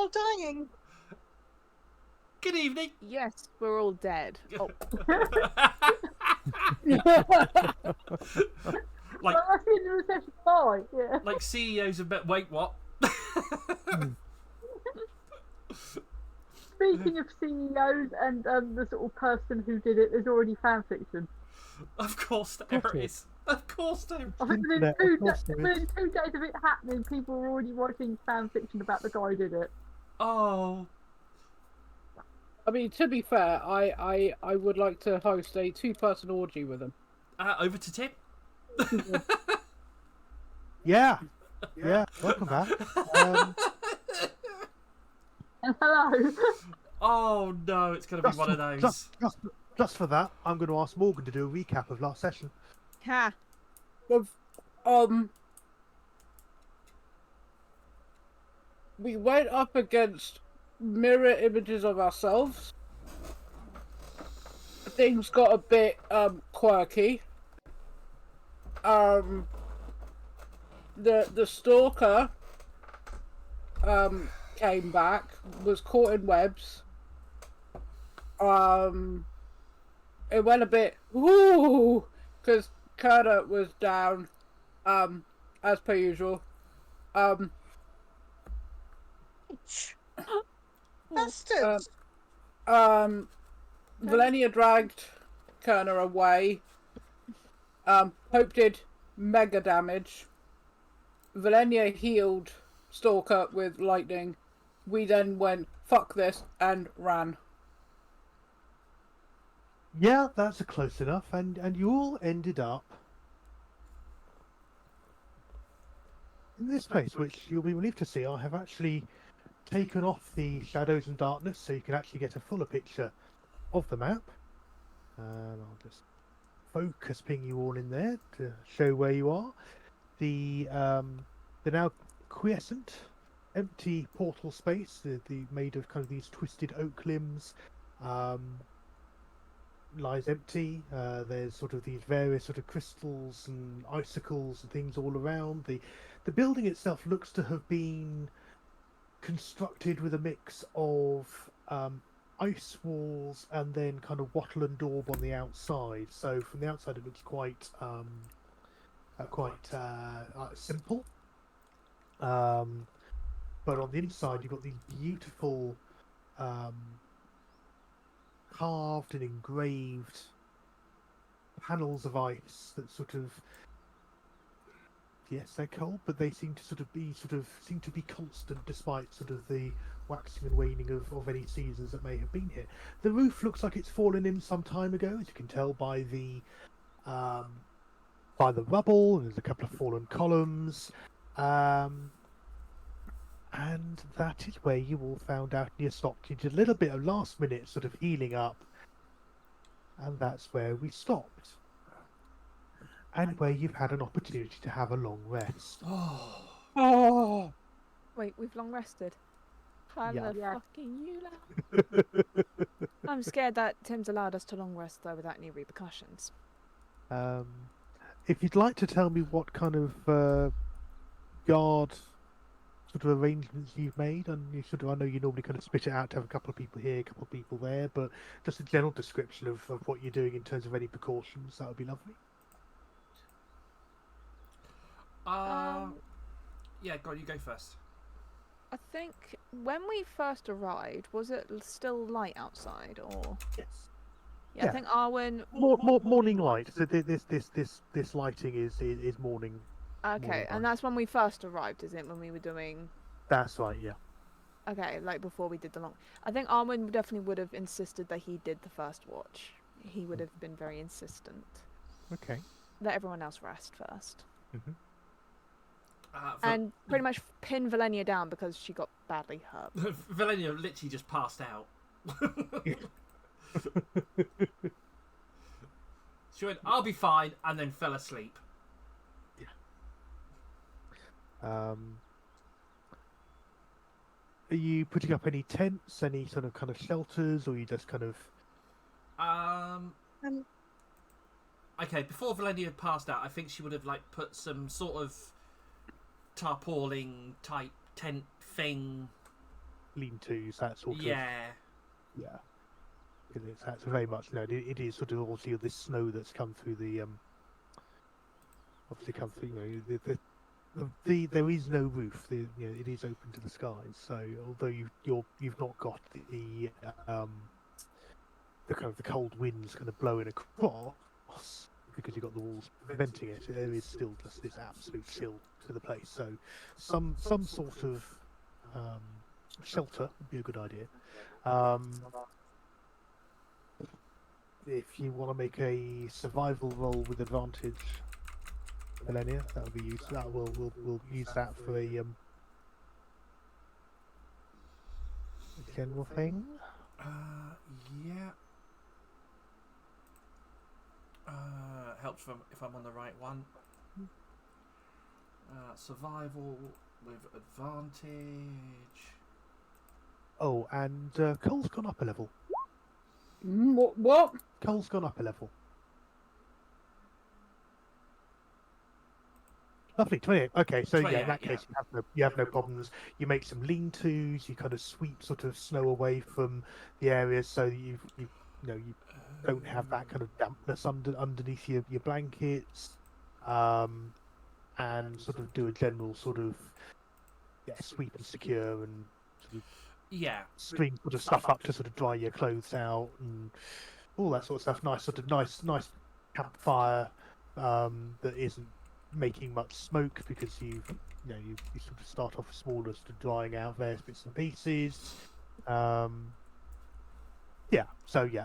all dying? Good evening. Yes, we're all dead. Oh, Like, Well, that's in the reception line, yeah. like CEOs of wait, what? Speaking of CEOs and the sort of person who did it, there's already fan fiction. Of course there is. Of course there is. I think Internet, of course there is. within 2 days of it happening, people were already writing fan fiction about the guy who did it. Oh, I mean, to be fair, I would like to host a 2-person orgy with him. over to Tim. Yeah. Welcome back. And hello. Oh no, it's going to be one of those. Just for that, I'm going to ask Morgan to do a recap of last session. ha! We went up against mirror images of ourselves. Things got a bit quirky. The stalker came back, was caught in webs. It went a bit woo because Kerner was down, as per usual. Bastards! Valenia dragged Kerner away. Hope did mega damage. Valenia healed Stalker with lightning. We then went, fuck this, and ran. Yeah, that's close enough, and you all ended up in this place, which you'll be relieved to see. I have actually taken off the shadows and darkness, so you can actually get a fuller picture of the map. And I'll just focus ping you all in there to show where you are. The now quiescent, empty portal space, the made of kind of these twisted oak limbs. Lies empty. There's sort of these various sort of crystals and icicles and things all around. The building itself looks to have been constructed with a mix of ice walls and then kind of wattle and daub on the outside. So from the outside it looks quite simple. But on the inside you've got these beautiful carved and engraved panels of ice that sort of, yes, they're cold, but they seem to be constant despite sort of the waxing and waning of any seasons that may have been here. The roof looks like it's fallen in some time ago, as you can tell by the rubble, and there's a couple of fallen columns. And that is where you all found out near stopped. You did a little bit of last minute sort of healing up. And that's where we stopped. And where you've had an opportunity to have a long rest. Oh, Wait, we've long rested. I'm Yeah. the Yeah. fucking you. I'm scared that Tim's allowed us to long rest though without any repercussions. If you'd like to tell me what kind of guard sort of arrangements you've made, and you sort of, I know you normally kind of split it out to have a couple of people here, a couple of people there, but just a general description of what you're doing in terms of any precautions, that would be lovely. Yeah, go on, you go first. I think when we first arrived, was it still light outside or? Yes. Yeah, I Yeah. think Arwen. Morning light. So this lighting is morning. Okay, light. and that's when we first arrived, is it? When we were doing. That's right. Yeah. Okay, like before we did the long. I think Arwen definitely would have insisted that he did the first watch. He would have been very insistent. Okay. Let everyone else rest first. And And pretty much pin Valenia down because she got badly hurt. Valenia literally just passed out. She went, I'll be fine, and then fell asleep. Are you putting up any tents, any sort of kind of shelters, or are you just kind of? Okay, before Valenia passed out, I think she would have like put some sort of tarpaulin type tent thing lean-tos, that sort of. Yeah. Yeah. That's very much, it is sort of obviously this snow that's come through the obviously come through. There is no roof. It is open to the skies. So although you've not got the kind of the cold winds kind of blowing across because you've got the walls preventing it, there is still just this absolute chill to the place. So some sort of shelter would be a good idea. If you want to make a survival roll with advantage, Millennia, that will be used. That we'll use that for a general thing. Yeah. Helps if I'm on the right one. Survival with advantage. Oh, and Cole's gone up a level. What? Cole's gone up a level. Lovely, 28. Okay, so 28, in that case, you have no problems. You make some lean-tos. You kind of sweep sort of snow away from the areas, so that you don't have that kind of dampness underneath your blankets, and sort of do a general sort of sweep and secure and sort of string sort of stuff up to sort of dry your clothes out and all that sort of stuff. Nice campfire that isn't making much smoke because you sort of start off small as to drying out various bits and pieces. A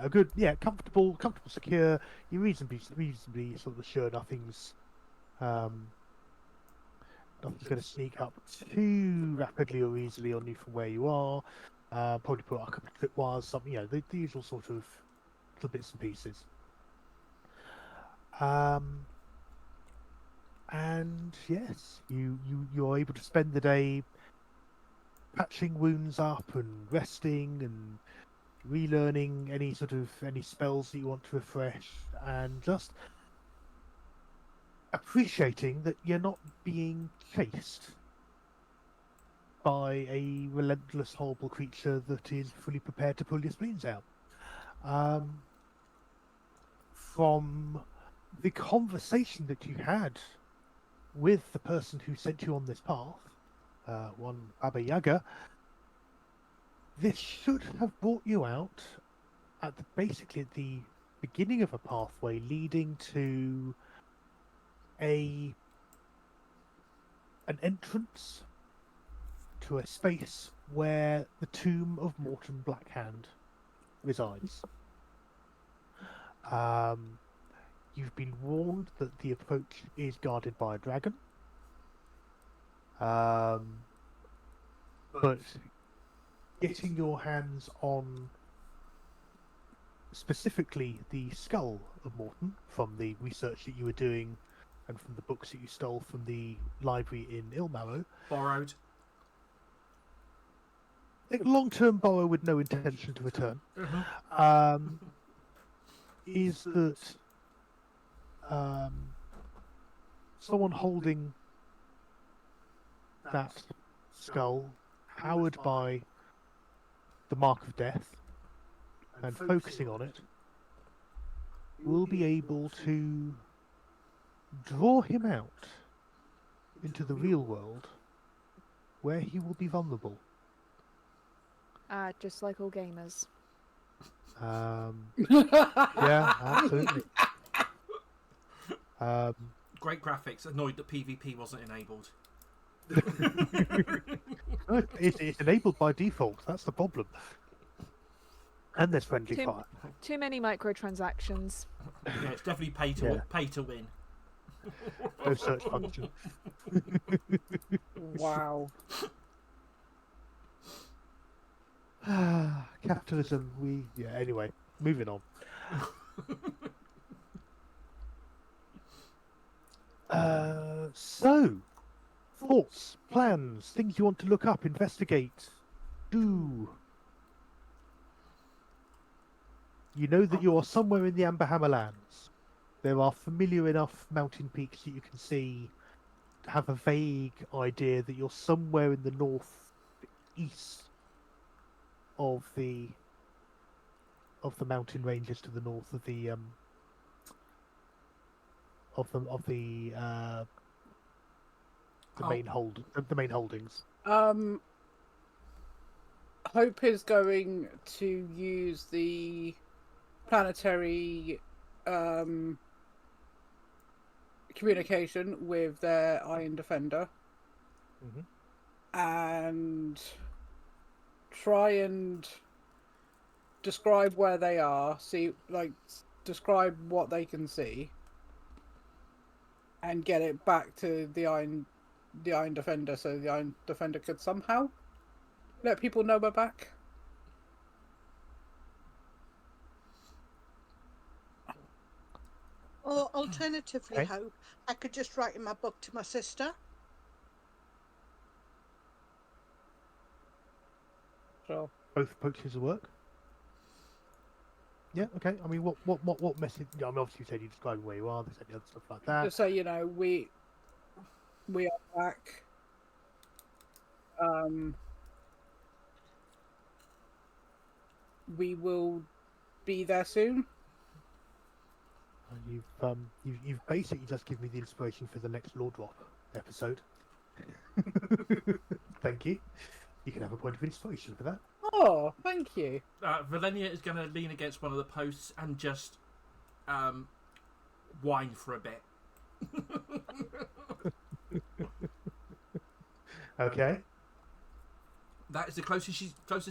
good, comfortable, secure. You're reasonably sort of sure nothing's going to sneak up too rapidly or easily on you from where you are. Probably put up a couple of tripwires, something, the usual sort of little bits and pieces. And yes, you're able to spend the day patching wounds up and resting and relearning any spells that you want to refresh, and just appreciating that you're not being chased by a relentless, horrible creature that is fully prepared to pull your spleens out. From the conversation that you had with the person who sent you on this path, one Baba Yaga, this should have brought you out at basically at the beginning of a pathway leading to an entrance to a space where the tomb of Morton Blackhand resides. You've been warned that the approach is guarded by a dragon. But getting your hands on specifically the skull of Morton from the research that you were doing and from the books that you stole from the library in Ilmarrow. Borrowed. Long-term borrow with no intention to return. Is that someone holding that skull, powered by the Mark of Death, and focusing on it, will be able to draw him out into the real world, where he will be vulnerable. Just like all gamers. Yeah, absolutely. Great graphics. Annoyed that PvP wasn't enabled. It's enabled by default. That's the problem. And there's friendly fire. Too many microtransactions. Yeah, it's definitely pay to win. No search function. Wow. Capitalism. Anyway, moving on. So, thoughts, plans, things you want to look up, investigate, do. You know that you are somewhere in the Amberhammer Lands. There are familiar enough mountain peaks that you can see to have a vague idea that you're somewhere in the northeast of the mountain ranges to the north of the Oh. the main holdings. Hope is going to use the planetary communication with their Iron Defender Mhm. and try and describe where they are, describe what they can see, and get it back to the Iron Defender, so the Iron Defender could somehow let people know we're back. Or alternatively, Okay. Hope, I could just write in my book to my sister. So Both approaches will work. Yeah. Okay. I mean, what message? I mean, obviously you said you described where you are. There's any other stuff like that. just so you know, we are back. We will be there soon. You've basically just given me the inspiration for the next Lord Drop episode. Thank you. You can have a point of inspiration for that. Oh, thank you. Valenia is going to lean against one of the posts and just whine for a bit. Okay. That is the closest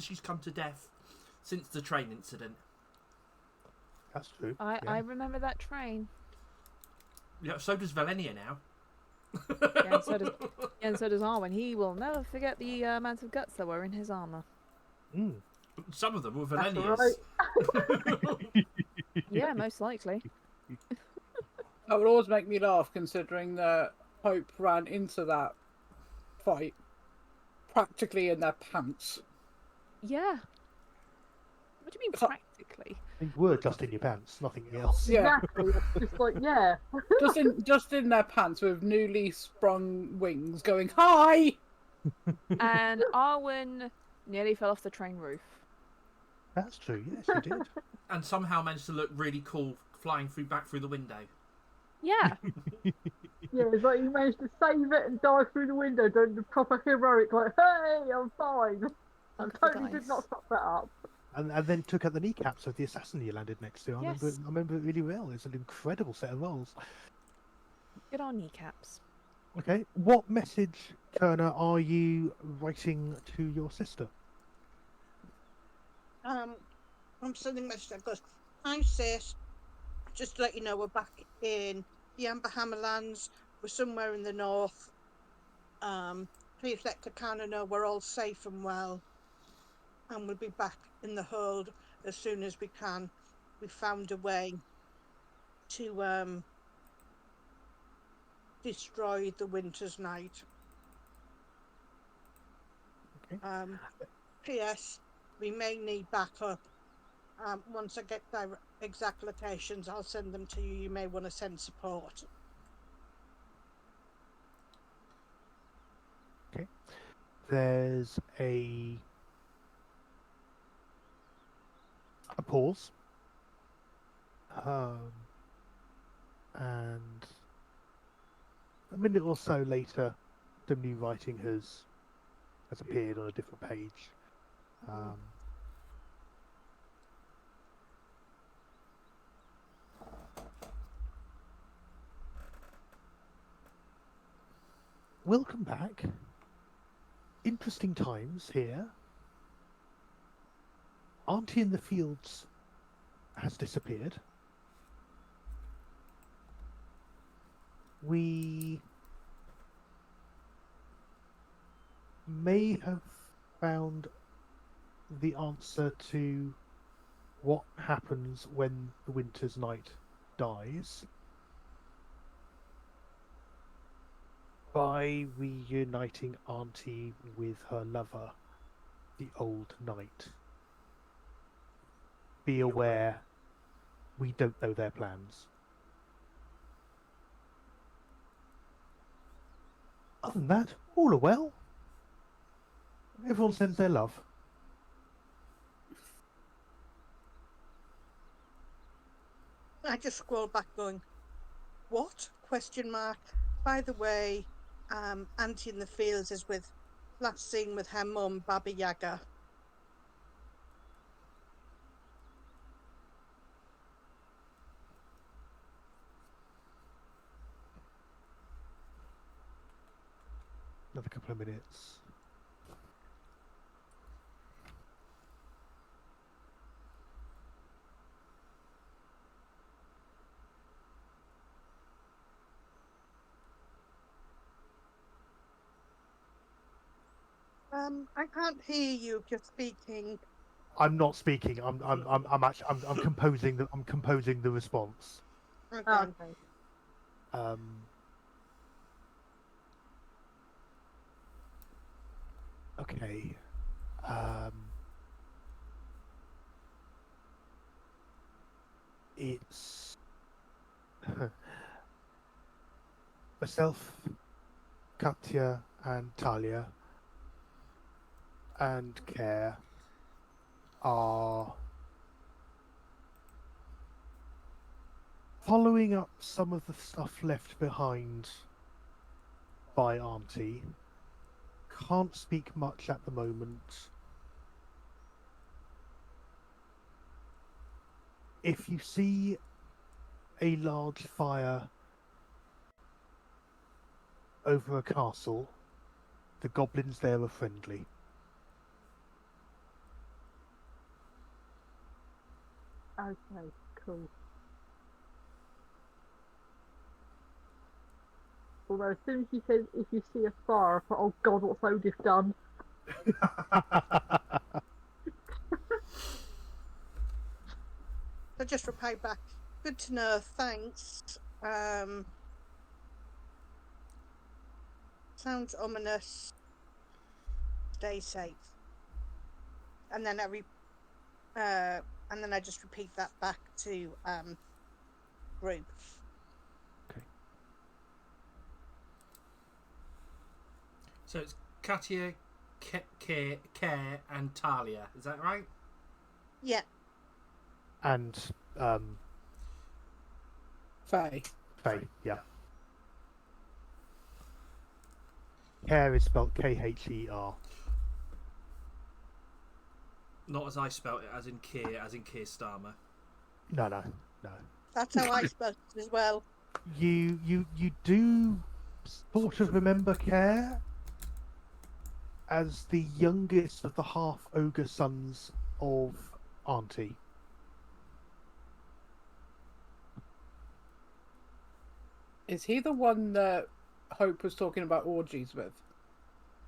she's come to death since the train incident. That's true. I yeah. remember that train. Yeah, so does Valenia now. Yeah, and so does Arwen. He will never forget the amount of guts that were in his armor. Mm. Some of them were That's Valenia's. right. Yeah, most likely. That would always make me laugh, considering that Hope ran into that fight practically in their pants. Yeah. What do you mean It's like- practically? They were just in your pants, nothing else. Yeah. Exactly. It's just like, yeah. just in their pants with newly sprung wings, going hi. And Arwen nearly fell off the train roof. That's true. Yes, you did. And somehow managed to look really cool flying back through the window. Yeah. Yeah, it's like you managed to save it and dive through the window, doing the proper heroic, like, hey, I'm fine. I Look at the totally did dice. not fuck that up. And then took out the kneecaps of the assassin you landed next to. Yes. I remember it really well. It's an incredible set of rolls. Good on kneecaps. Okay, what message, Kerner, are you writing to your sister? I'm sending a message that goes, "Hi sis, just to let you know we're back in the Amber Hammerlands. We're somewhere in the north. Please let Kakana know we're all safe and well, and we'll be back in the hold as soon as we can. We found a way to destroy the Winter's Night. Okay. P.S. We may need backup. Once I get their exact locations, I'll send them to you. You may want to send support." There's a pause. And a minute or so later, the new writing has appeared on a different page. Welcome back. Interesting times here. Auntie in the Fields has disappeared. We may have found the answer to what happens when the Winter's Night dies by reuniting Auntie with her lover, the Old Knight. Be aware, we don't know their plans. Other than that, all are well. Everyone sends their love. I just scroll back going, what? Question mark. By the way, Auntie in the Fields is with, last seen with her mum, Baba Yaga. Another couple of minutes. I can't hear you if you're speaking. I'm not speaking. I'm actually I'm composing the response. Okay. Oh, okay. Okay. It's myself, Katya, and Talia, and Care are following up some of the stuff left behind by Auntie. Can't speak much at the moment. If you see a large fire over a castle, the goblins there are friendly. Okay, cool. Although as soon as you said if you see a fire, I thought, oh god, what's Odif done? I just replied back. Good to know, thanks. Sounds ominous. Stay safe. And then I just repeat that back to group. So it's Katya, Care, and Talia. Is that right? Yeah. And Faye. Faye, yeah. Care is spelled Kher. Not as I spelt it, as in Keir Starmer. No. That's how I spelled it as well. You do sort of remember Care as the youngest of the half ogre sons of Auntie. Is he the one that Hope was talking about orgies with?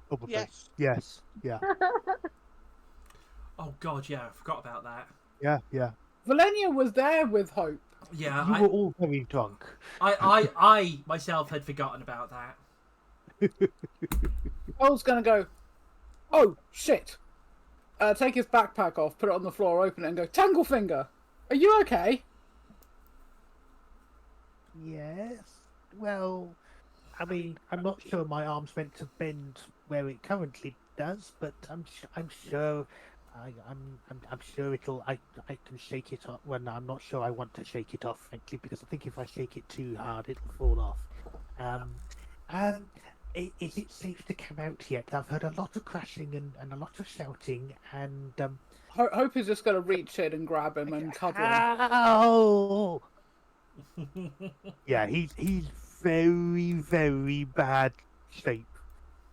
Probably. Yes. Yes. Yeah. Oh God, yeah, I forgot about that. Yeah. Valenia was there with Hope. Yeah, You were all very drunk. I myself had forgotten about that. I was gonna go, oh shit! Take his backpack off, put it on the floor, open it, and go, Tanglefinger, are you okay? Yes. Well, I mean, I'm not sure my arm's meant to bend where it currently does, but I'm sure. I'm sure it'll. I can shake it off. Well, no, I'm not sure I want to shake it off, frankly, because I think if I shake it too hard, it'll fall off. Is it safe to come out yet? I've heard a lot of crashing and a lot of shouting, and Hope is just gonna reach in and grab him and cuddle him. Ow! Yeah, he's very, very bad shape.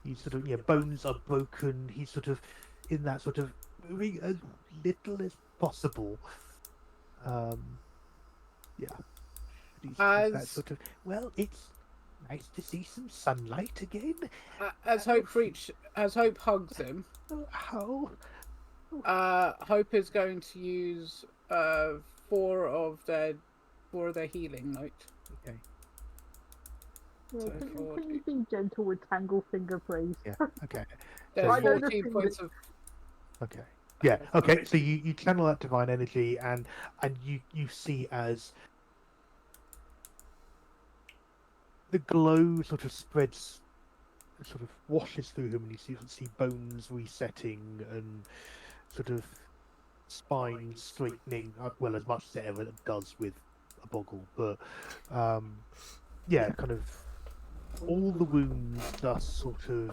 He's sort of, bones are broken. He's sort of in that sort of moving as little as possible. Yeah. He's that sort of. Well, it's nice to see some sunlight again. As Hope hugs him, How? Hope is going to use 4 of their healing note. Okay. Yeah, So can you be gentle with Tanglefinger, please? Yeah. Okay. There's I know the 14 thing points of. Okay. Yeah. Okay. So you channel that divine energy, and you see as the glow sort of spreads, sort of washes through him, and you see bones resetting and sort of spine straightening, well, as much as it ever does with the boggle, but yeah, kind of all the wounds are sort of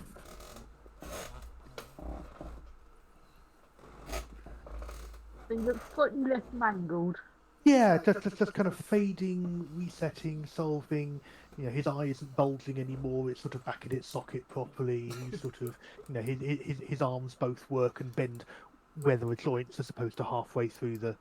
He looks slightly less mangled. yeah, just kind of fading, resetting, solving. You know, his eye isn't bulging anymore; it's sort of back in its socket properly. He's sort of, you know, his arms both work and bend where there are joints, as opposed to halfway through the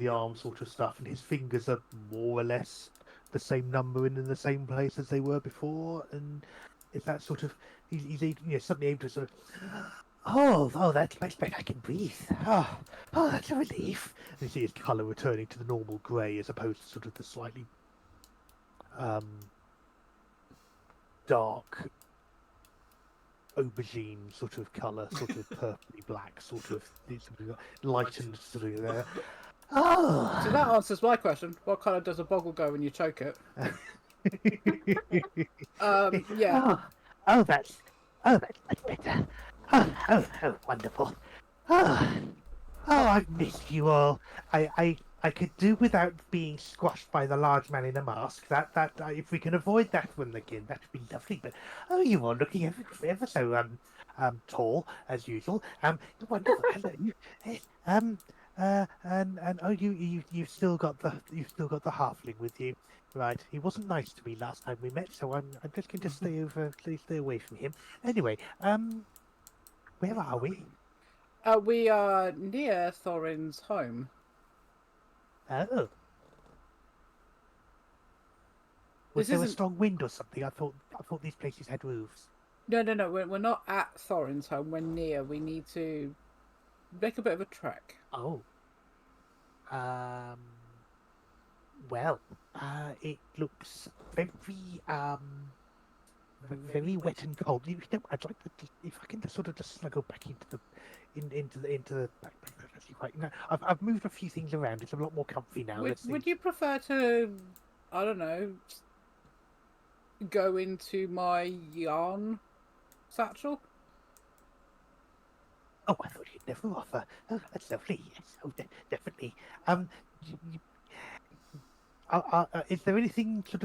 arm sort of stuff. And his fingers are more or less the same number and in the same place as they were before. And it's that sort of you know, suddenly able to sort of. Oh, that's much better. I can breathe. Oh, that's a relief. And you see his colour returning to the normal grey as opposed to sort of the slightly dark aubergine sort of colour, sort of purpley black, sort of lightened sort of there. Oh, So that answers my question. What colour does a boggle go when you choke it? Yeah. Oh, that's better. Oh, wonderful. Oh, I've missed you all. I could do without being squashed by the large man in a mask. That if we can avoid that one again, that'd be lovely. But you are looking ever so tall as usual. Wonderful. Hello. And oh, you've still got the halfling with you. Right, he wasn't nice to me last time we met, so I'm just going to stay away from him. Anyway, where are we? We are near Thorin's home. Oh, was This there a isn't- strong wind or something? I thought these places had roofs. No. We're not at Thorin's home. We're near. We need to make a bit of a trek. Oh, well, it looks very wet and cold. You know, I'd like to, if I can just sort of just snuggle back into the back. That's actually quite. No, I've moved a few things around. It's a lot more comfy now. Would you prefer to, I don't know, go into my yarn satchel? Oh, I thought you'd never offer. Oh, that's lovely. Yes, oh, definitely. Is there anything sort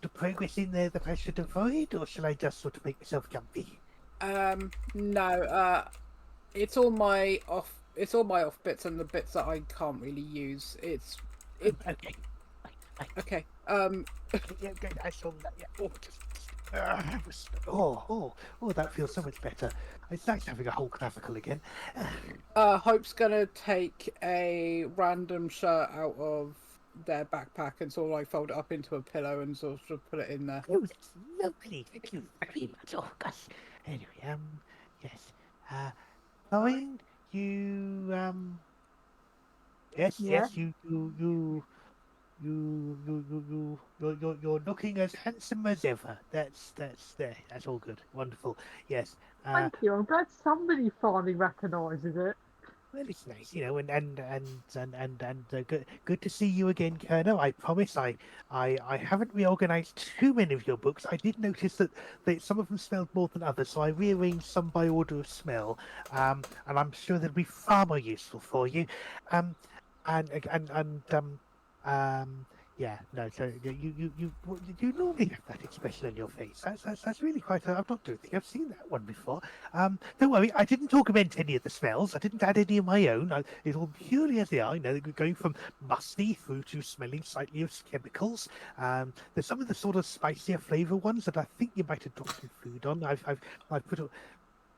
of progress in there that I should avoid, or shall I just sort of make myself comfy? No. It's all my off bits and the bits that I can't really use. Okay. Okay. Yeah, good. I saw that. Yeah. Oh, that feels so much better. It's nice having a whole clavicle again. Hope's gonna take a random shirt out of their backpack and sort of like fold it up into a pillow and sort of put it in there. Oh, that's lovely. Thank you very much. Oh, gosh. Anyway, yes. Lauren, you, yes, Yeah? you're looking as handsome as ever. That's all good. Wonderful. Yes. Thank you. I'm glad somebody finally recognises it. Well, it's nice, you know, and good to see you again, Colonel. I promise I haven't reorganized too many of your books. I did notice that some of them smelled more than others, so I rearranged some by order of smell. And I'm sure they'll be far more useful for you. Yeah, no. So you normally have that expression on your face. That's really quite. I don't think I've seen that one before. Don't worry, I didn't augment any of the smells. I didn't add any of my own. It's all purely as they are. You know, going from musty through to smelling slightly of chemicals. There's some of the sort of spicier flavour ones that I think you might have dropped some food on. I've put.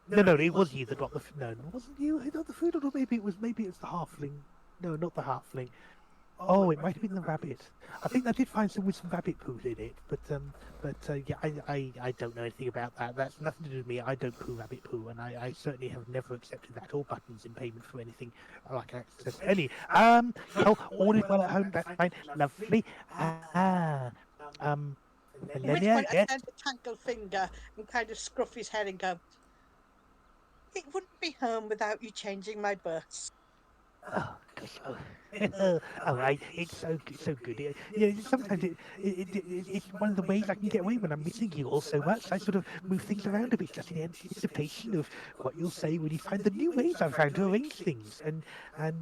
No, it was you that dropped the. No, it wasn't you who dropped the food on, or maybe it was the halfling. No, not the halfling. Oh, it might have been the rabbit. I think I did find some with some rabbit poo in it, but yeah, I don't know anything about that. That's nothing to do with me. I don't poo rabbit poo, and I certainly have never accepted that or buttons in payment for anything like access. All is well at home. That's fine. Lovely. At which Elenia, point I yes. turned to Tankle Finger and kind of scruff his head and go, "It wouldn't be home without you changing my bus." Oh, gosh, all right. It's so good. Sometimes it's one of the ways I can get away when I'm missing you all so much. I sort of move things around a bit just in anticipation of what you'll say when you find the new ways I've found to arrange things. And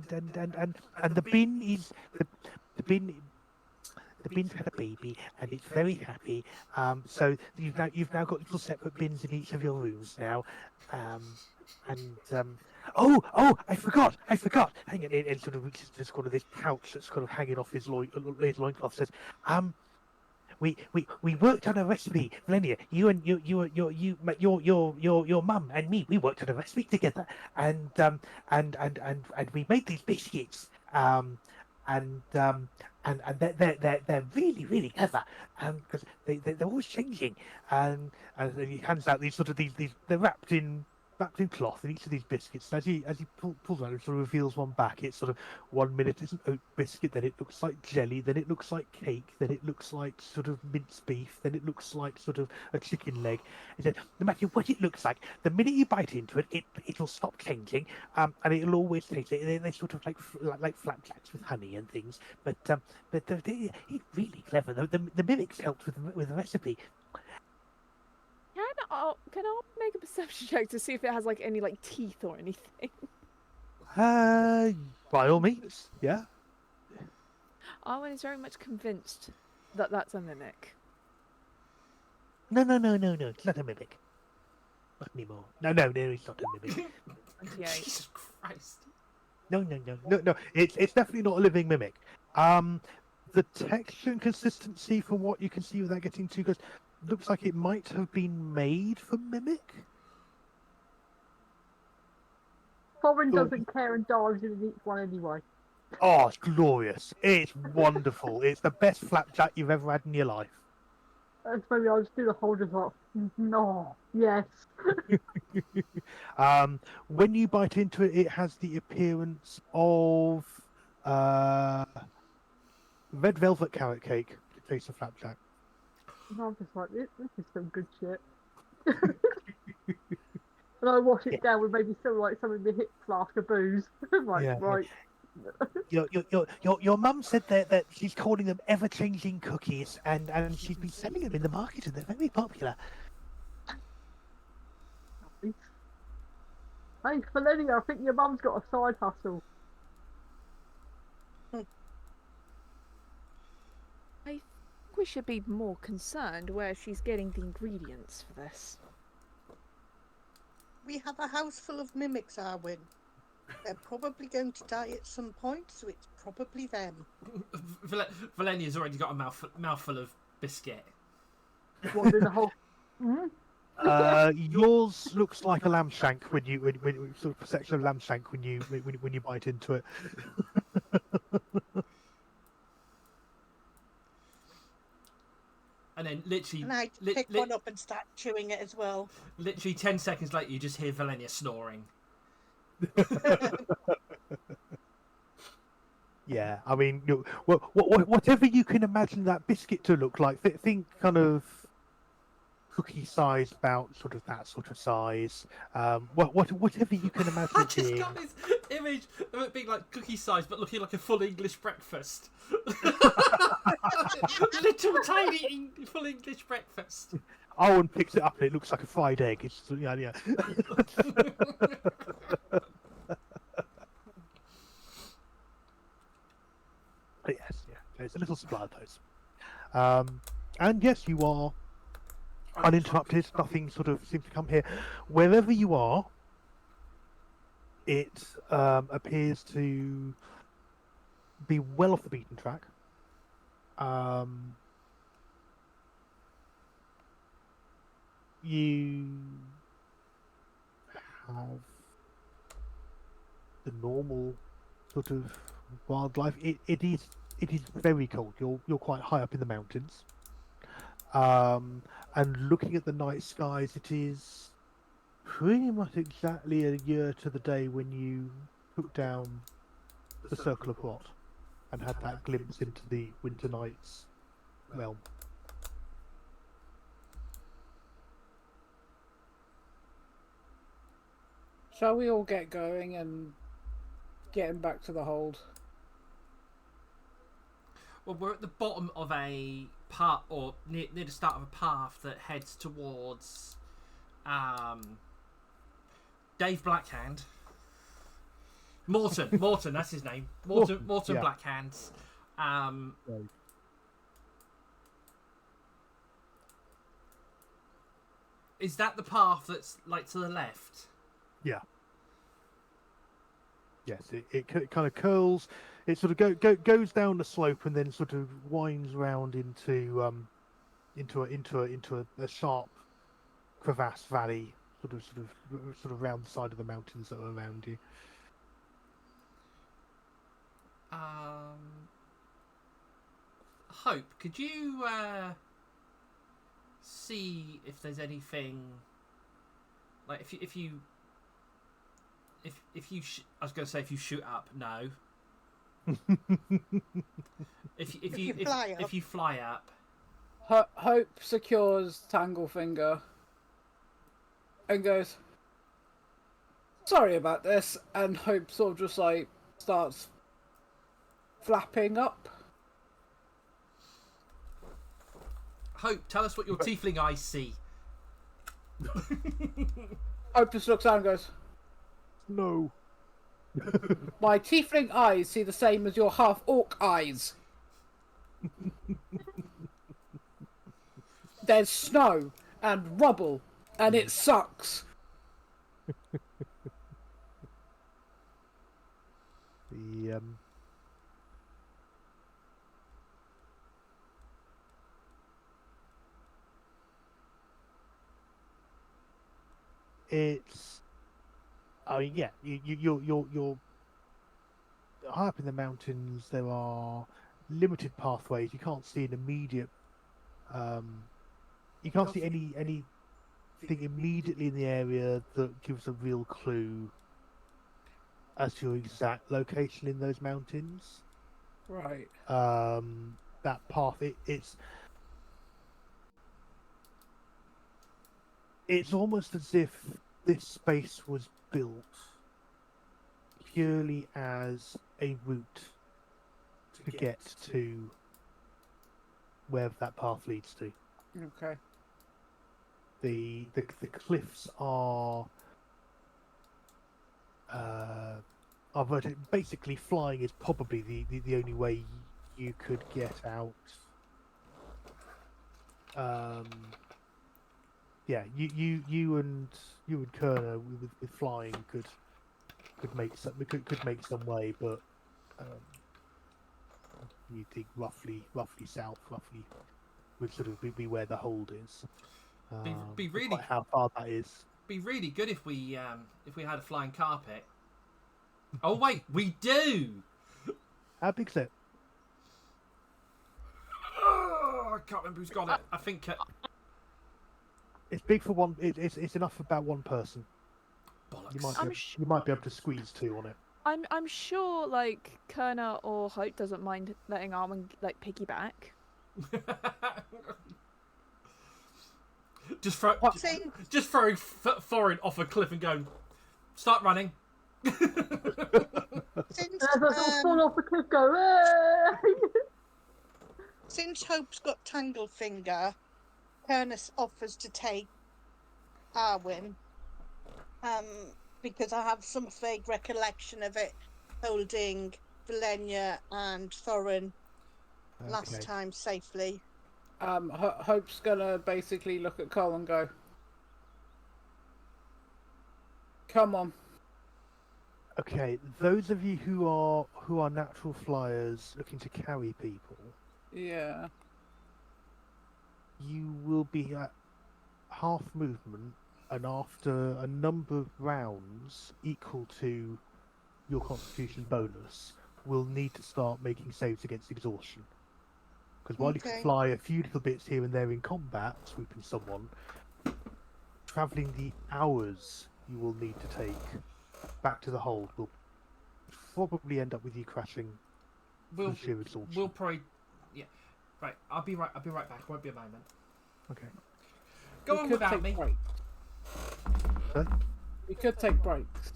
the bin is the bin's had a baby and it's very happy. So you've now got little separate bins in each of your rooms now. Oh, I forgot. Hang on, and sort of reaches to sort of this pouch that's kind of hanging off his loincloth. Says, we worked on a recipe, Valenia. You and your mum and me. We worked on a recipe together, and we made these biscuits. And they're really clever, because they're always changing. And he hands out these they're wrapped in cloth, and each of these biscuits, as he pulls one, it sort of reveals one back. It's sort of 1 minute it's an oat biscuit, then it looks like jelly, then it looks like cake, then it looks like sort of minced beef, then it looks like sort of a chicken leg. He said, no matter what it looks like, the minute you bite into it, it'll stop changing, and it'll always taste it. They're sort of like flapjacks with honey and things. But it's really clever. The mimics helped with the recipe. Can I make a perception check to see if it has like any like teeth or anything? By all means, yeah. Arwen is very much convinced that that's a mimic. No, it's not a mimic. Not anymore. No, it's not a mimic. 28. Jesus Christ. No. It's definitely not a living mimic. The texture and consistency, from what you can see without getting too close, looks like it might have been made for mimic. Thorin doesn't care and dives in and eats one anyway. Oh, it's glorious. It's wonderful. It's the best flapjack you've ever had in your life. And maybe I'll just do the whole just like, no, yes. When you bite into it, it has the appearance of red velvet carrot cake. It tastes of flapjack. And I'm just like, this is some good shit. And I wash it down with maybe some in the hip flask of booze. I'm like, Yeah. right. Your mum said that she's calling them ever-changing cookies, and she's been selling them in the market, and they're very popular. Hey, Valenia, I think your mum's got a side hustle. I think we should be more concerned where she's getting the ingredients for this. We have a house full of mimics, Arwen. They're probably going to die at some point, so it's probably them. Valenia's already got a mouthful of biscuit. What, in the whole... Yours looks like a lamb shank when sort of a section of lamb shank when you bite into it. And then literally... And I pick one up and start chewing it as well. Literally 10 seconds later, you just hear Valenia snoring. Yeah, I mean, whatever you can imagine that biscuit to look like, think kind of cookie size, about sort of that sort of size. Whatever you can imagine. I just got this image of it being like cookie size, but looking like a full English breakfast. Little tiny full English breakfast. Owen picks it up and it looks like a fried egg. It's yeah. But yes, yeah. There's a little supply of those. And yes, you are uninterrupted. Nothing sort of seems to come here. Wherever you are, it appears to be well off the beaten track. You have the normal sort of wildlife. It is very cold. You're quite high up in the mountains. And looking at the night skies, it is pretty much exactly a year to the day when you took down the Circle of Rot and had that glimpse into the winter nights realm. Shall we all get going and get him back to the hold? Well, we're at the bottom of a path, or near the start of a path that heads towards Dave Blackhand. Morton, that's his name. Morton yeah. Blackhand's Right. Is that the path that's like to the left? Yeah. Yes, it kind of curls. It sort of goes down the slope and then sort of winds round into a sharp crevasse valley, sort of round the side of the mountains that are around you. Hope, could you see if there's anything like if you I was going to say if you shoot up, no. if you fly up, Hope secures Tanglefinger and goes, sorry about this, and Hope sort of just like starts flapping up. Hope, tell us what your tiefling eyes see. Hope just looks down and goes, No. my tiefling eyes see the same as your half-orc eyes. There's snow and rubble, and it sucks. The it's. I mean, yeah, you're high up in the mountains. There are limited pathways. You can't see an immediate. You can't see anything immediately in the area that gives a real clue as to your exact location in those mountains. Right. That path, it's almost as if this space was built purely as a route to get to wherever that path leads to. Okay. The cliffs are basically flying is probably the only way you could get out. Yeah, you and Kerner with flying could make some way, but you think roughly south, roughly would sort of be where the hold is. Be really quite how far that is. Be really good if we had a flying carpet. Oh wait, we do. How big's it? Oh, I can't remember who's got it. I think It's big for one. It's enough for about one person. bollocks. You might be able to squeeze two on it. I'm sure like Kerner or Hope doesn't mind letting Armin like piggyback. Just throwing Thorin off a cliff and going, start running. Since, As I fall off the cliff, go, "Hey!" since Hope's got Tanglefinger, Ernest offers to take Arwen, because I have some vague recollection of it holding Valenia and Thorin last time safely. Hope's gonna basically look at Cole and go, come on. Okay, those of you who are natural flyers looking to carry people, Yeah. you will be at half movement, and after a number of rounds equal to your Constitution bonus, will need to start making saves against exhaustion. Because while you can fly a few little bits here and there in combat, swooping someone, travelling the hours you will need to take back to the hold will probably end up with you crashing through sheer exhaustion. We'll probably, yeah. Right, I'll be right back. Won't be a moment. Okay. Go We on could without take me. breaks. Huh? We could take breaks.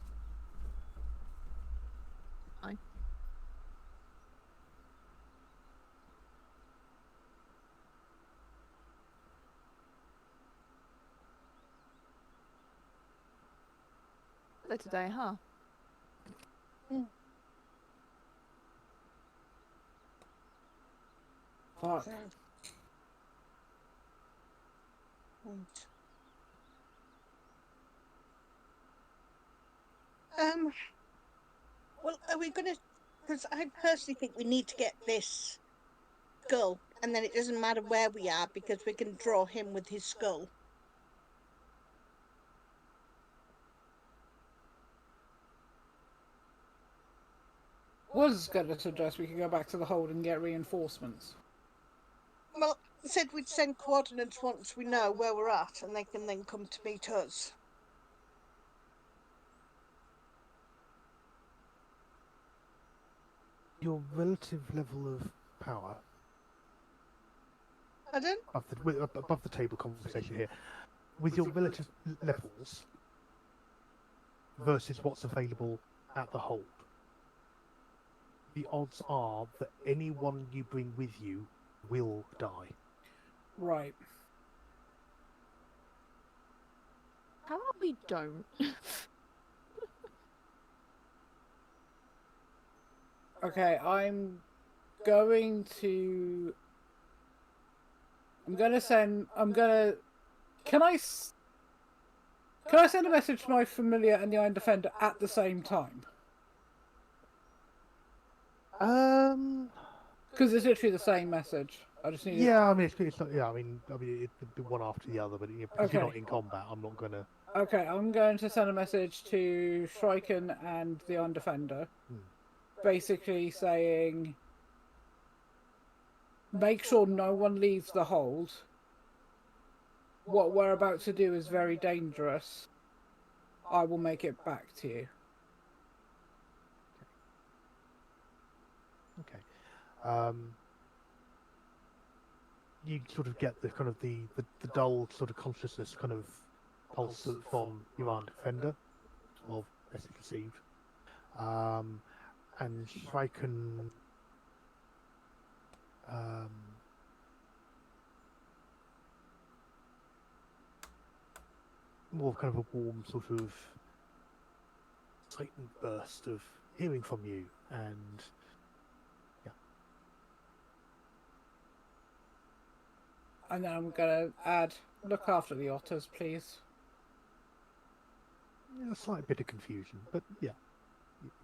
Today, huh? Fuck. Right. Well, are we gonna? Because I personally think we need to get this skull, and then it doesn't matter where we are because we can draw him with his skull. Was gonna suggest we could go back to the hold and get reinforcements. Well, I said we'd send coordinates once we know where we're at, and they can then come to meet us. Your relative level of power Pardon? above the table conversation here, with your relative levels versus what's available at the hold, the odds are that anyone you bring with you will die. Right. How about we don't? Okay, I'm gonna can I send a message to my familiar and the Iron Defender at the same time? Because it's literally the same message. I just need Yeah, I mean, it's not, yeah, I mean, it'd be one after the other, but because you're Okay. not in combat, I'm not gonna. Okay, I'm going to send a message to Shrieken and the Iron Defender, basically saying, make sure no one leaves the hold. What we're about to do is very dangerous. I will make it back to you. Okay. You sort of get the kind of the dull sort of consciousness kind of pulse from your Iron Defender, of best received. And Shrieken more of kind of a warm sort of excitement burst of hearing from you, and And then I'm going to add, look after the otters, please. a slight bit of confusion, but yeah,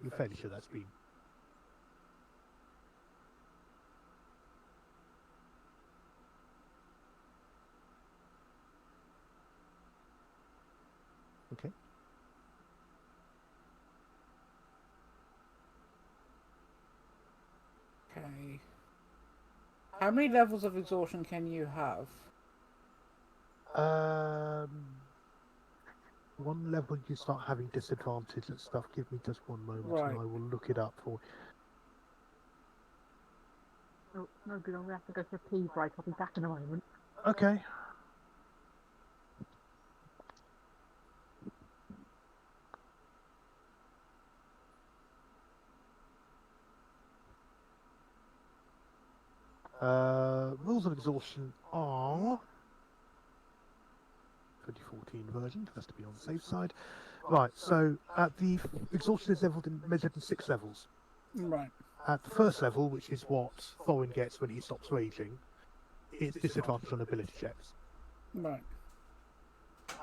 you're fairly sure that's been. Okay. Okay. How many levels of exhaustion can you have? One level you start having disadvantage and stuff. Give me just one moment, Right. and I will look it up for. Oh, no good, I'm gonna have to go for a pee break. I'll be back in a moment. Okay. Rules of exhaustion are 2014 version, has to be on the safe side. Right, so at the exhaustion is measured in 6 levels. Right. At the first level, which is what Thorin gets when he stops raging, it's disadvantage on ability checks. Right.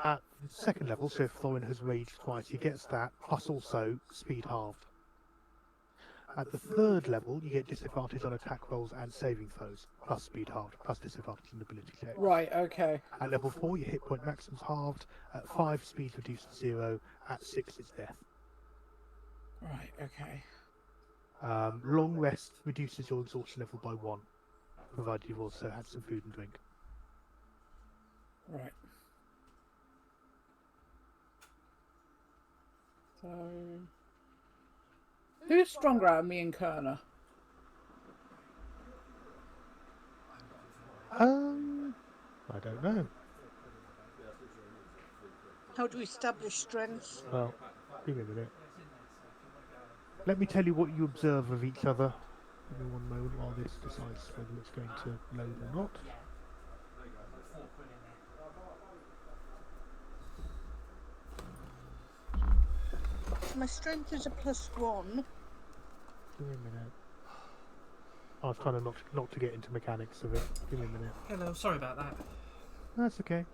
At the second level, so if Thorin has raged twice, he gets that, plus also speed halved. At the third level, you get disadvantage on attack rolls and saving throws, plus speed halved, plus disadvantage on ability checks. Right, okay. At level 4, your hit point maximum's halved. At 5, speed reduced to 0. At 6, it's death. Right, okay. Long rest reduces your exhaustion level by 1, provided you've also had some food and drink. Right. So... Who's stronger out of me and Kerner? I don't know. How do we establish strength? Well, give me a minute. Let me tell you what you observe of each other. Give me one moment while this decides whether it's going to load or not. My strength is a +1. Give me a minute. I was trying to not to get into mechanics of it. Give me a minute. Hello, sorry about that. That's okay.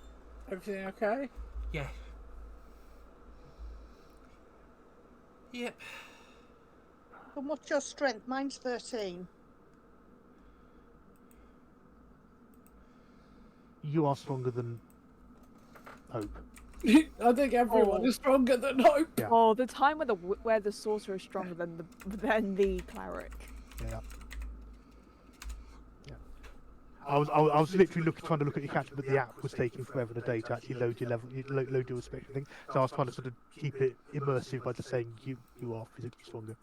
Everything okay? Yeah. Yep. And what's your strength? Mine's 13. You are stronger than Hope. I think everyone is stronger than Hope. Yeah. Oh, the time where the sorcerer is stronger than the cleric. Yeah. Yeah. I was literally trying to look at your character, but the app was taking forever today to actually load your level, load your respective thing. So I was trying to sort of keep it immersive by just saying you are physically stronger.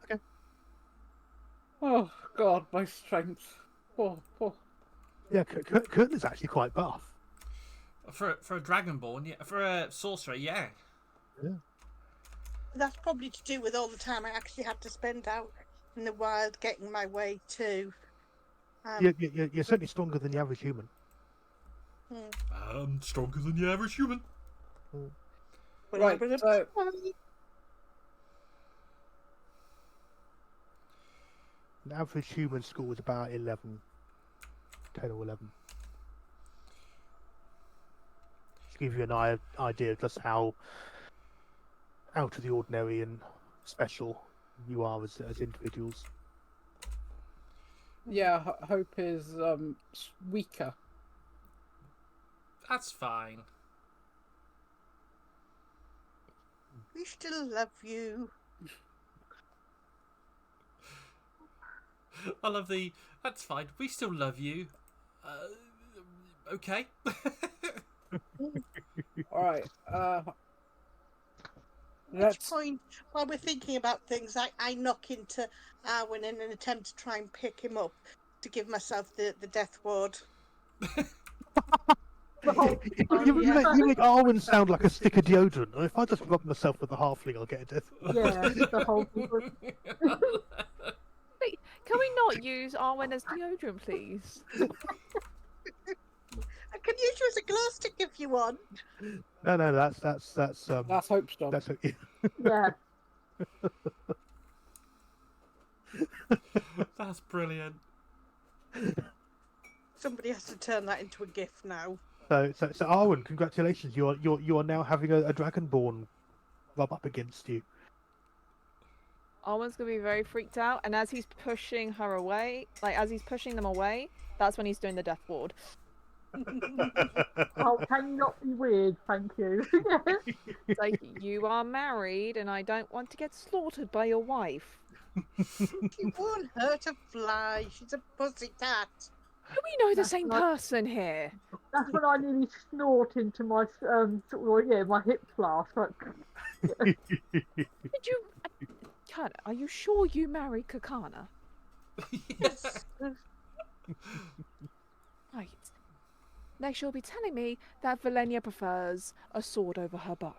Okay. Oh God, my strength. Oh. Yeah, Curtin is actually quite buff. For a dragonborn, yeah. For a sorcerer, yeah. That's probably to do with all the time I actually had to spend out in the wild getting my way to. You're certainly stronger than the average human. Stronger than the average human. Right, so The average human score is about 11. 10 or 11. To give you an idea of just how out of the ordinary and special you are as individuals. yeah, Hope is weaker. That's fine. We still love you. I love the. That's fine. We still love you. Okay. All right. At which Let's. point, while we're thinking about things, I knock into Arwen in an attempt to try and pick him up to give myself the death ward. You make Arwen sound like a stick of deodorant. And if I just rub myself with a halfling, I'll get a death. Yeah, the whole Wait, can we not use Arwen as deodorant, please? I can use you as a glow stick if you want. No, that's That's Hope's job. that's yeah. That's brilliant. Somebody has to turn that into a gift now. So Arwen, congratulations! You are now having a dragonborn rub up against you. Arwen's gonna be very freaked out, and as he's pushing her away, as he's pushing them away, that's when he's doing the death ward. Oh, can you not be weird? Thank you. It's like, you are married, and I don't want to get slaughtered by your wife. She won't hurt a fly. She's a pussycat. Do we know the That's same not- person here? That's when I nearly snort into my my hip flask. Like, Did you... Kana, are you sure you married Kakana? Yes. Right. Next you'll be telling me that Valenia prefers a sword over her bow.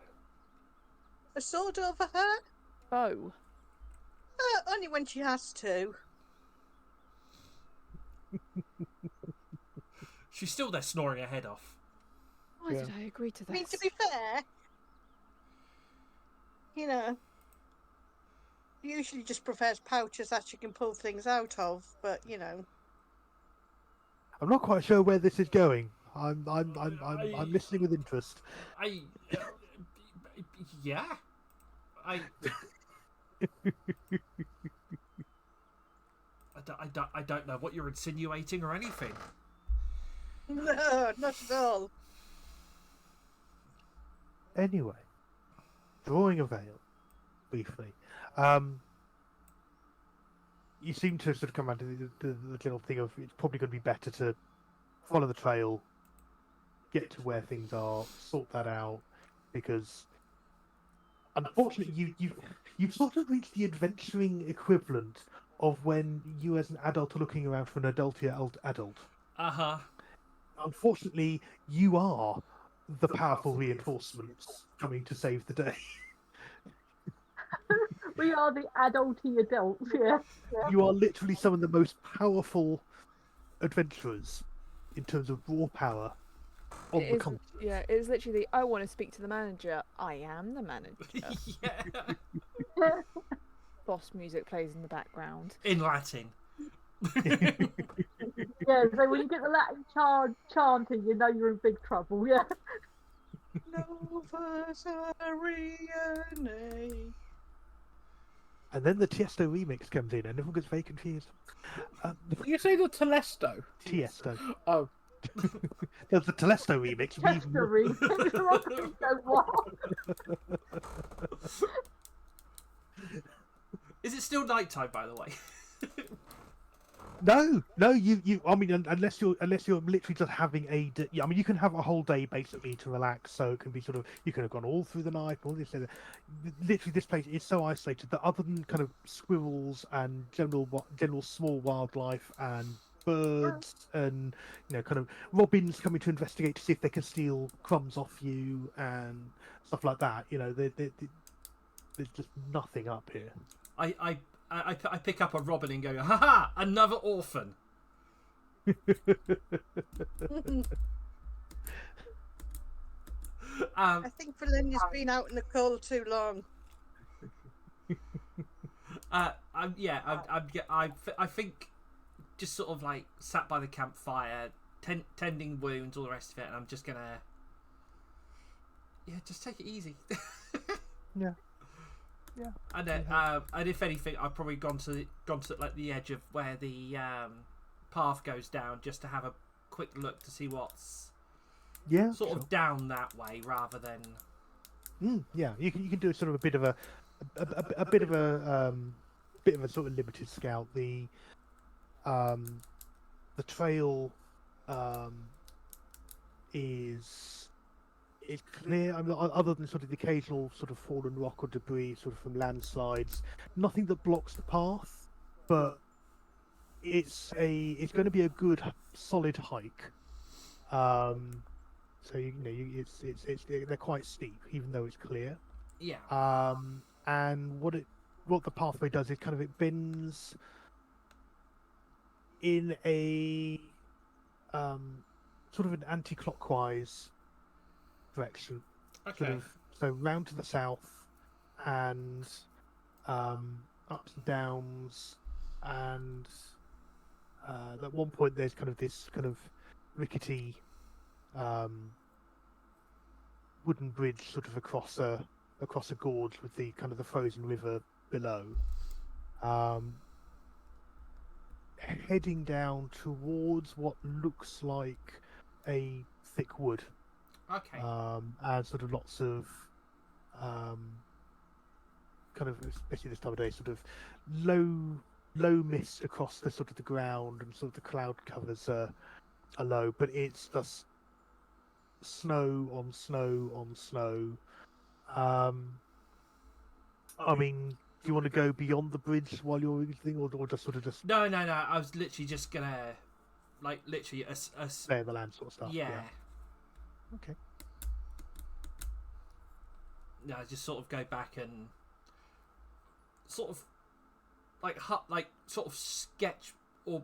A sword over her? Bow. Only when she has to. She's still there snoring her head off. Why Yeah. did I agree to I mean, this? to be fair, you know, she usually just prefers pouches that she can pull things out of, but you know. I'm not quite sure where this is going. I'm listening with interest. I. Yeah. I don't know what you're insinuating or anything. No, not at all. Anyway, drawing a veil, briefly. You seem to sort of come around to the little thing of it's probably going to be better to follow the trail, get to where things are, sort that out, because unfortunately you've sort of reached the adventuring equivalent of when you as an adult are looking around for an adultier adult. Uh-huh. Unfortunately, you are the powerful reinforcements coming to save the day. we are the adulty adults. Yeah. You are literally some of the most powerful adventurers in terms of raw power on It the is- continent. Yeah, it's literally, I want to speak to the manager. I am the manager. Yeah. boss music plays in the background. In Latin. Yeah, so when you get the Latin chanting, you know you're in big trouble. Yeah. Novus Ariane. And then the Tiesto remix comes in, and everyone gets very confused. Did you say the Telesto? Tiesto. Oh, There's the Telesto remix. we even- Testery. What? Is it still nighttime, by the way? No, you. I mean, unless you're literally just having a. I mean, you can have a whole day basically to relax. So it can be sort of. You can have gone all through the night, all this. Literally, this place is so isolated that other than kind of squirrels and general small wildlife and birds and kind of robins coming to investigate to see if they can steal crumbs off you and stuff like that. There's just nothing up here. I pick up a robin and go, haha, another orphan. I think Felinia's been out in the cold too long. I think just sort of like sat by the campfire, tending wounds, all the rest of it, and I'm just gonna, just take it easy. Yeah. And if anything, I've probably gone to like the edge of where the path goes down, just to have a quick look to see what's sort of down that way, rather than. Yeah, you can do sort of a bit of a bit of a sort of limited scout. The trail is clear. I mean, other than sort of the occasional sort of fallen rock or debris, sort of from landslides, nothing that blocks the path. But it's going to be a good solid hike. So they're quite steep, even though it's clear. Yeah. And what the pathway does is kind of it bends in a sort of an anti-clockwise direction. Okay. So round to the south and ups and downs, and at one point there's kind of this kind of rickety wooden bridge sort of across a gorge with the kind of the frozen river below, heading down towards what looks like a thick wood. Okay. And sort of lots of kind of, especially this time of day, sort of low mist across the sort of the ground, and sort of the cloud covers are low, but it's just snow on snow on snow. I mean, do you want to go beyond the bridge while you're eating, or just sort of just No. I was literally just gonna, like, literally a stay in the land sort of stuff? yeah. Okay. No, just sort of go back and sort of sort of sketch, or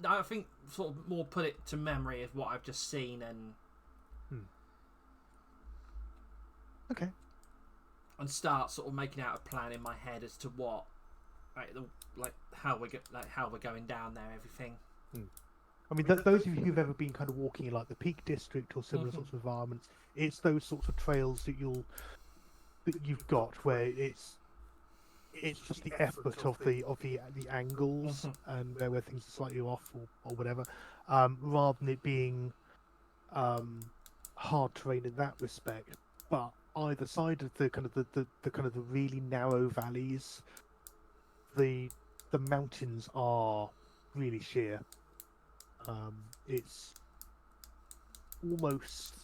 I think sort of more put it to memory of what I've just seen, and Okay. and start sort of making out a plan in my head as to what how we're going down there, everything. I mean, those of you who've ever been kind of walking in like the Peak District or similar sorts of environments, it's those sorts of trails that you've got where it's just the effort of the angles and where things are slightly off or whatever, rather than it being hard terrain in that respect. But either side of the kind of the really narrow valleys, the mountains are really sheer. It's almost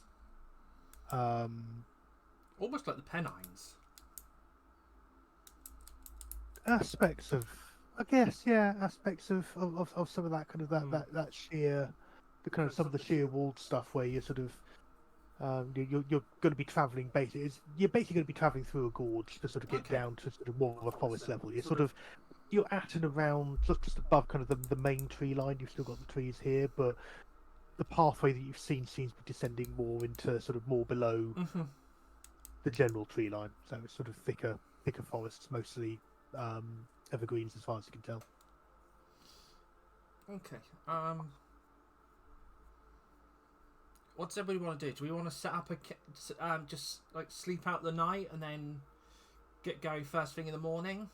almost like the Pennines. Aspects of, I guess, aspects of some of that kind of that sheer, the kind of some of the sheer walled stuff where you're sort of you're going to be traveling you're basically going to be traveling through a gorge to sort of get down to sort of more of a forest level. You're at and around just above kind of the main tree line. You've still got the trees here, but the pathway that you've seen seems to be descending more into sort of more below the general tree line. So it's sort of thicker forests, mostly evergreens, as far as you can tell. Okay. What does everybody want to do? Do we want to set up just like sleep out the night and then get going first thing in the morning?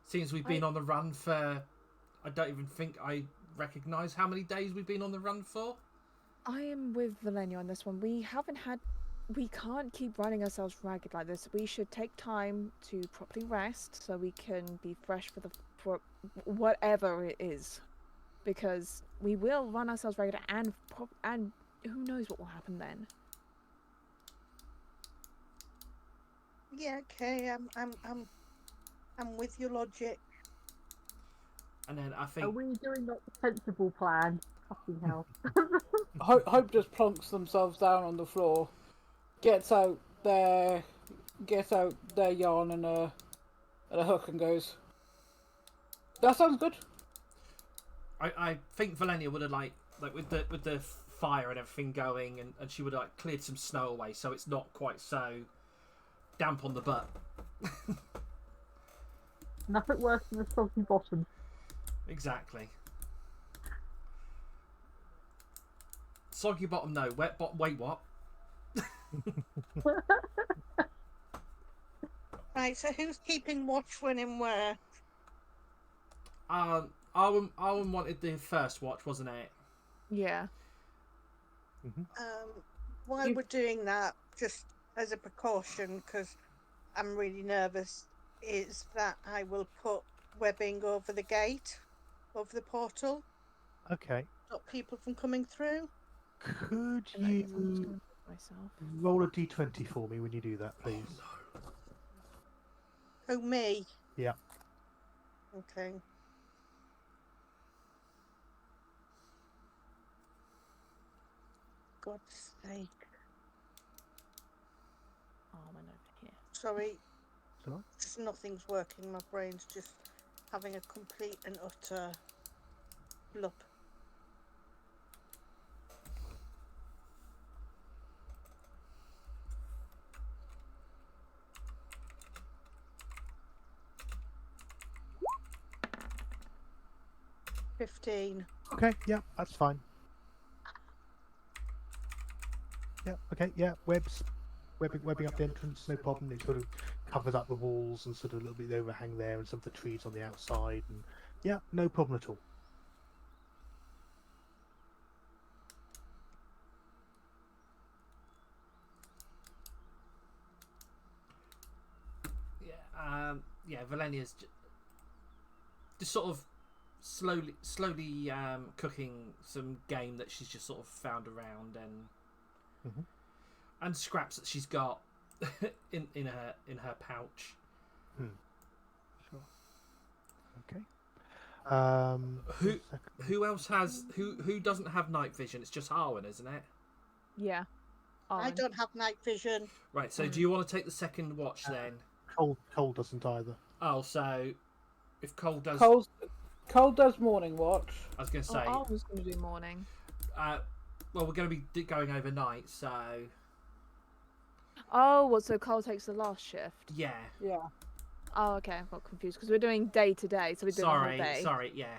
Seems we've been on the run for, I don't even think I recognise how many days we've been on the run for. I am with Valenia on this one. We can't keep running ourselves ragged like this. We should take time to properly rest so we can be fresh for whatever it is, because we will run ourselves ragged and who knows what will happen then. Yeah, okay. I'm with your logic. And then I think. Are we doing the sensible plan? Fucking hell. Hope just plonks themselves down on the floor, gets out their yarn and a hook and goes, "That sounds good." I think Valenia would have like with the fire and everything going, and she would have like cleared some snow away so it's not quite so damp on the butt. Nothing worse than a soggy bottom. Exactly. Soggy bottom, no. Wet bottom, wait, what? Right, so who's keeping watch when and where? Arwen wanted the first watch, wasn't it? Yeah. While we're doing that, just as a precaution, because I'm really nervous, is that I will put webbing over the gate, over the portal. Okay. Stop people from coming through. Could you roll a d20 for me when you do that, please? Oh, me? Yeah. Okay. God's sake. Arwen over here. Sorry. Sorry? Just nothing's working. My brain's just having a complete and utter blup. Okay, yeah, that's fine. Yeah, okay, yeah, webbing up the entrance, no problem. It sort of covers up the walls and sort of a little bit of the overhang there and some of the trees on the outside, and yeah, no problem at all. Yeah, Valenia's just sort of slowly cooking some game that she's just sort of found around and scraps that she's got in her pouch. Sure. Okay. Who else has who doesn't have night vision? It's just Arwen, isn't it? Yeah. Arwen. I don't have night vision. Right. So do you want to take the second watch then? Cole doesn't either. Oh, so if Cole does. Cole does morning watch. I was going to say. I was going to do morning. Well, we're going to be going overnight, so. Oh, well, so Cole takes the last shift. Yeah. Yeah. Oh, okay, I got confused because we're doing day to day, so we're doing the whole day. Sorry, yeah.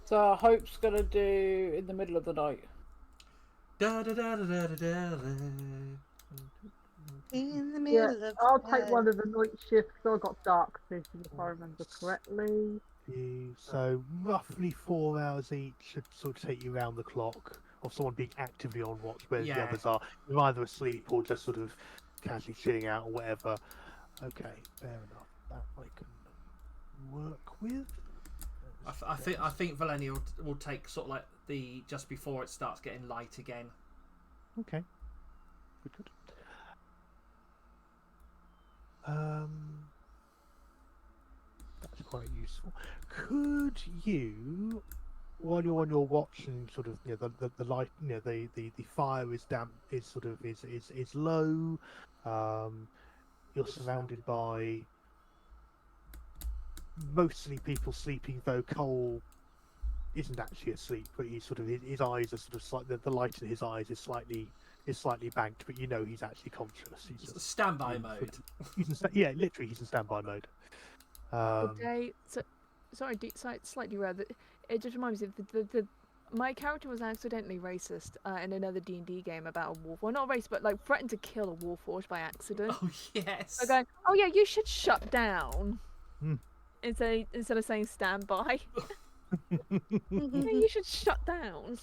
So Hope's gonna do in the middle of the night. Da da da da da da da. In the middle of I'll take one of the night shifts. I got dark vision, if I remember correctly. So roughly 4 hours each should sort of take you around the clock, of someone being actively on watch, whereas the others are either asleep or just sort of casually chilling out or whatever. Okay, fair enough. That I can work with. I think Valenia will take sort of like the just before it starts getting light again. Okay. Good. That's quite useful. Could you, while you're on your watch and sort of the light, the fire is damp, is sort of is low. You're surrounded by mostly people sleeping, though Cole isn't actually asleep, but he's sort of his eyes are sort of slightly, the light in his eyes is slightly is slightly banked, but you know he's actually conscious. He's just standby mode. Yeah, literally, he's in standby mode. Sorry, slightly rather. It just reminds me my character was accidentally racist in another D&D game about a wolf. Well, not racist, but like threatened to kill a warforged by accident. Oh yes. So going, oh yeah, you should shut down. Hmm. Instead of saying standby. You should shut down.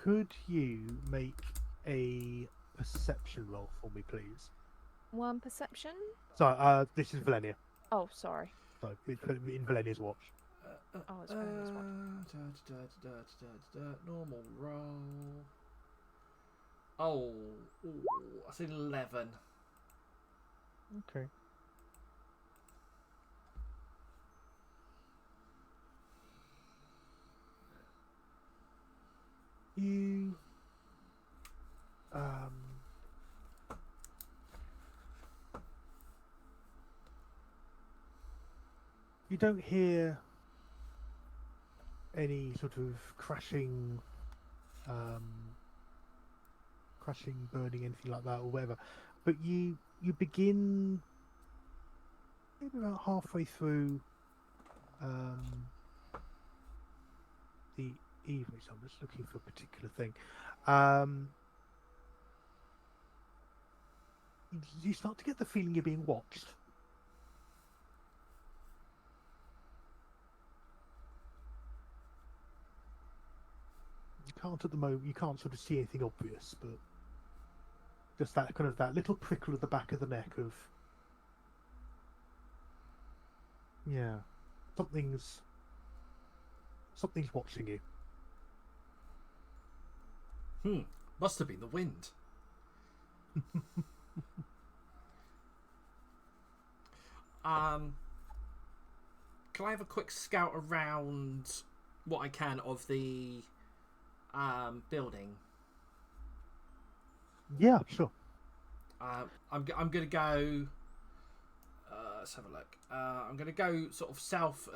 Could you make a perception roll for me, please? One perception? Sorry, this is Valenia. Oh, sorry. So, in Valenia's watch. Oh, it's Valenia's watch. Normal roll. Oh, I said 11. Okay. You you don't hear any sort of crashing, burning, anything like that, or whatever. But you begin maybe about halfway through the evening. So I'm just looking for a particular thing. You start to get the feeling you're being watched. You can't at the moment. You can't sort of see anything obvious, but just that little prickle at the back of the neck of, yeah, something's watching you. Must have been the wind. Can I have a quick scout around what I can of the building? Yeah, sure. I'm gonna go. Let's have a look. I'm gonna go sort of south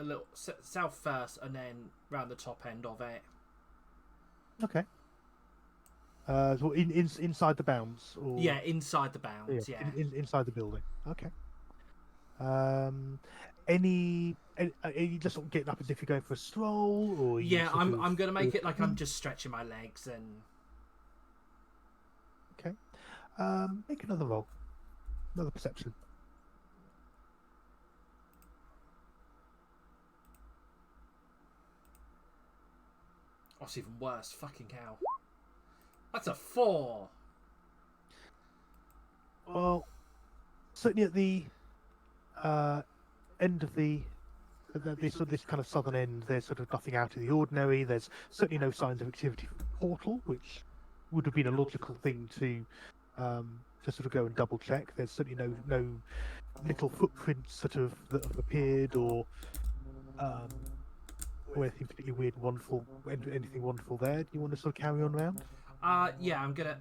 south first, and then round the top end of it. Okay. So inside the bounds, or yeah, inside the bounds. Yeah, inside the building. Okay. Are you just sort of getting up as if you're going for a stroll, or yeah, I'm gonna make it like I'm just stretching my legs and. Okay. Make another roll. Another perception. Oh, it's even worse. Fucking hell. That's a 4. Well, certainly at the end of this kind of southern end, there's sort of nothing out of the ordinary. There's certainly no signs of activity from the portal, which would have been a logical thing to sort of go and double check. There's certainly no little footprints sort of that have appeared, or anything particularly weird, wonderful, anything wonderful there. Do you want to sort of carry on around? Yeah, I'm gonna.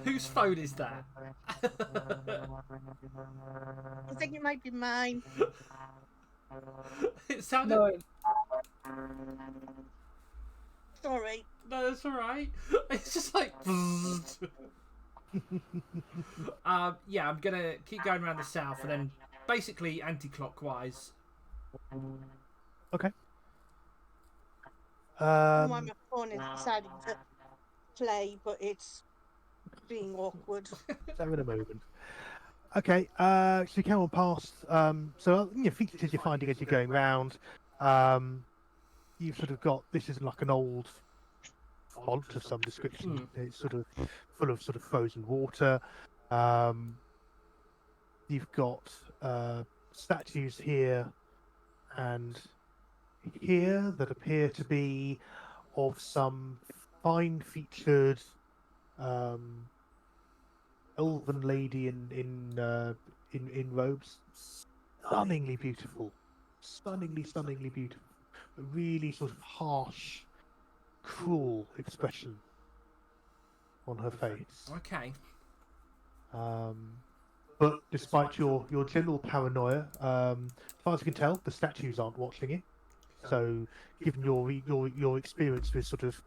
Whose phone is that? I think it might be mine. It sounded. No. Sorry. No, that's all right. It's just like. Yeah, I'm gonna keep going around the south and then basically anti-clockwise. Okay. Why my phone is deciding to play, but it's being awkward. Having a moment. Okay, so you come on past. So features you're finding as you're going round. You've sort of got, this is like an old font of some description. It's sort of full of sort of frozen water. You've got statues here and here that appear to be of some fine-featured elven lady in robes, stunningly beautiful, stunningly beautiful. A really sort of harsh, cruel expression on her face. Okay. But despite your general paranoia, as far as you can tell, the statues aren't watching you. So, given your experience with sort of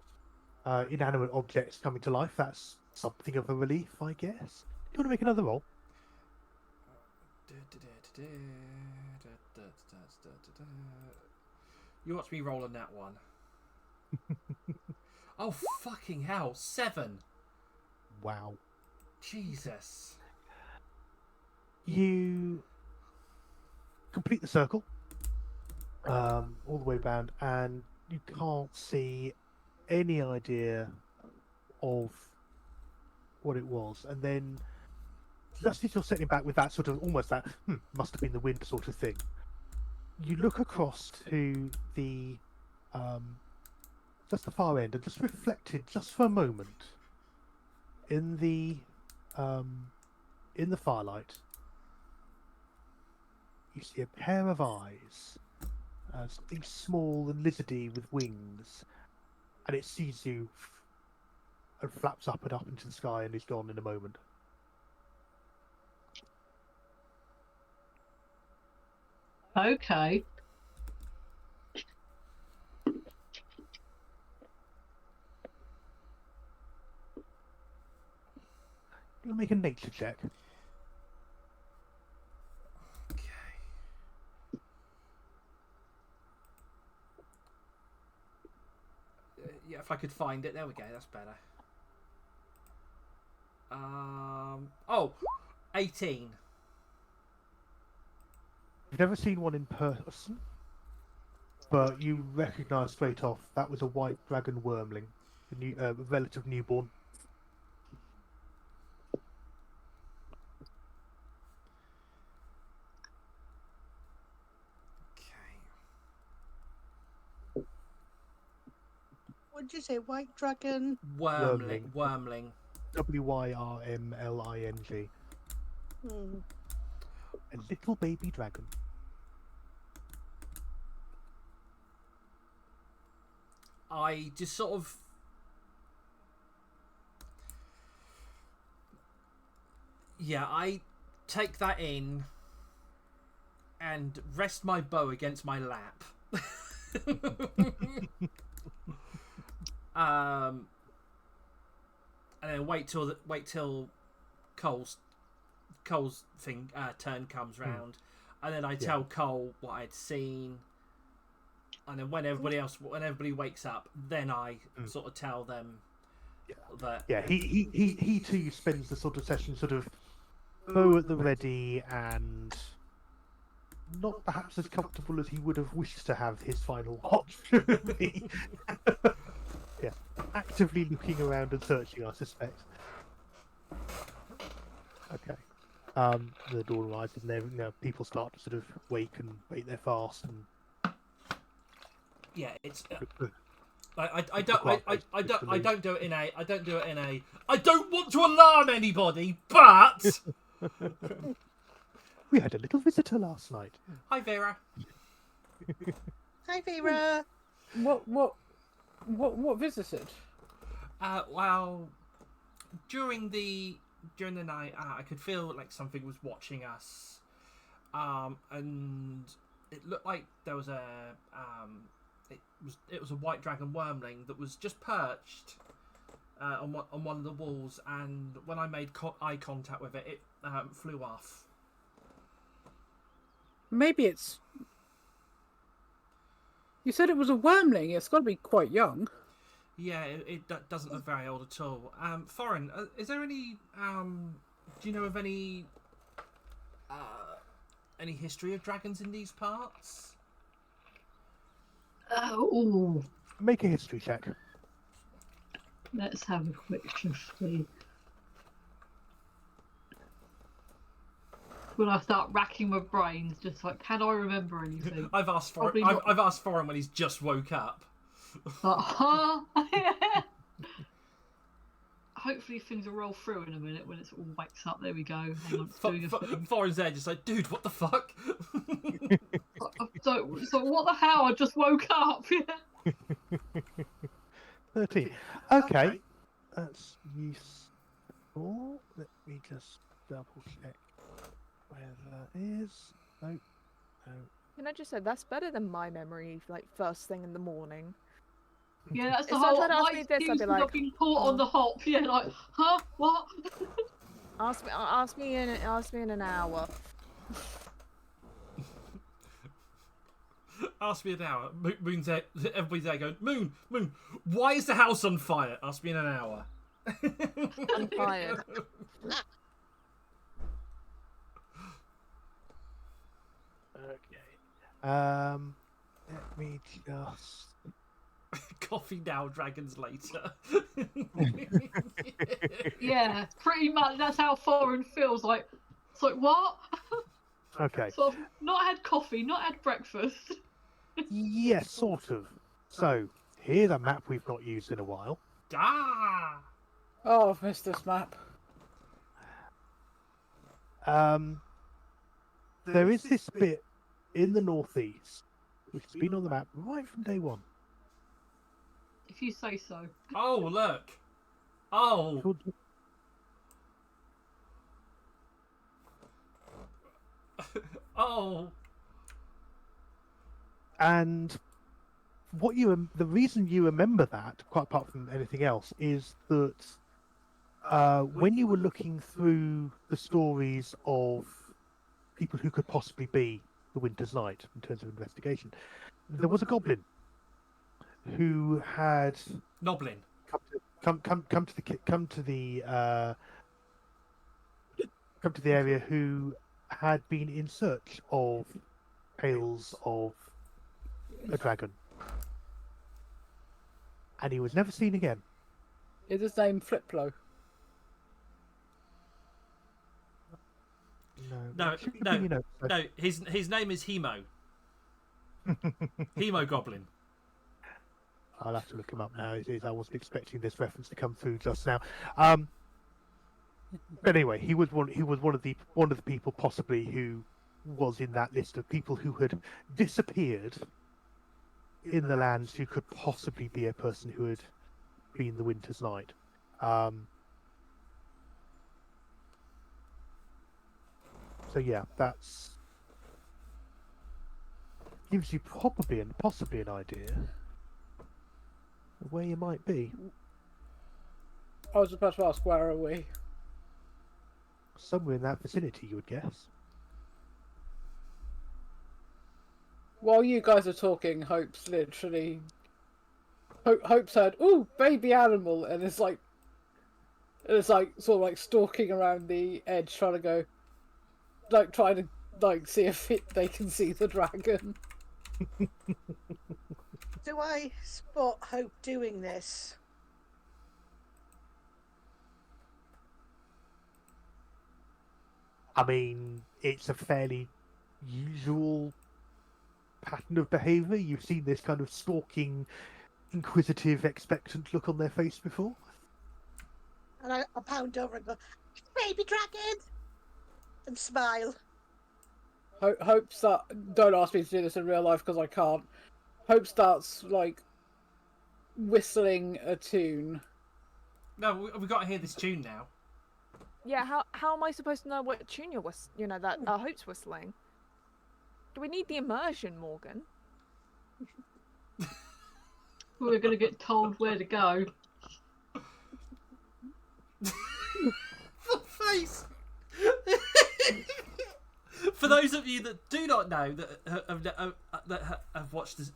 inanimate objects coming to life, that's something of a relief, I guess. Do you want to make another roll? You watch me roll on that one. Oh, fucking hell. 7. Wow. Jesus. You complete the circle all the way round, and you can't see any idea of what it was. And then, just as you're sitting back with that sort of almost that must have been the wind sort of thing, you look across to the just the far end, and just reflected just for a moment in the firelight. You see a pair of eyes, something small and lizardy with wings, and it sees you and flaps up and up into the sky and is gone in a moment. Okay. You'll make a nature check. Yeah, if I could find it. There we go. That's better. 18. You've never seen one in person, but you recognise straight off that was a white dragon wormling, a relative newborn. What did you say? White dragon? Wormling. Wyrmling. A little baby dragon. I just sort of... Yeah, I take that in and rest my bow against my lap. And then wait till Cole's turn comes round, and then I tell Cole what I'd seen, and then when everybody wakes up, then I sort of tell them that. Yeah, he too spends the sort of session sort of bow at the ready and not perhaps as comfortable as he would have wished to have his final watch. Yeah, actively looking around and searching, I suspect. Okay. The dawn rises, and people start to sort of wake and break their fast, and yeah, it's. I don't do it in a. I don't want to alarm anybody, but. We had a little visitor last night. Hi, Vera. Hi, Vera. What visited? Well, during the night, I could feel like something was watching us, and it looked like there was it was a white dragon wormling that was just perched on one of the walls, and when I made eye contact with it, it flew off. Maybe it's... You said it was a wormling. It's got to be quite young. Yeah, it doesn't look very old at all. Foreign, is there any... do you know of any history of dragons in these parts? Oh. Make a history check. Let's have a quick see. When I start racking my brains, just like, can I remember anything? I've asked Foreign when he's just woke up. Hopefully things will roll through in a minute when it all wakes up. There we go. Hang on, it's doing a thing. Foreign's there just like, dude, what the fuck? So what the hell? I just woke up. 13. Okay. That's useful. Let me just double check where that is. No. Can I just say that's better than my memory, like first thing in the morning. Yeah, that's the If whole. someone asked My me this, I'd excuse be for like, not being caught on the hop. Yeah, like, huh? What? ask me in an hour. Ask me an hour. Moon's there. Everybody's there going, Moon, why is the house on fire? Ask me in an hour. I'm tired. Okay. Let me just. Coffee now, dragons later. Yeah, pretty much. That's how foreign feels. Like, it's like what? Okay. So I've not had coffee, not had breakfast. Yes, sort of. So, here's a map we've not used in a while. Ah! Oh, I've missed this map. There is this bit in the northeast, which has been on the map right from day one. If you say so. Oh, look. Oh. Called- Oh. And the reason you remember that, quite apart from anything else, is that when you were looking through the stories of people who could possibly be the Winter's Knight in terms of investigation, there was a goblin who had Noblin. come to the area, who had been in search of tales of a dragon, and he was never seen again. Is his name Fliplo? No. His name is Hemo. Hemo Goblin. I'll have to look him up now. I wasn't expecting this reference to come through just now. But anyway, he was one of the people possibly who was in that list of people who had disappeared in the lands, who could possibly be a person who had been the Winter's Knight. So yeah, that's gives you possibly an idea of where you might be. I was about to ask, where are we? Somewhere in that vicinity, you would guess. While you guys are talking, Hope's literally... Hope's heard, ooh, baby animal, and it's like sort of like stalking around the edge, trying to see if they can see the dragon. Do I spot Hope doing this? I mean, it's a fairly usual pattern of behaviour. You've seen this kind of stalking, inquisitive, expectant look on their face before. And I pound over and go, baby dragon! And smile. Hope don't ask me to do this in real life because I can't. Hope starts like whistling a tune. No, we've got to hear this tune now. Yeah, how am I supposed to know what tune you're that Hope's whistling? Do we need the immersion, Morgan? We're going to get told where to go. The face! For those of you that do not know, that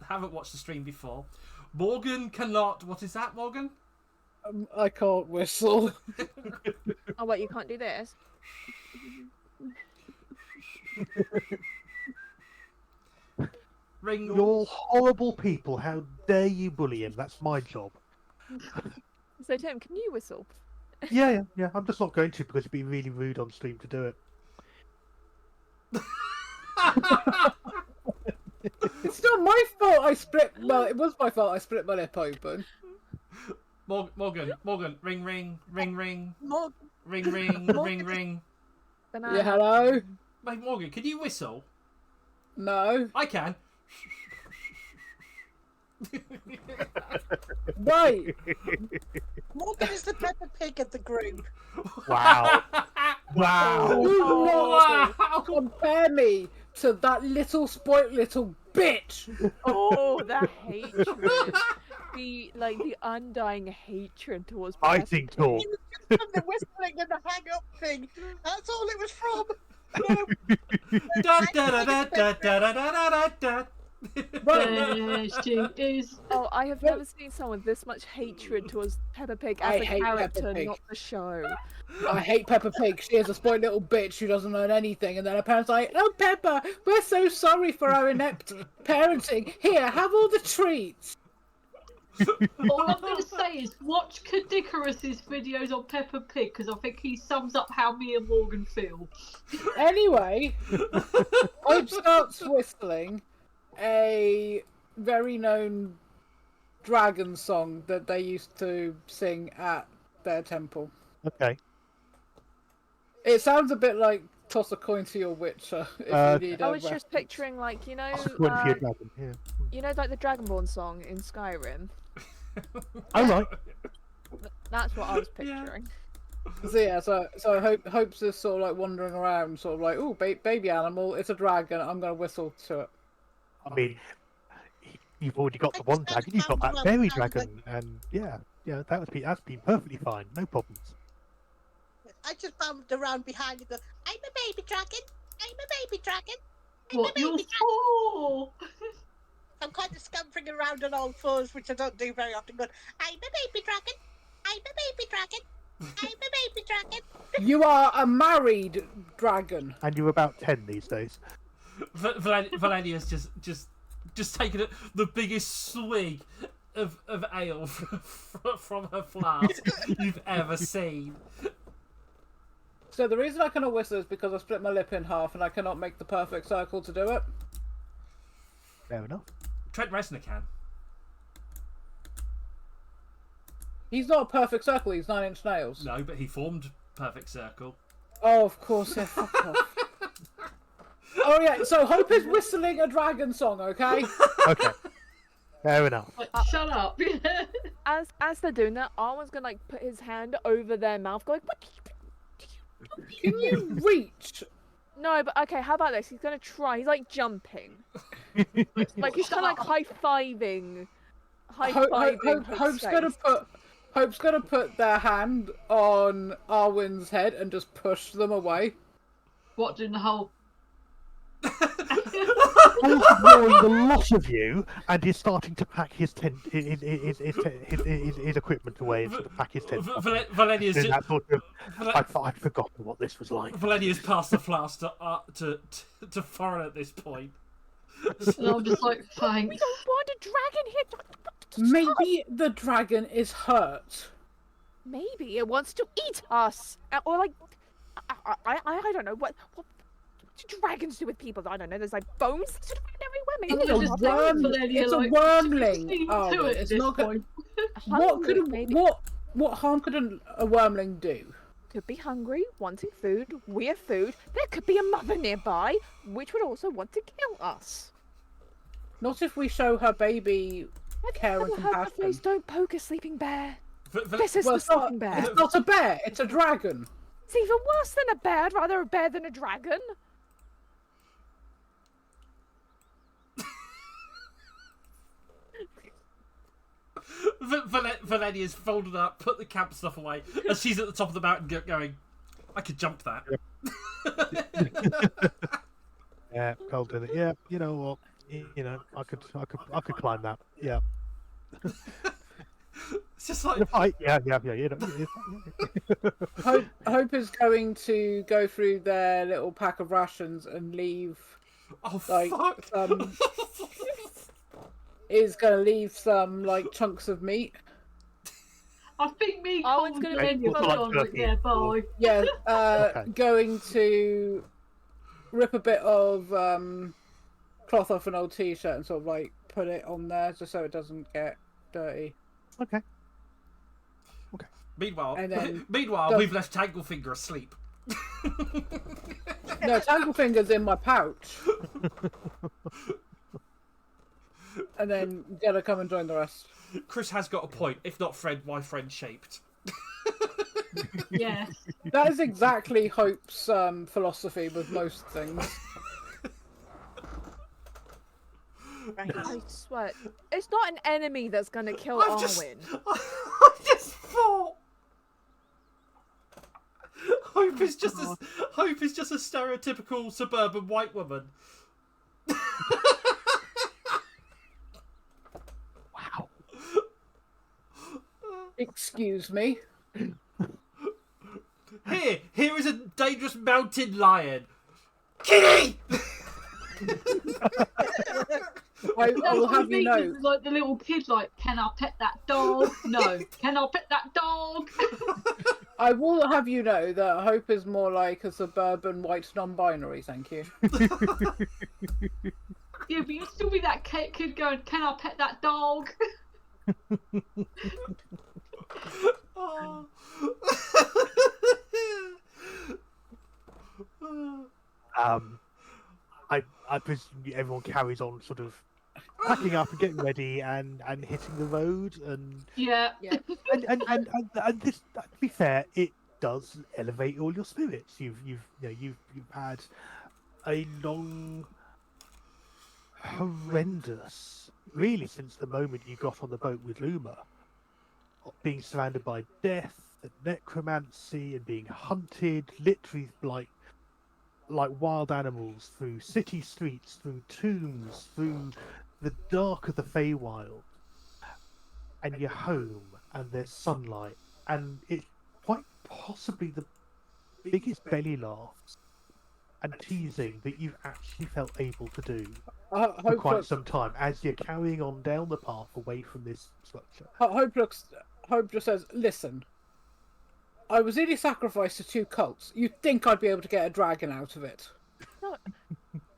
haven't watched the stream before, Morgan cannot... What is that, Morgan? I can't whistle. Oh, wait, you can't do this? Ring. You're all horrible people. How dare you bully him? That's my job. So, Tim, can you whistle? Yeah. I'm just not going to because it'd be really rude on stream to do it. It's not my fault. Well, it was my fault. I split my lip open. Morgan, ring, ring. Morgan. Ring. Banana. Yeah, hello? Wait, Morgan, can you whistle? No. I can. Wait. Morgan is the Peppa Pig of the group. Wow. Wow. Wow. Compare me to that little spoilt little bitch. Oh, that hatred. The undying hatred towards Fighting talk. It was just from the whistling and the hang up thing. That's all it was from. Da, da, da, da, da, da, da, da, da, da. There she is. Oh, I have never seen someone with this much hatred towards Peppa Pig as a hate Peppa character, Pig. not the show. I hate Peppa Pig. She is a spoiled little bitch who doesn't learn anything. And then her parents are like, "Oh, Peppa, we're so sorry for our inept parenting. Here, have all the treats." All I'm going to say is watch Kadikarus's videos on Peppa Pig because I think he sums up how me and Morgan feel. Anyway, Hope starts whistling a very known dragon song that they used to sing at their temple. Okay. It sounds a bit like toss a coin to your Witcher if you need I a was just reference. picturing, like, you know, Went for your dragon, yeah. you know, like the Dragonborn song in Skyrim. Oh, right. That's what I was picturing. So yeah, so Hope's just sort of like wandering around, sort of like, oh, baby animal, it's a dragon. I'm gonna whistle to it. I mean, you've already got the one dragon. You've got that fairy dragon, and yeah, that's been perfectly fine. No problems. I just bounced around behind and go, I'm a baby dragon. I'm a baby dragon. I'm What a you're baby dragon. for? I'm kind of scampering around on all fours, which I don't do very often. Going, I'm a baby dragon. I'm a baby dragon. I'm a baby dragon. You are a married dragon. And you're about 10 these days. Valenia's just taken the biggest swig of ale from her flask you've ever seen. So the reason I cannot whistle is because I split my lip in half and I cannot make the perfect circle to do it. Fair enough. Trent Reznor can. He's not a perfect circle, he's 9 Inch Nails. No, but he formed perfect circle. Oh, of course, yeah, fuck off. Oh yeah, so Hope is whistling a dragon song, okay? Okay. Fair enough. Like, shut up. As they're doing that, Arwen's gonna like put his hand over their mouth, going, "What? Can you reach? No, but okay. How about this? He's gonna try. He's like jumping, like he's kind of like high-fiving. Hope's gonna put their hand on Arwen's head and just push them away. What in the hole? Paul's ignoring the lot of you, and he's starting to pack his equipment away and sort of pack his tent. Valenia's Doing that sort of, I'd forgotten what this was like. Valenia's passed the flask to Foreign at this point. And I'm just like, We thanks. don't want a dragon here. Maybe the dragon is hurt. Maybe it wants to eat us, or like, I don't know what do dragons do with people? I don't know. There's like bones sort of everywhere. Maybe It's they're just not Valenia, It's a like, wormling. seen Oh, to it it's at not this gonna. point. hungry, What harm could a wormling do? Could be hungry, wanting food, we're food. There could be a mother nearby, which would also want to kill us. Not if we show her baby care and Have you heard the compassion. phrase, "Don't poke a sleeping bear"? Val- This is Well, the it's not, sleeping bear. it's not a bear, it's a dragon. It's even worse than a bear. I'd rather a bear than a dragon. Valenia's folded up, put the camp stuff away, and she's at the top of the mountain going, I could jump that. Yeah, Cole did it. Yeah, you know what? You know, I could climb that. Yeah. It's just like, Yeah. You know, Hope is going to go through their little pack of rations and leave. oh Like, fuck. Is going to leave some like chunks of meat. I think me, Oh, Cole, it's and gonna Valenia be have like gone like, turkey. yeah, bye. Yeah, Okay. going to rip a bit of cloth off an old t-shirt and sort of like put it on there just so it doesn't get dirty. okay. Meanwhile, And then- we've left Tanglefinger asleep. No, Tanglefinger's in my pouch. And then gotta come and join the rest. Chris has got a point. If not friend, why friend shaped? Yes. That is exactly Hope's philosophy with most things. Right. I swear, it's not an enemy that's gonna kill I just thought. Hope is just a stereotypical suburban white woman. Wow. Excuse me. Here is a dangerous mountain lion. Kitty! I will have you know. Like the little kid, like, can I pet that dog? No. Can I pet that dog? I will have you know that Hope is more like a suburban white non-binary. Thank you. Yeah, but you'll still be that kid going, can I pet that dog? Oh. I presume everyone carries on sort of packing up and getting ready and hitting the road and Yeah. and this, to be fair, it does elevate all your spirits. You've had a long, horrendous, really since the moment you got on the boat with Luma, being surrounded by death and necromancy and being hunted literally like wild animals through city streets, through tombs, through the dark of the Feywild, and you're home and there's sunlight, and it's quite possibly the biggest belly laughs and teasing that you've actually felt able to do for quite some time as you're carrying on down the path away from this structure. Hope just says, listen, I was nearly sacrificed to 2 cults. You'd think I'd be able to get a dragon out of it. No.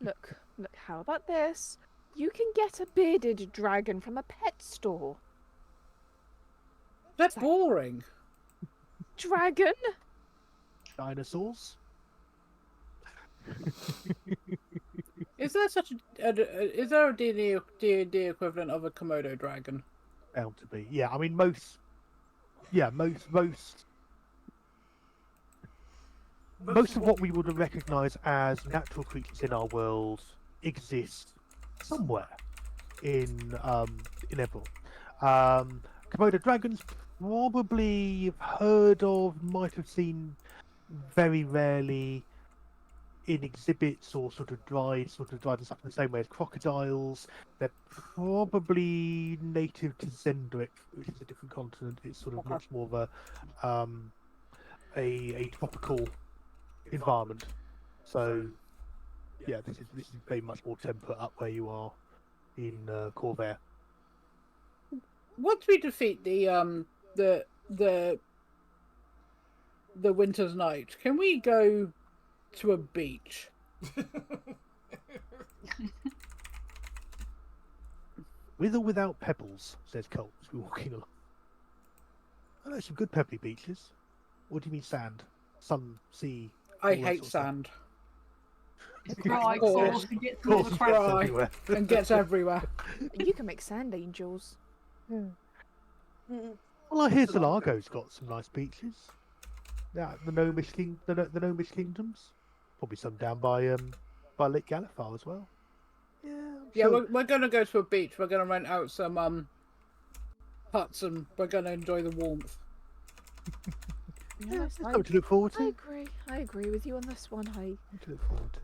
Look, how about this? You can get a bearded dragon from a pet store. That's boring. Dragon? Dinosaurs? Is there is there a D&D equivalent of a Komodo dragon? Bound to be. Yeah, I mean most of what we would recognise as natural creatures in our world exist somewhere in Eberron. Komodo dragons, probably you've heard of, might have seen very rarely in exhibits or sort of dried and stuff in the same way as crocodiles. They're probably native to Zendrick, which is a different continent. It's sort of much more of a tropical environment. So yeah, this is very much more temperate up where you are in Corvair. Once we defeat the Winter's Night, can we go to a beach? With or without pebbles, says Colt as we're walking along. Oh, there's some good pebbly beaches. What do you mean sand? Sun, sea? I hate sand. Dry, coarse, and gets all the crap everywhere. And gets everywhere. You can make sand angels. Well, I hear Zalago's got some nice beaches. Yeah, the Gnomish kingdoms. Probably some down by Lake Galifar as well. Yeah, we're gonna go to a beach. We're gonna rent out some huts and we're gonna enjoy the warmth. Yes, something to look forward to. I agree with you on this one. To look forward to.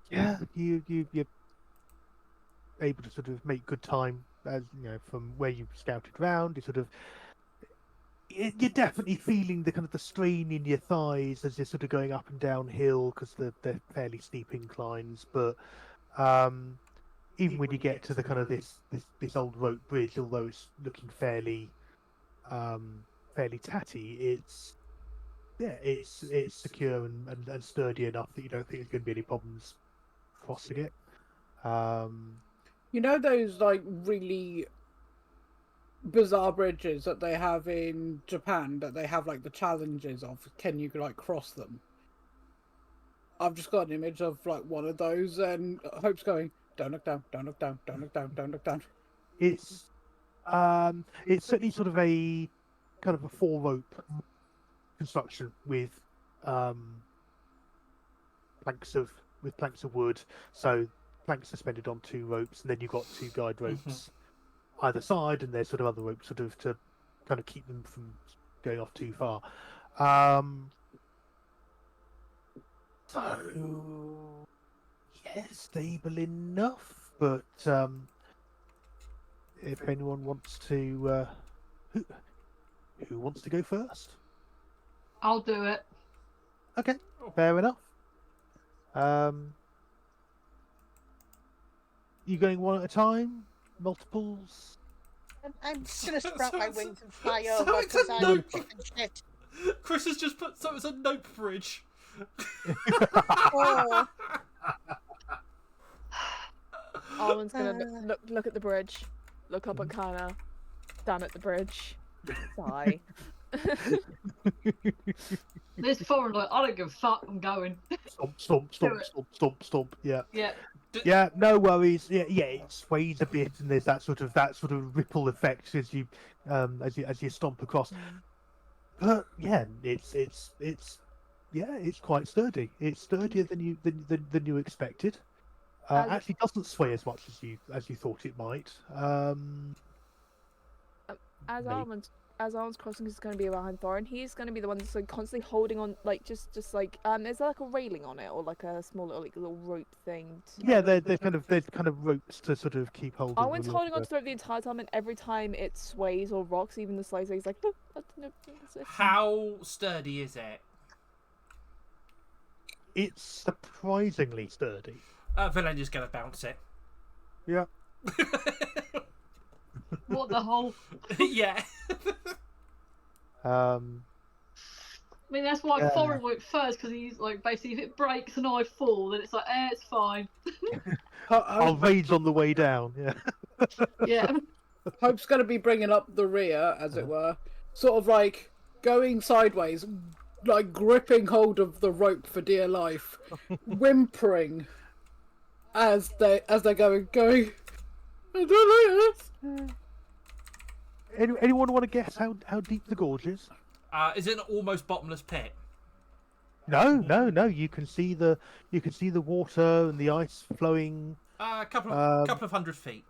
Yeah, you're able to sort of make good time, as you know, from where you've scouted round. You're definitely feeling the kind of the strain in your thighs as you're sort of going up and down hill because they're fairly steep inclines. But even when you get to the kind of this old rope bridge, although it's looking fairly tatty, it's secure and sturdy enough that you don't think there's going to be any problems crossing it. You know those like really bizarre bridges that they have in Japan that they have like the challenges of can you like cross them? I've just got an image of like one of those and Hope's going, don't look down, don't look down, don't look down, don't look down. It's certainly sort of a kind of a 4-rope construction with planks of wood. So planks suspended on 2 ropes, and then you've got 2 guide ropes either side, and there's sort of other ropes sort of to kind of keep them from going off too far. So yeah, stable enough, but if anyone wants to, who wants to go first? I'll do it. Okay, fair enough. You going one at a time? Multiples? I'm just going to sprout my wings and fly so over it's because a I'm nope. chicken shit. Chris has just put, so it's a nope bridge. Oh. Arwen's gonna look at the bridge, look up at Kana, down at the bridge, sigh. This foreign, like, I don't give a fuck. I'm going. Stomp. Yeah. Yeah. Yeah, no worries. Yeah, it sways a bit, and there's that sort of ripple effect as you stomp across. But yeah, it's quite sturdy. It's sturdier than you expected. Actually, doesn't sway as much as you thought it might. As Arwen's crossing is going to be behind Thorin, he's going to be the one that's like constantly holding on, like just like is there like a railing on it or like a small little rope thing? Yeah, they're kind of ropes to sort of keep holding. Arwen's holding on to the rope the entire time, and every time it sways or rocks, even the slightest, he's like, no. How sturdy is it? It's surprisingly sturdy. Vilenia's going to bounce it. Yeah. What the whole? Yeah. I mean, that's why Thorin went first, because he's like, basically, if it breaks and I fall, then it's like, it's fine. I'll rage on the way down. Yeah. Yeah. Hope's going to be bringing up the rear, as it were, sort of like going sideways, like gripping hold of the rope for dear life, whimpering as they're going. I don't like this. Anyone want to guess how deep the gorge is? Is it an almost bottomless pit? No. You can see the water and the ice flowing. A couple of 100 feet.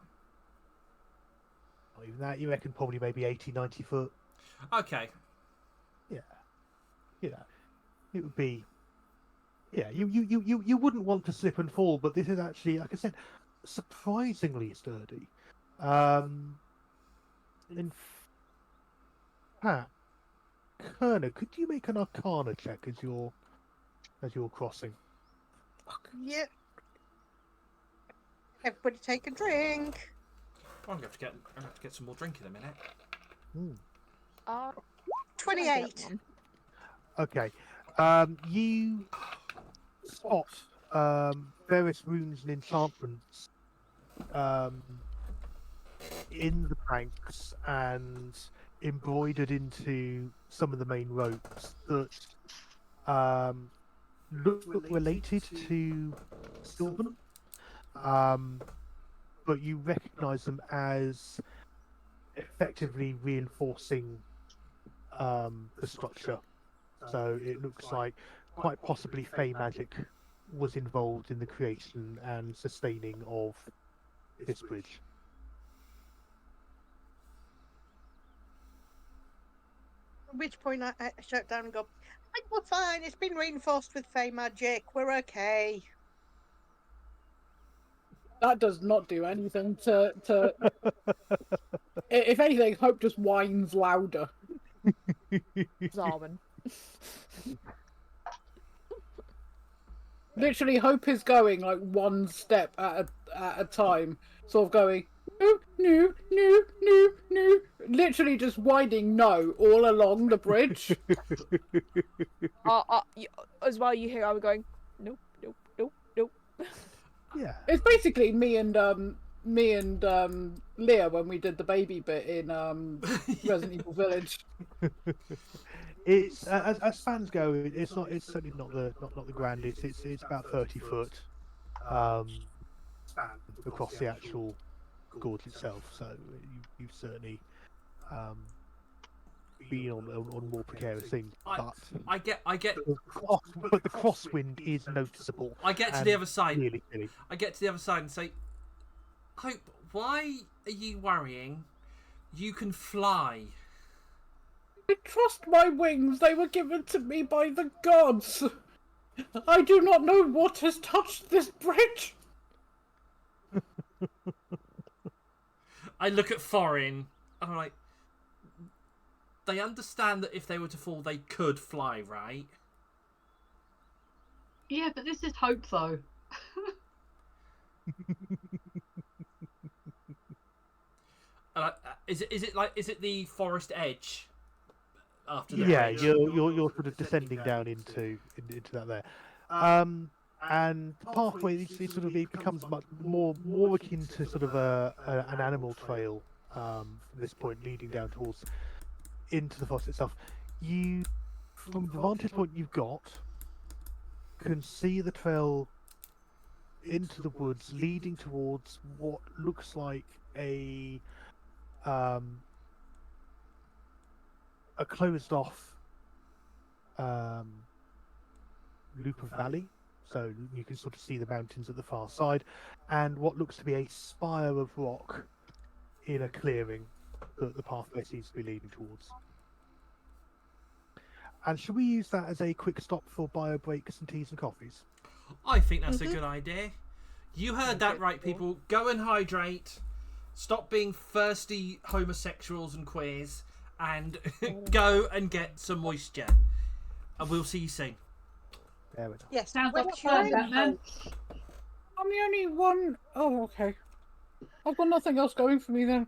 Not even that. You reckon probably maybe 80-90 foot. Okay. Yeah. It would be. Yeah. You wouldn't want to slip and fall, but this is actually, like I said, surprisingly sturdy. In fact, Kerner, could you make an Arcana check as you're crossing? Yeah. Everybody take a drink. I'm going to have to get some more drink in a minute. 28. Okay. You spot various runes and enchantments in the planks and embroidered into some of the main ropes that look related to Sylvan, but you recognise them as effectively reinforcing the structure. So it looks like quite possibly Fey magic was involved in the creation and sustaining of this bridge. At which point I shut down and go, we're fine, it's been reinforced with Fey magic, we're okay. That does not do anything to... If anything, Hope just whines louder. Zarwin. Literally, Hope is going like one step at a time, sort of going, no, literally just whining no all along the bridge. As well, you hear I was going, nope. Yeah, it's basically me and Leah when we did the baby bit in Resident Evil Village. It's as fans go, it's certainly not the grandest. It's about 30 foot span across the actual gorge itself. So you've certainly been on more precarious things. I get. But the crosswind is noticeable. I get to the other side. Really silly. I get to the other side and say, Hope, why are you worrying? You can fly. I trust my wings. They were given to me by the gods. I do not know what has touched this bridge. I look at Thorin. I'm like, they understand that if they were to fall, they could fly, right? Yeah, but this is Hope, though. Is it the forest edge? After the yeah, bridge? you're sort of descending down into that there, and the pathway it sort of becomes much more akin to sort of an animal trail from this point, leading down towards into the forest itself. You, from the vantage point you've got, can see the trail into the woods, leading towards what looks like a closed off loop of valley, so you can sort of see the mountains at the far side, and what looks to be a spire of rock in a clearing that the pathway seems to be leading towards. And should we use that as a quick stop for bio breaks and teas and coffees? I think that's a good idea. You heard that right, people. Go and hydrate. Stop being thirsty homosexuals and queers, and go and get some moisture. And we'll see you soon. There we go. Yes. Sounds when like a you're plan, in Batman. I'm the only one. Oh, okay. I've got nothing else going for me then.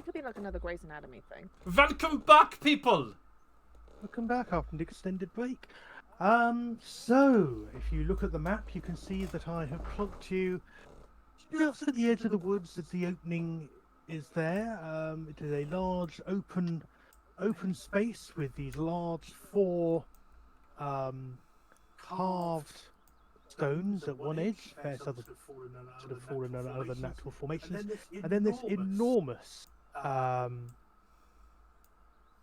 It could be like another Grey's Anatomy thing. Welcome back, people! Welcome back after an extended break. So, if you look at the map, you can see that I have plonked you just at the edge of the woods as the opening is there. It is a large open space with these large 4 carved stones at one edge. Various others sort of fallen in other natural formations, and then this enormous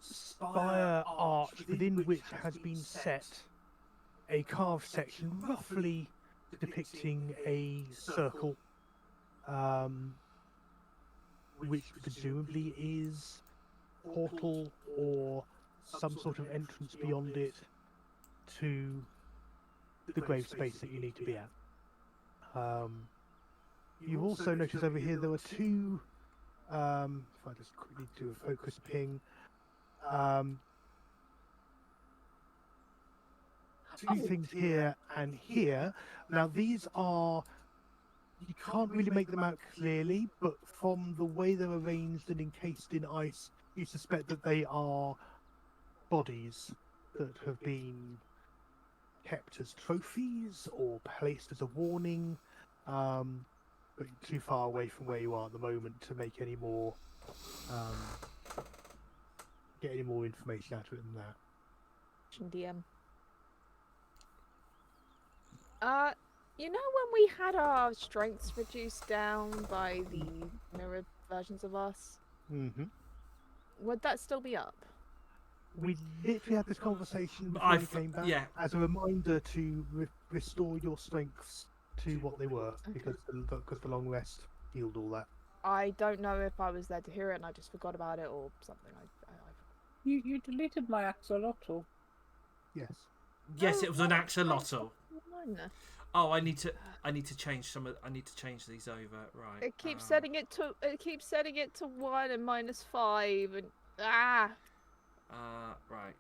spire arch within which has been set a carved section roughly depicting a circle, which presumably is portal or some sort of entrance beyond it to the grave space that you need to be at. You've also noticed over here there were 2, if I just quickly do a focus ping, 2 things here and here. Now these are, you can't really make them out clearly, but from the way they're arranged and encased in ice, you suspect that they are bodies that have been kept as trophies or placed as a warning, but too far away from where you are at the moment to make any more, get any more information out of it than that. DM. You know when we had our strengths reduced down by the mirrored versions of us? Mm-hmm. Would that still be up? We literally had this conversation before we came back, as a reminder to restore your strengths to what they were, because the long rest healed all that. I don't know if I was there to hear it and I just forgot about it or something. You deleted my axolotl. Yes. Yes, it was an axolotl. One. Oh, I need to change some. I need to change these over. Right. It keeps setting it to 1 and -5 and right.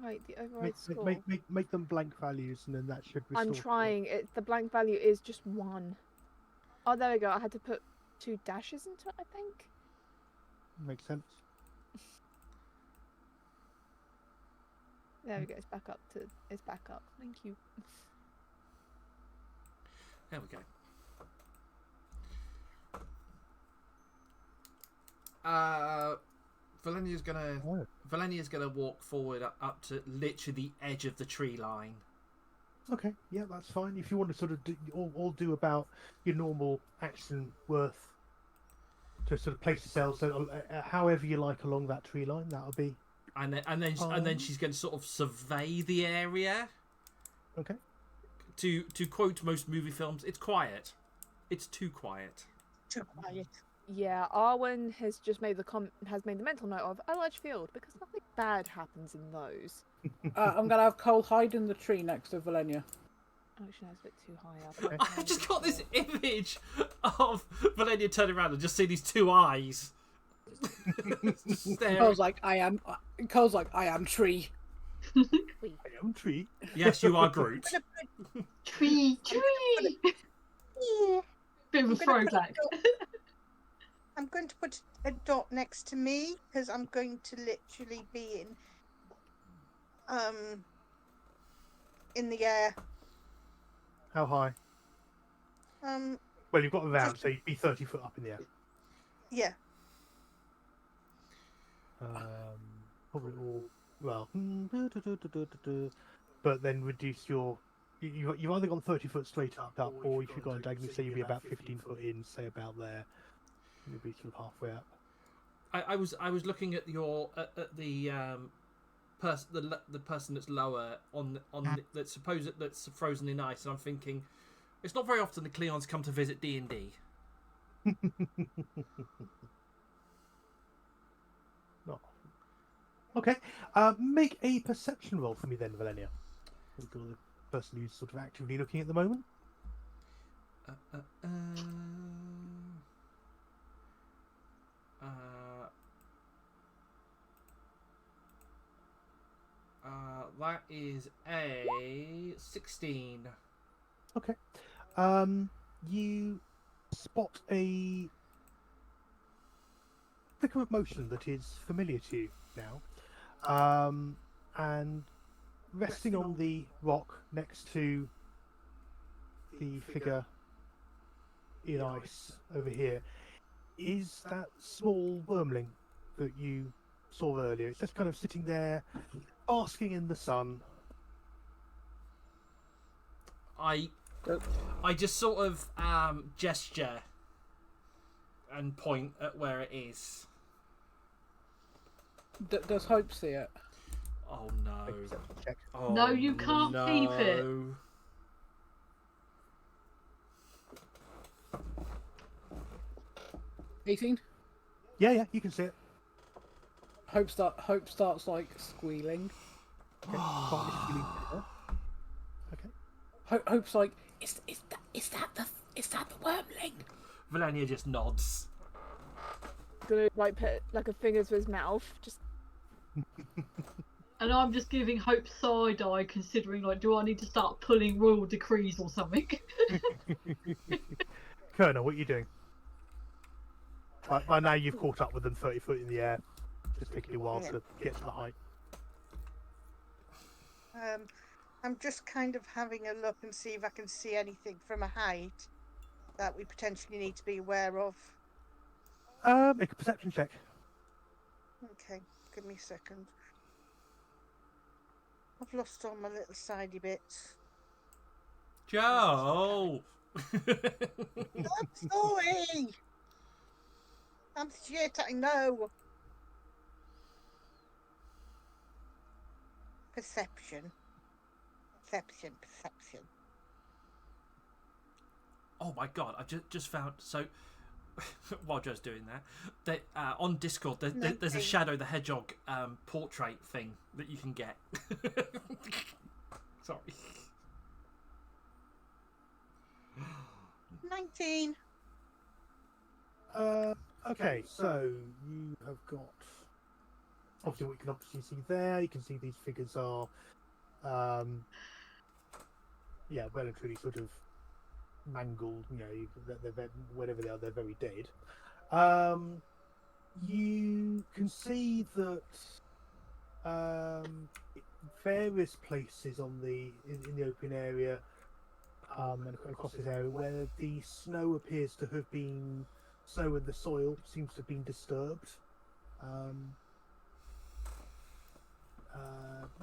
Right, the override score. Make them blank values, and then that should restore. I'm trying. The blank value is just 1. Oh, there we go. I had to put 2 dashes into it, I think. Makes sense. There we go. It's back up. Thank you. There we go. Valenia's gonna walk forward up to literally the edge of the tree line. Okay, yeah, that's fine. If you want to sort of all do about your normal action worth to sort of place yourself, so however you like along that tree line, that'll be. And then she's going to sort of survey the area. Okay. To quote most movie films, it's quiet. It's too quiet. Too quiet. Yeah, Arwen has just made the mental note of a large field because nothing bad happens in those. I'm gonna have Cole hide in the tree next to Valenia. Oh, she knows a bit too high up. I just got this image of Valenia turning around and just see these 2 eyes. Cole's like, I am tree. I am tree. Yes, you are Groot. Tree. Yeah. Bit of a throwback. I'm going to put a dot next to me because I'm going to literally be in the air. How high? Well, you've got a round, so you'd be 30 foot up in the air. Yeah. Probably all well, but then reduce your. You've either gone 30 foot straight up, or if you've gone diagonally, say you'd be about 15 foot in, say about there. You'd be sort of halfway up. I was looking at your the person that's lower on that's frozen in ice, and I'm thinking, it's not very often the Cleons come to visit D&D. No. Okay. Make a perception roll for me then, Valenia. The person who's sort of actively looking at the moment. That is a 16. Okay. You spot a flicker of motion that is familiar to you now, and resting on the rock next to the figure in ice over here is that small wormling that you saw earlier. It's just kind of sitting there, basking in the sun. I just sort of gesture and point at where it is. Does Hope see it? Oh no! Check. Oh, No, you can't keep it. no. 18. Yeah, you can see it. Hope starts like squealing. Okay. Partly squealing there. Okay. Hope's like, is that the wormling? Valenia just nods. Gonna like put like a finger to his mouth, just. And I'm just giving Hope side eye, considering like, do I need to start pulling royal decrees or something? Colonel, what are you doing? By now you've caught up with them 30 foot in the air. Just taking a while to get to the height. I'm just kind of having a look and see if I can see anything from a height that we potentially need to be aware of. Make a perception check. Okay, give me a second. I've lost all my little sidey bits. Joe! I'm sorry! I'm shit, I know. Perception. Oh my god, I just found... So, while Joe's doing that, on Discord, there's a Shadow the Hedgehog portrait thing that you can get. Sorry. 19. Okay, so you have got... Obviously what you can obviously see there, you can see these figures are... well and truly sort of mangled, they're whatever they are, they're very dead. You can see that various places in the open area and across this area where the snow appears to have been, snow and the soil seems to have been disturbed.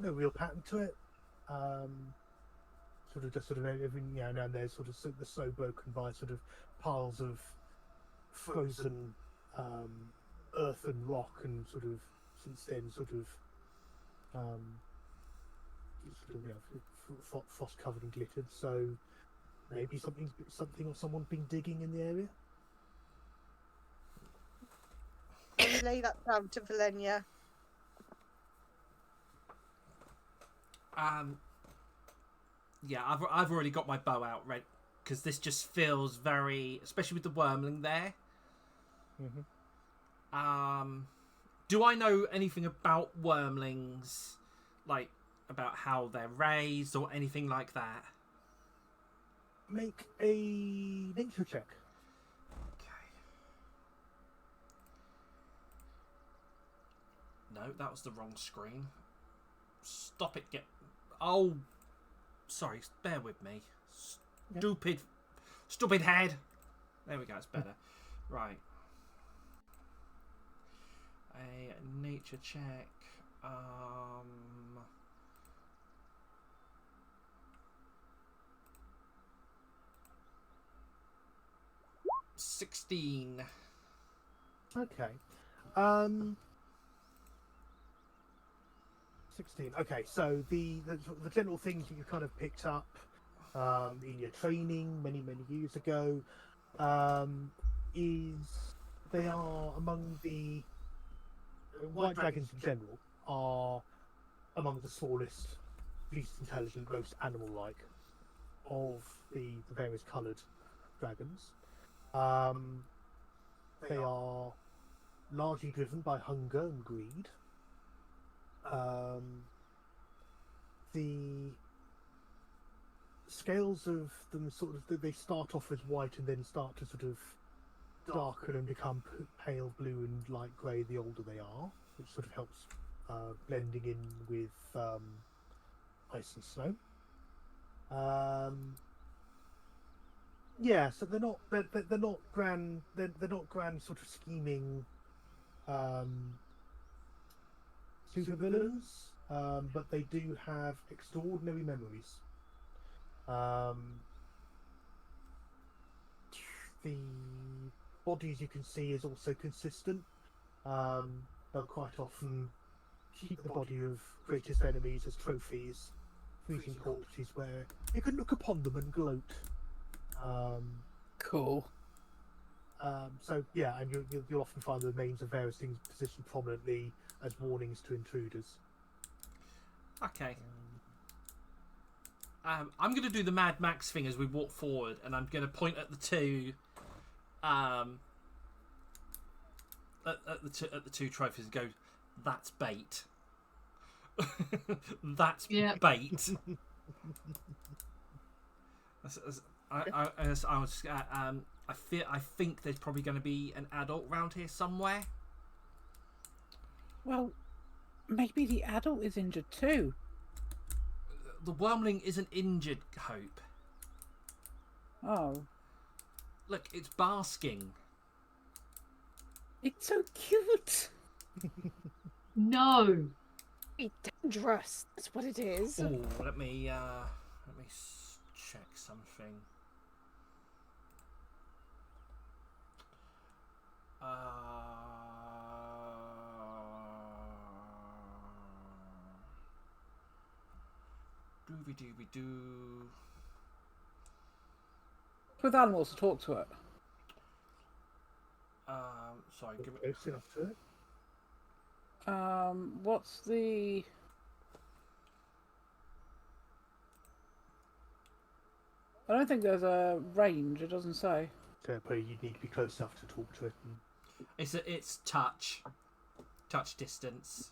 No real pattern to it. Sort of every now and then there's sort of the snow broken by sort of piles of frozen earth and rock, and sort of since then frost covered and glittered. So maybe something or someone's been digging in the area. Lay that down to Valenia. Yeah, I've already got my bow out, right? Because this just feels very, especially with the wormling there. Mm-hmm. Do I know anything about wormlings, like about how they're raised or anything like that? Make a nature check. Okay. No, that was the wrong screen. Stop it, Oh, sorry, bear with me. Stupid head. There we go, it's better. Right. A nature check. 16. Okay. 16. Okay, so the general things that you kind of picked up in your training many years ago is they are among the white dragons in general are among the smallest, least intelligent, most animal-like of the various coloured dragons. They are largely driven by hunger and greed. The scales of them they start off as white and then start to sort of darken and become pale blue and light grey the older they are, which sort of helps blending in with ice and snow. Yeah, so they're not grand sort of scheming supervillains, but they do have extraordinary memories. The bodies you can see is also consistent. They'll quite often keep the body of greatest enemies as trophies, freezing corpses where you can look upon them and gloat. Cool. So yeah, and you'll often find the names of various things positioned prominently as warnings to intruders. Okay. I'm going to do the Mad Max thing as we walk forward, and I'm going to point at the two, at the two trophies and go, "That's bait. That's bait." I think there's probably going to be an adult round here somewhere. Well, maybe the adult is injured too. The wormling isn't injured, Hope. Oh. Look, it's basking. It's so cute. No. It's dangerous. That's what it is. Oh, let me check something. Dooby-dooby-doo. With animals to talk to it. Sorry, give it. Close enough to it. What's the... I don't think there's a range, it doesn't say. So probably you'd need to be close enough to talk to it. It's touch distance.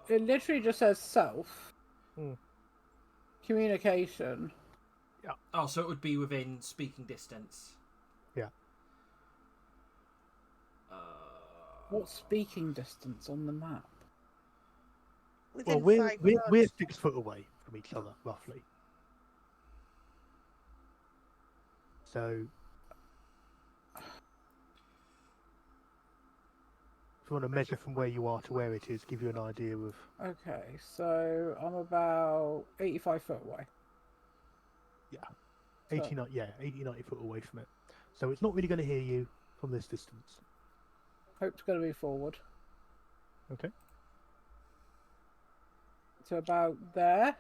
It literally just says self. Hmm. Communication. Yeah. Oh, so it would be within speaking distance. Yeah. What's speaking distance on the map? Within Well, 5 we're yards. 6 foot away from each other, roughly. So, if you want to measure from where you are to where it is, give you an idea of. Okay, so I'm about 85 foot away. Yeah. So- 80, 90 foot away from it. So it's not really going to hear you from this distance. Hope's going to be forward. Okay. To about there.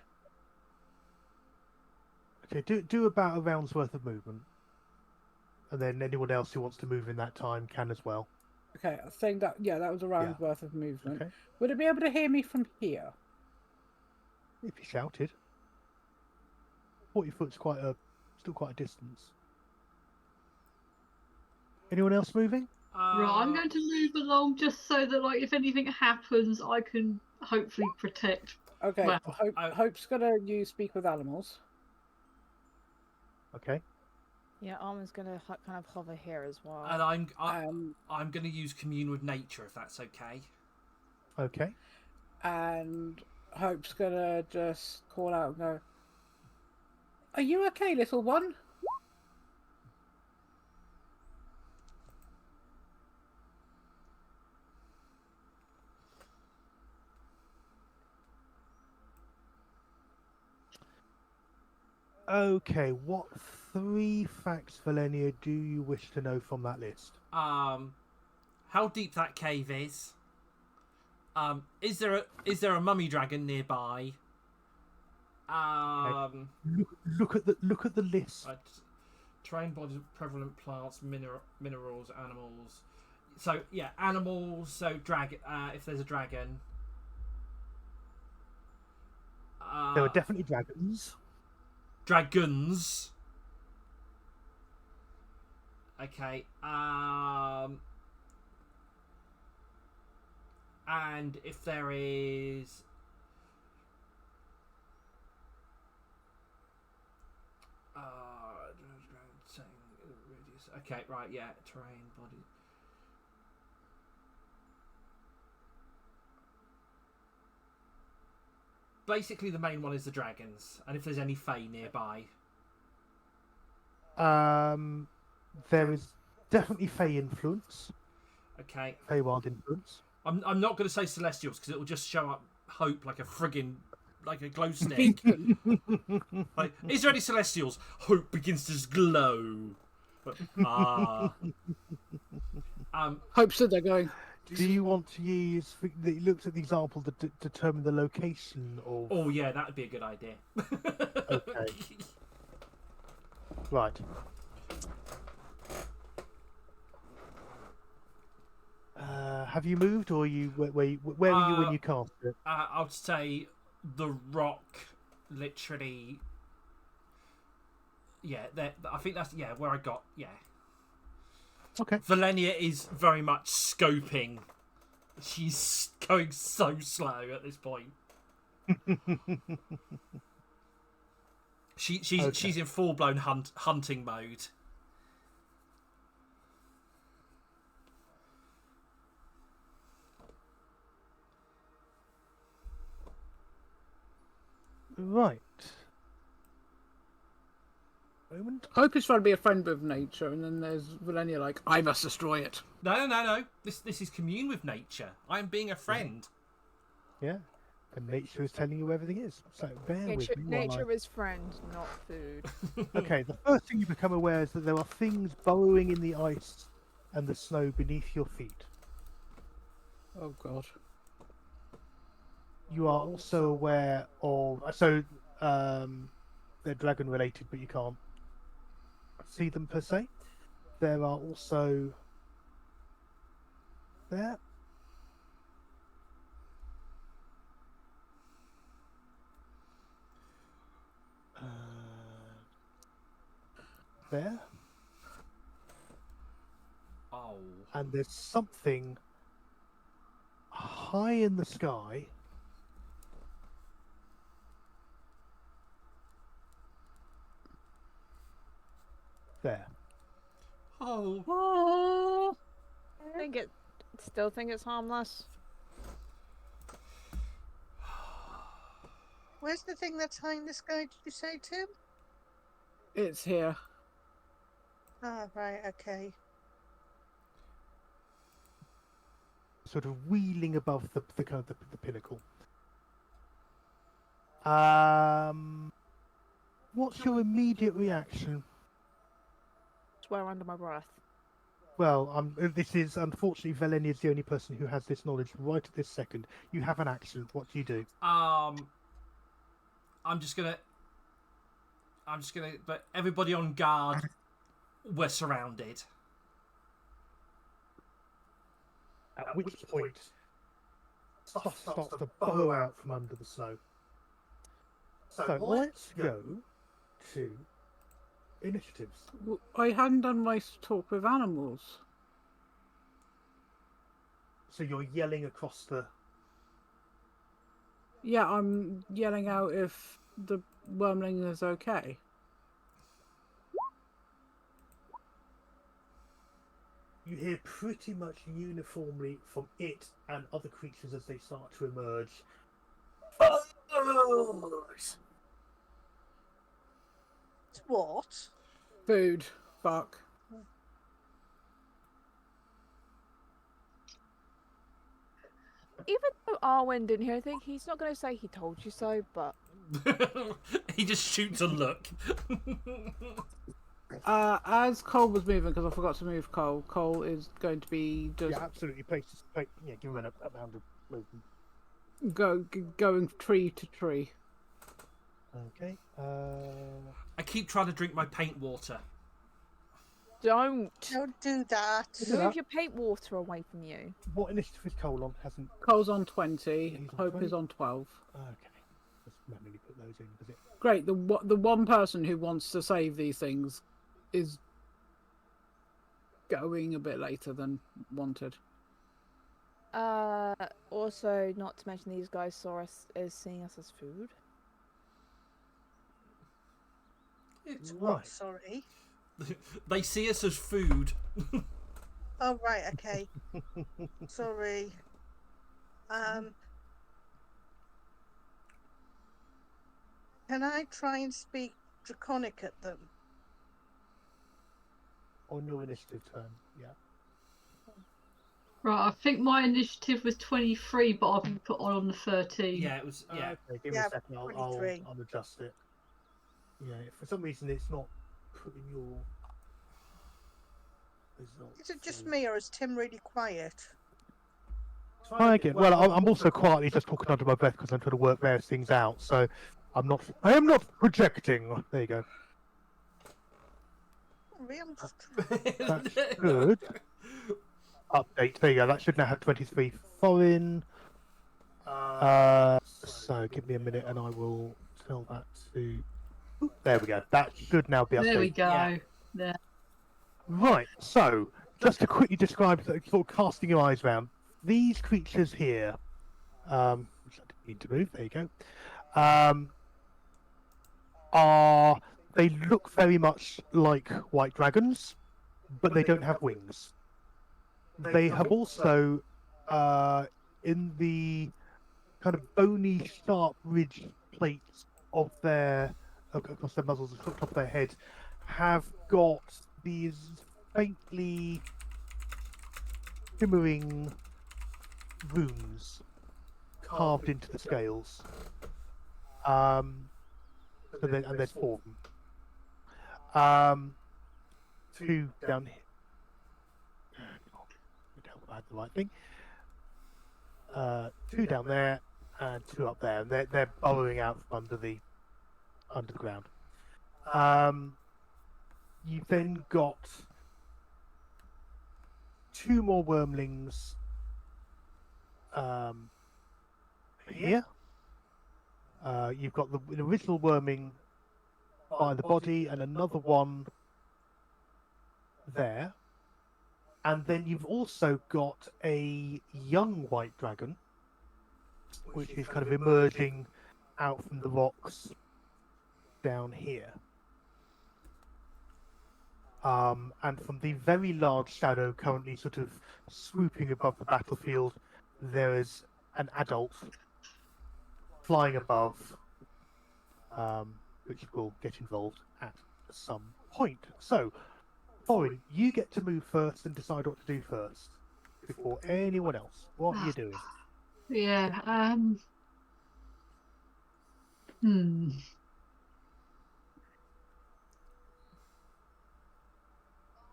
Okay, do about a round's worth of movement. And then anyone else who wants to move in that time can as well. Okay, I think that, that was a round's worth of movement. Okay. Would it be able to hear me from here? If you shouted. 40 foot's still quite a distance. Anyone else moving? Right, I'm going to move along just so that, like, if anything happens, I can hopefully protect. Okay, Well, Hope's going to use speak with animals. Okay. Yeah, Armin's gonna kind of hover here as well. And I'm going to use commune with nature if that's okay. Okay. And Hope's going to just call out and go, "Are you okay, little one?" Okay, what 3 facts, Valenia, do you wish to know from that list? How deep that cave is. Is there a mummy dragon nearby? Look at the list. Terrain bodies of prevalent plants, minerals, animals. So yeah, animals. So dragon. If there's a dragon. There are definitely dragons. Dragons. Okay. And if there is Okay, right, yeah. Terrain, body. Basically, the main one is the dragons, and if there's any Fae nearby. There is definitely Fey influence. Okay. Feywild influence. I'm not going to say Celestials because it will just show up Hope like a friggin' like a glow stick. Like, is there any Celestials? Hope begins to glow. But, Hope stood there going. Do you want to use? It looks at the example to determine the location of. Oh yeah, that would be a good idea. Okay. Right. Have you moved, or where were you when you cast it? I would say the rock, literally. Yeah, I think that's where I got Okay. Valenia is very much scoping. She's going so slow at this point. She's in full blown hunting mode. Right. Moment. Hope is trying to be a friend with nature, and then there's Valenia like, I must destroy it. No. This is commune with nature. I'm being a friend. Yeah. And nature is telling you where everything is. So bear with me. Nature is friend, not food. Okay, the first thing you become aware is that there are things burrowing in the ice and the snow beneath your feet. Oh god. You are also aware of they're dragon related, but you can't see them per se. There are also there. There. Oh. And there's something high in the sky. There. Oh. Still think it's harmless. Where's the thing that's high in the sky, did you say, Tim? It's here. Ah, right, okay. Sort of wheeling above the pinnacle. What's your immediate reaction? Swear under my breath. Well, this is unfortunately Valenia is the only person who has this knowledge right at this second. You have an action. What do you do? I'm just gonna. But everybody on guard. We're surrounded. At which point, stuff starts to burrow out from under the snow. So let's go to initiatives. I hadn't done my talk with animals. So you're yelling across the. Yeah, I'm yelling out if the wormling is okay. You hear pretty much uniformly from it and other creatures as they start to emerge. What? Food. Fuck. Even though Arwen didn't hear anything, he's not going to say he told you so, but... He just shoots a look. As Cole was moving, because I forgot to move Cole, Cole is going to be just... Yeah, absolutely. Yeah, give him a round of movement. Going tree to tree. Okay. I keep trying to drink my paint water. Don't do that. Move your paint water away from you. What initiative is Cole on? Cole's on 20. He's on Hope 20? is on 12. Okay. Let's manually put those in, does it? Great. The one person who wants to save these things is going a bit later than wanted. Also, not to mention these guys saw us as seeing us as food. It's Right. what, sorry? They see us as food. Oh right, okay. Sorry. Can I try and speak Draconic at them? On your initiative turn, yeah. Right, I think my initiative was 23, but I've been put on the 13. Yeah, it was. Yeah. Okay, give me a second. I'll 23. adjust it. Yeah, if for some reason it's not putting your results. Is it just me, or is Tim really quiet? Try again. Well, I'm also quietly just talking under my breath because I'm trying to work various things out. So I am not projecting. There you go. Sorry, I'm just... That's good. Update. There you go. That should now have 23 foreign. So give me a minute and I will tell that to. There we go. That should now be updated. There we go. Yeah. There. Right. So just to quickly describe, sort of casting your eyes around these creatures here. Which I didn't need to move. There you go. They look very much like white dragons, but they don't have wings. They have also, in the kind of bony, sharp ridge plates of their across their muzzles and top of their head, have got these faintly shimmering runes carved into the scales. And there's 4 of them. 2 down here. I had the right thing. 2 down there and 2 up there, and they're burrowing out from under the ground. You've then got 2 more wormlings here. You've got the original worming by the body and another one there. And then you've also got a young white dragon, which is kind of emerging out from the rocks down here. And from the very large shadow currently sort of swooping above the battlefield, there is an adult flying above, which will get involved at some point. So, Orin, you get to move first and decide what to do first before anyone else. What are you doing? Yeah.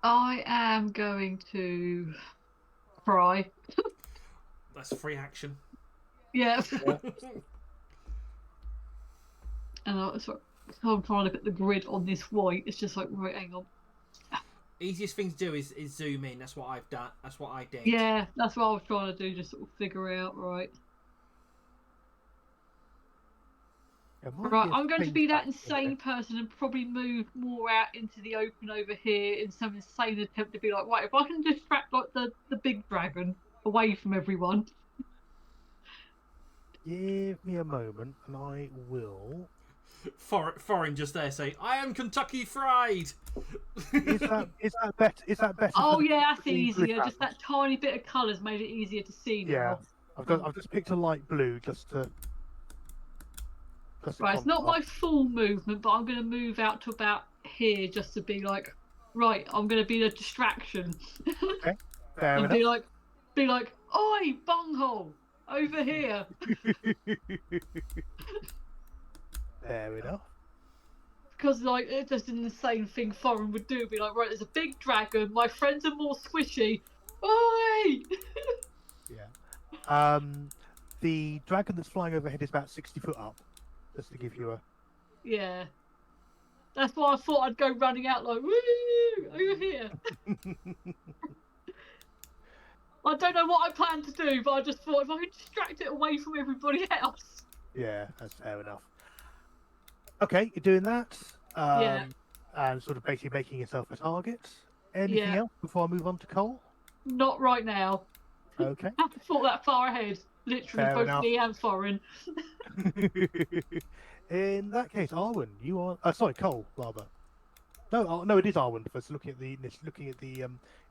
I am going to cry. That's free action. Yeah. And I'm trying to look at the grid on this white. It's just like, right, hang on. Easiest thing to do is zoom in. That's what I've done. That's what I did. Yeah, that's what I was trying to do, just sort of figure out, right. Right, I'm going to be that insane person and probably move more out into the open over here in some insane attempt to be like, right, if I can distract like the big dragon away from everyone. Give me a moment and I will. Foreign just there saying, "I am Kentucky Fried." Is that better? Is that better? Oh yeah, that's easier. Just that tiny bit of colour's made it easier to see now. Yeah, I've just picked a light blue just to. Right, it's not my full movement, but I'm going to move out to about here just to be like, right, I'm going to be the distraction. Okay, fair and enough. be like, oi, bunghole, over here. Fair enough. Because like it's just an insane thing Foreign would do. Be like, right, there's a big dragon. My friends are more squishy. Oi! Yeah. The dragon that's flying overhead is about 60 foot up. Just to give you a. Yeah. That's why I thought I'd go running out like, woo, over here. I don't know what I plan to do, but I just thought if I could distract it away from everybody else. Yeah, that's fair enough. Okay, you're doing that. Yeah. And sort of basically making yourself a target. Anything else before I move on to Cole? Not right now. Okay. I haven't thought that far ahead. Literally, Fair both me and Foreign. In that case, Arwen, you are. Sorry, Cole, rather. No, it is Arwen first. Looking at the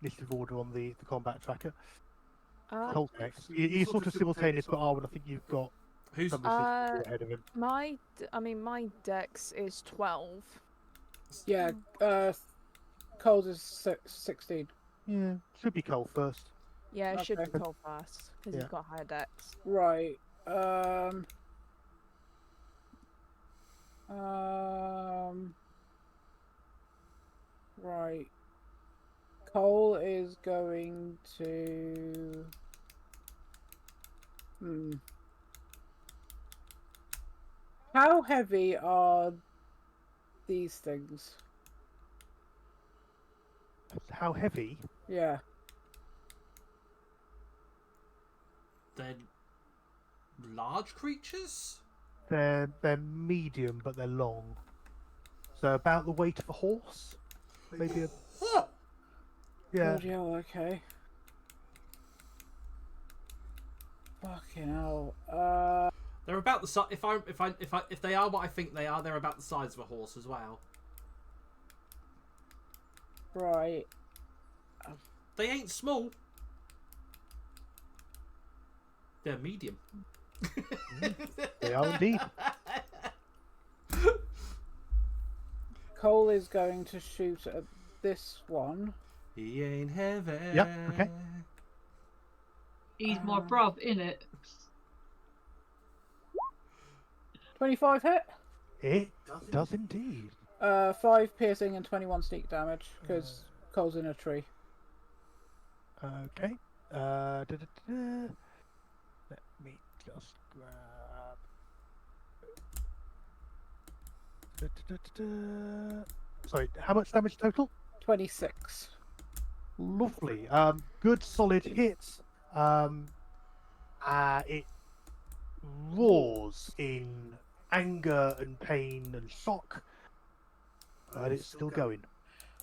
initiative order on the combat tracker. Colt next. You're sort of simultaneous, but Arwen, I think you've got Who's ahead of him. My dex is 12. Yeah, Cold is 16. Yeah, should be Cole first. Yeah, it should Okay. be Cole first because he's got higher dex. Right. Right. Cole is going to. How heavy are these things? How heavy? Yeah. They're large creatures? They're medium, but they're long. So about the weight of a horse, maybe a. Yeah. Bloody hell, okay. Fucking hell. They're about the size. If they are what I think they are, they're about the size of a horse as well. Right. They ain't small. They're medium. They are indeed. Cole is going to shoot at this one. He ain't heavy. Yep, okay. He's my bruv, innit? 25 hit. It does indeed. 5 piercing and 21 sneak damage because Cole's in a tree. Okay. Let me just grab. Sorry, how much damage total? 26. Lovely. Good solid hit. It roars in anger and pain and shock, but it's still going.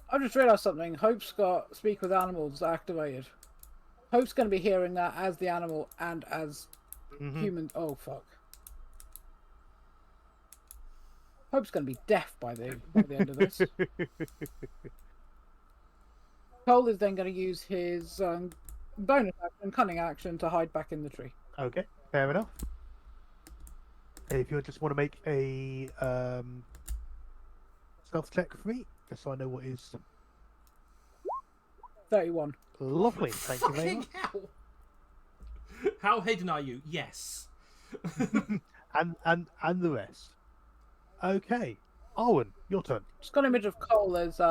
I just realised something. Hope's got Speak with Animals activated. Hope's going to be hearing that as the animal and as human. Oh, fuck. Hope's going to be deaf by the end of this. Cole is then going to use his bonus action, cunning action, to hide back in the tree. Okay, fair enough. If you just want to make a stealth check for me, just so I know what is 31. lovely. Thank you very much. Hell. How hidden are you? Yes. and the rest. Okay, Arwen, your turn. Just got an image of Cole as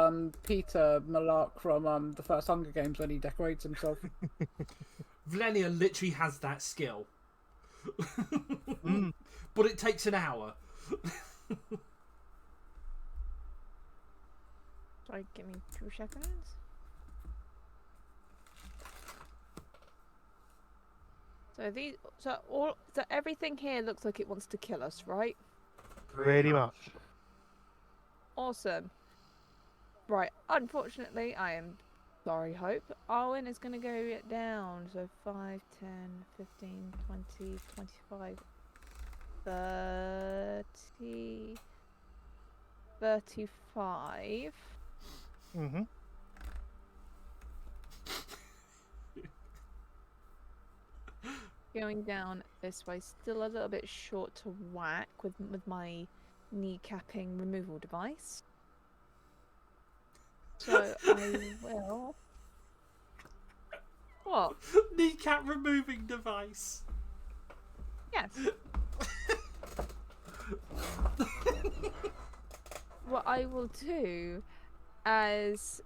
Peter Malark from the first Hunger Games when he decorates himself. Valenia literally has that skill. But it takes an hour. Sorry, give me 2 seconds. So everything here looks like it wants to kill us, right? Pretty much. Awesome. Right, unfortunately, I am sorry, Hope. Arwen is going to go down. So 5, 10, 15, 20, 25, 30, 35. Going down this way, still a little bit short to whack with my kneecapping removal device. So I will. What? Kneecap removing device. Yes. What I will do as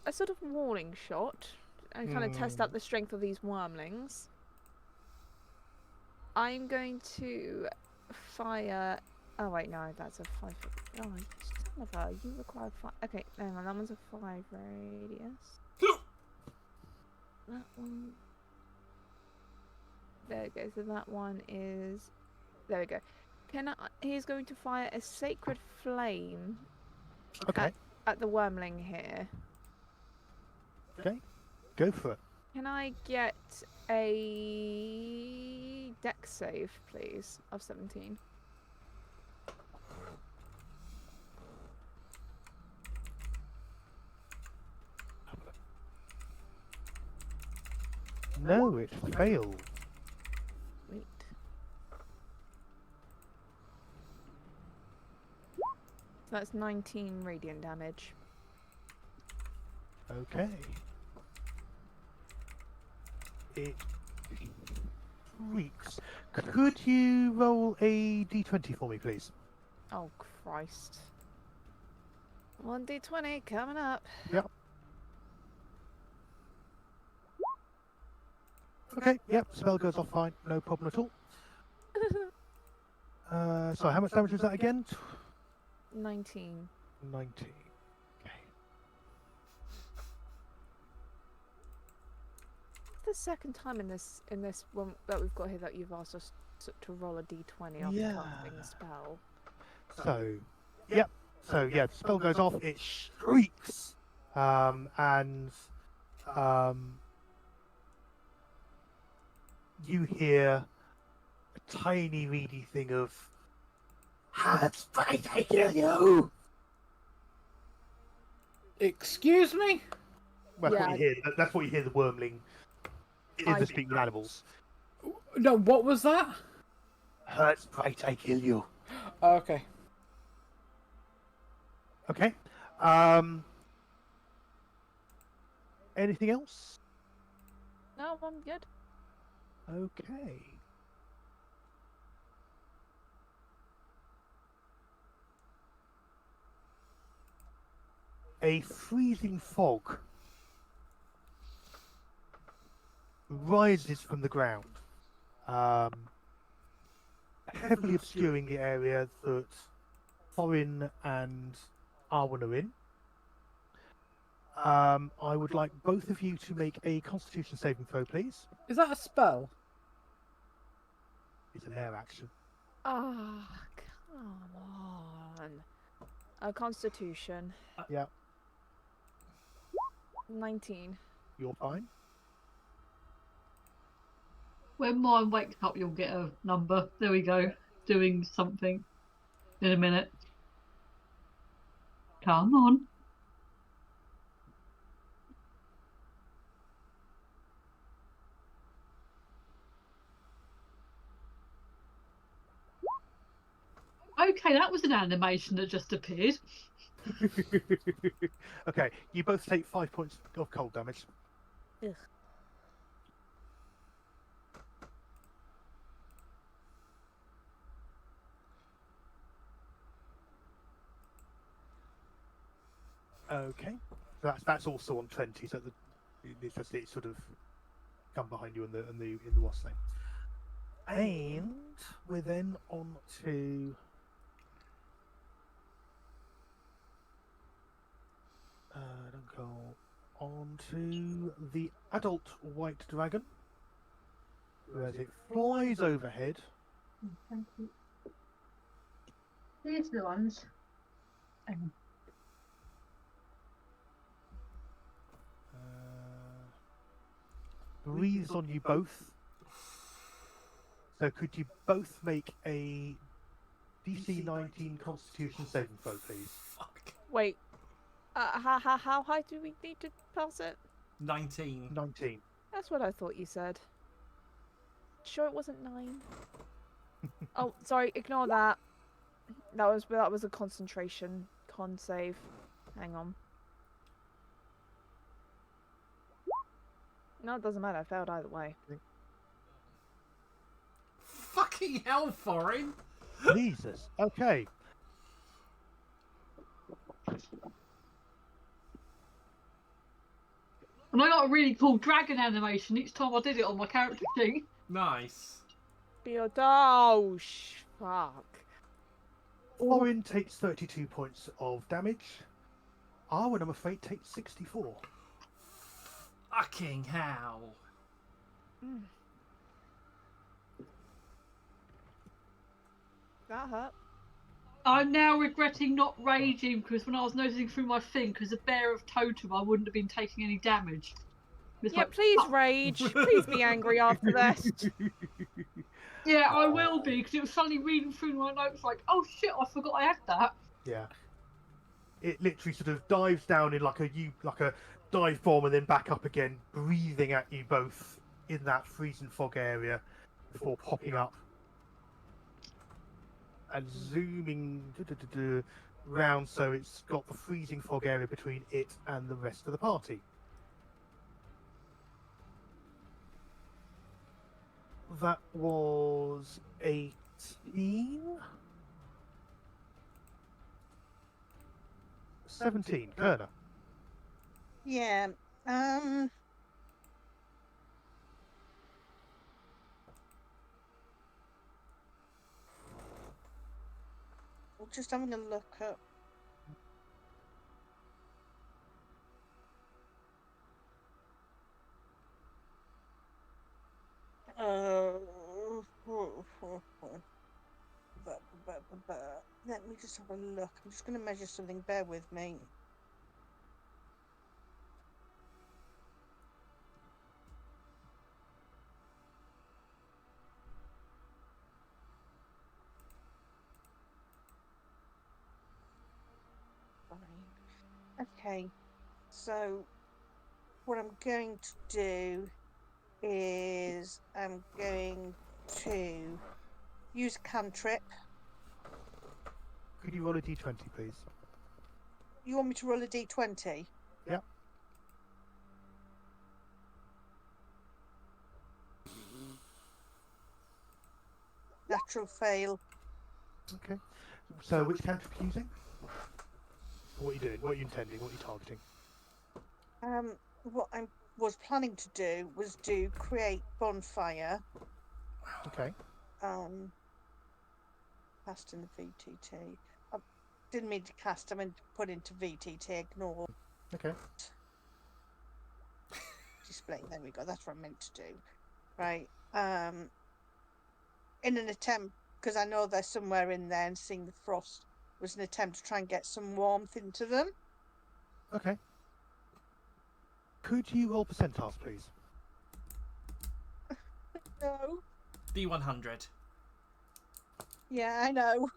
a sort of warning shot and kind of test out the strength of these wormlings. I'm going to fire. Oh wait, no, that's a 5. Oh, son of a! You require 5. Okay, no, that one's a 5 radius. That one. There we go. So that one is. There we go. He's going to fire a sacred flame. Okay. At the wormling here. Okay. Go for it. Can I get a dex save, please, of 17? No, it failed. Sweet. So that's 19 radiant damage. Okay. It shrieks. Could you roll a d20 for me, please? Oh, Christ. 1d20 coming up. Yep. Okay, yep, spell goes off fine, no problem at all. So how much damage was that again? 19. 19. Okay. The second time in this one that we've got here that you've asked us to roll a d20 after Yeah. casting a spell. So, yep. So yeah, the spell goes off. It shrieks, you hear a tiny, weedy thing of "That's right, I kill you." Excuse me? Well, that's Yeah. what you hear. That's what you hear. The wormling is the speaking animals. No, what was that? That's right, I kill you. Okay. Okay. Anything else? No, I'm good. Okay. A freezing fog rises from the ground, heavily obscuring the area that Thorin and Arwen are in. I would like both of you to make a Constitution saving throw, please. Is that a spell? It's an air action. Ah, come on. A Constitution. Yeah, 19. you're fine. When mine wakes up, you'll get a number. There we go. Doing something in a minute. Come on. Okay, that was an animation that just appeared. Okay, you both take 5 points of cold damage. Ugh. Okay, so that's also on 20. So it's sort of come behind you in the wasp thing. And we're then on to don't go on to the adult white dragon, as it flies overhead. Thank you. Here's the ones. Breathes on you both. So could you both make a DC 19 Constitution saving throw, please? Fuck. Wait. How high do we need to pass it? 19. 19. That's what I thought you said. Sure it wasn't 9? Oh, sorry, ignore that. That was a concentration con save. Hang on. No, it doesn't matter. I failed either way. Fucking hell, Thorin! Jesus. Okay. And I got a really cool dragon animation each time I did it on my character sheet. Nice. Oh, fuck. Thorin takes 32 points of damage. Arwen, I'm afraid, takes 64. Fucking hell. That hurt. I'm now regretting not raging because when I was noticing through my thing, because a bear of totem, I wouldn't have been taking any damage. It's Yeah, like, please rage. Please be angry after this. yeah, I will be because it was suddenly reading through my notes like, oh shit, I forgot I had that. Yeah. It literally sort of dives down in like a dive bomb and then back up again, breathing at you both in that freezing fog area before popping up and zooming round so it's got the freezing fog area between it and the rest of the party. That was 18. 17. Kerner. Yeah. Just having a look at. Let me just have a look. I'm just going to measure something. Bear with me. Okay, so what I'm going to do is I'm going to use cantrip. Could you roll a d20, please? You want me to roll a d20? Yep. Natural fail. Okay. So which cantrip are you using? What are you doing? What are you intending? What are you targeting? What I was planning to do was to create bonfire. Okay. Cast in the VTT. I didn't mean to cast. I meant to put into VTT. Ignore. Okay. Display. There we go. That's what I meant to do. Right. In an attempt, because I know they're somewhere in there, and seeing the frost was an attempt to try and get some warmth into them. Okay. Could you roll percentiles, please? No. D100. Yeah, I know.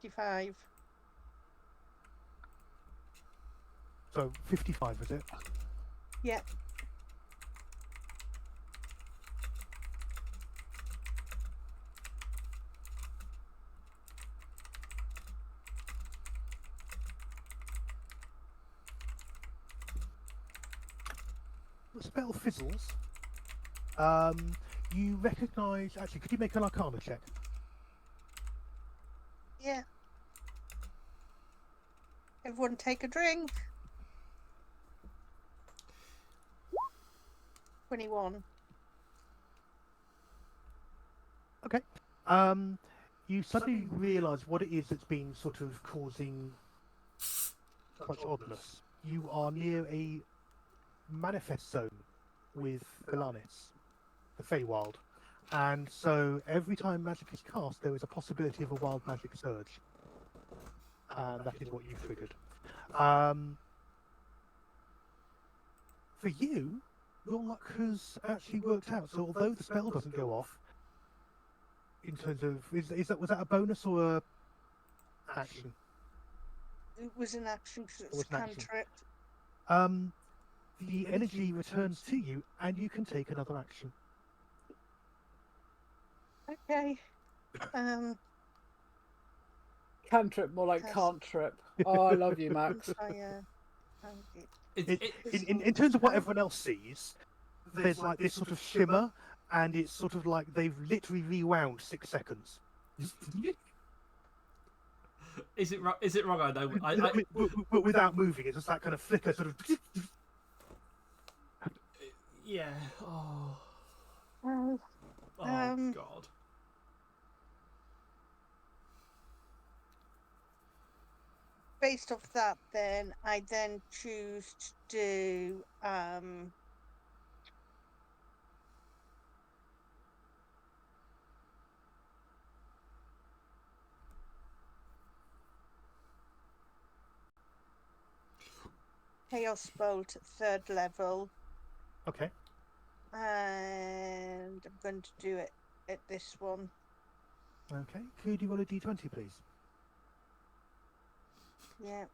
$55. So 55, is it? Yeah. The spell fizzles. You recognise... Actually, could you make an Arcana check? Yeah. Everyone take a drink. 21. Okay. You suddenly realise what it is that's been sort of causing such oddness. You are near a manifest zone with Galanis, the Feywild. And so every time magic is cast, there is a possibility of a wild magic surge. And that is what you triggered. For you, your luck has actually worked out. So although the spell doesn't go off, in terms of was that a bonus or a action? It was an action because it's cantrip. The energy returns to you, and you can take another action. Okay. Cantrip, more like can't trip. Oh, I love you, Max. In terms of what everyone else sees, there's like this sort of shimmer, and it's sort of like they've literally rewound 6 seconds. Is it wrong? I know. But without moving, it's just that kind of flicker, sort of. Yeah. Oh. Oh God. Based off that, then I then choose to do Chaos Bolt at 3rd level. Okay. And I'm going to do it at this one. Okay. Could you roll a d20, please? Yeah.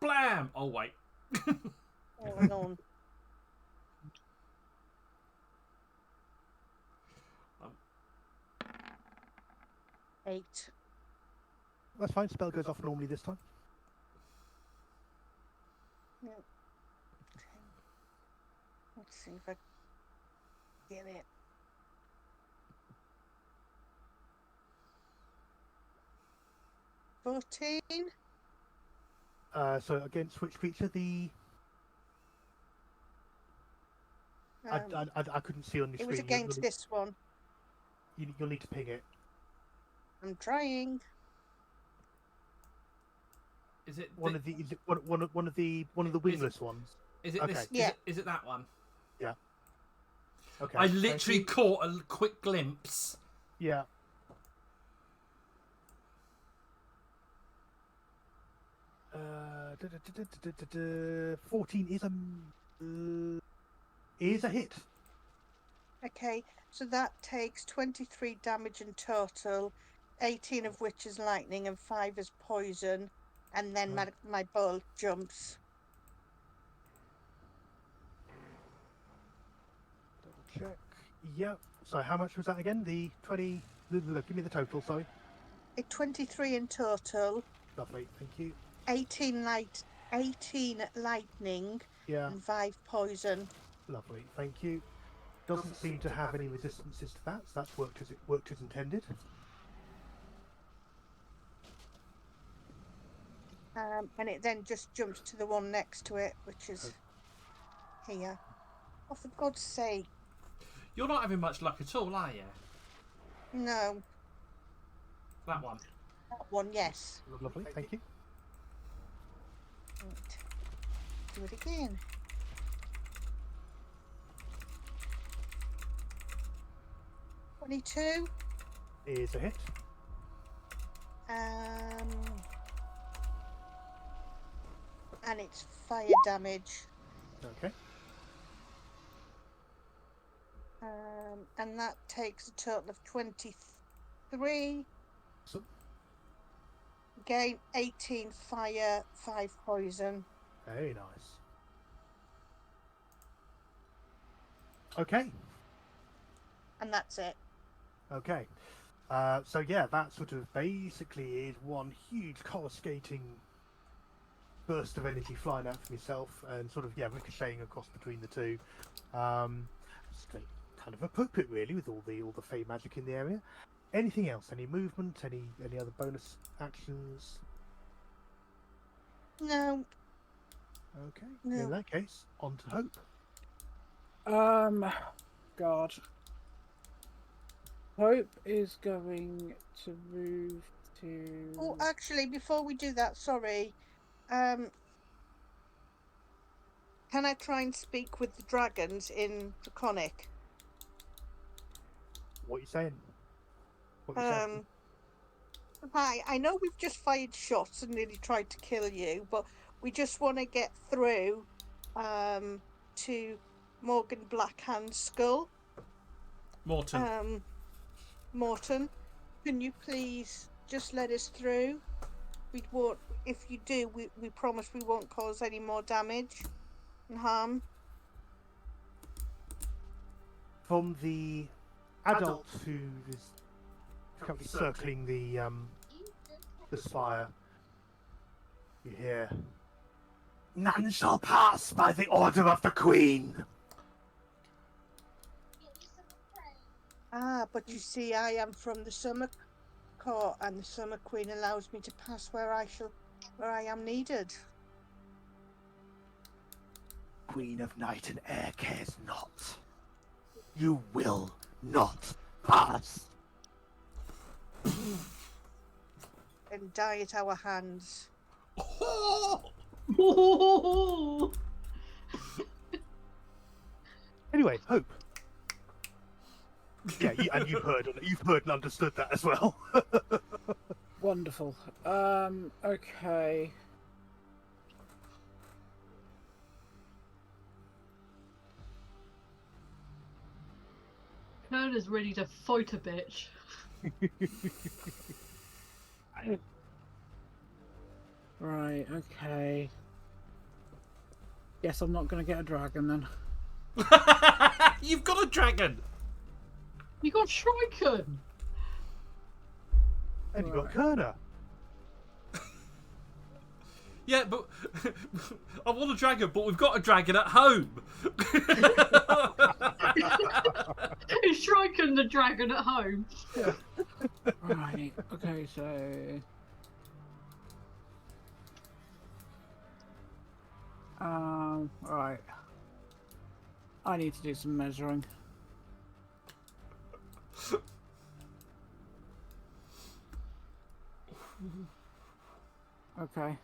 Blam! Oh, wait. Hold on. Eight. That's fine. Spell goes off normally this time. Yeah. Okay. Let's see if I get it. $14. So against which creature? The I couldn't see on the it screen. was against this one. You'll need to ping it. I'm trying. Is it one of the wingless ones? Is it okay. this? Yeah. Is it that one? Yeah. Okay. I literally caught a quick glimpse. Yeah. Uh, 14 is a hit. Okay, so that takes 23 damage in total, 18 of which is lightning and 5 is poison, and then my bolt jumps. Double check. Yep. So how much was that again? The 20. Look, give me the total. Sorry. 23 in total. Lovely. Thank you. 18 lightning. Yeah. And 5 poison. Lovely. Thank you. Doesn't seem to have any resistances to that, so that's worked as intended. And it then just jumps to the one next to it, which is here. Oh, for God's sake. You're not having much luck at all, are you? No. That one. That one, yes. Lovely, thank you. Right. Do it again. $22 is a hit. And it's fire damage. Okay. And that takes a total of 23. So, Gain 18 fire, 5 poison. very nice. Okay. And that's it. Okay. So yeah, that sort of basically is one huge coruscating burst of energy flying out from yourself and sort of ricocheting across between the two. It's kind of appropriate really with all the fey magic in the area. Anything else? Any movement? Any other bonus actions? No. Okay. No. In that case, on to Hope. God. Hope is going to move to... Oh, actually, before we do that, sorry. Can I try and speak with the dragons in Draconic? What are you saying? Hi, I know we've just fired shots and nearly tried to kill you, but we just want to get through to Morgan Blackhand's skull. Morton. Morton, can you please just let us through? We won't. If you do, we promise we won't cause any more damage and harm. From the adult who is currently circling the spire, you hear, "None shall pass by the order of the Queen." Ah, but you see, I am from the Summer Court, and the Summer Queen allows me to pass where I am needed. Queen of Night and Air cares not. You will not pass. And die at our hands. Anyway, Hope. Yeah, you've heard and understood that as well. Wonderful. Okay. Kerner's ready to fight a bitch. Right, okay. Guess I'm not going to get a dragon then. You've got a dragon! You got Shrike. And you got Kerner. Yeah, but I want a dragon, but we've got a dragon at home. Is Shrike the dragon at home? Right, okay, so... right. I need to do some measuring. Okay.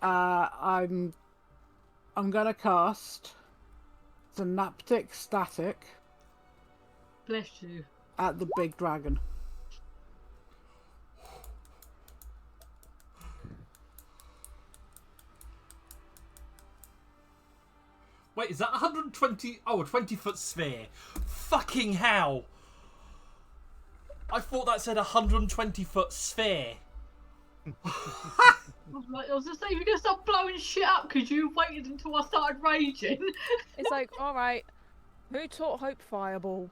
I'm gonna cast Synaptic Static Bless you. at the big dragon. Wait, is that 120? Oh, a 20-foot sphere. Fucking hell. I thought that said 120-foot sphere. I was just saying, you're gonna start blowing shit up because you waited until I started raging. It's like, alright, who taught Hope Fireball?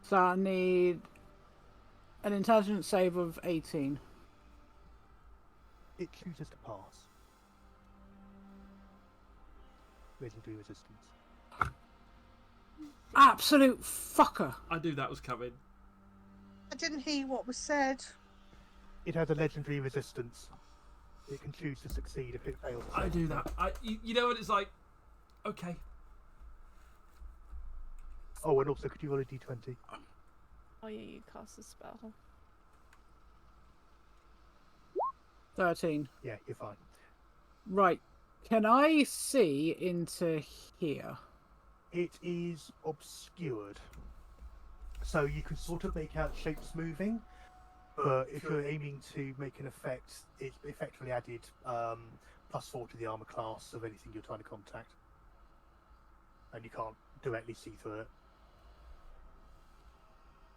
So I need an intelligence save of 18. It chooses to pass. Legendary resistance. Absolute fucker. I knew that was coming. I didn't hear what was said. It has a legendary resistance. It can choose to succeed if it fails. I do that. You know what it's like? Okay. Oh, and also, could you roll a d20? Oh yeah, you cast a spell. 13. Yeah, you're fine. Right. Can I see into here? It is obscured. So you can sort of make out shapes moving, but if you're aiming to make an effect, it's effectively added +4 to the armor class of anything you're trying to contact. And you can't directly see through it.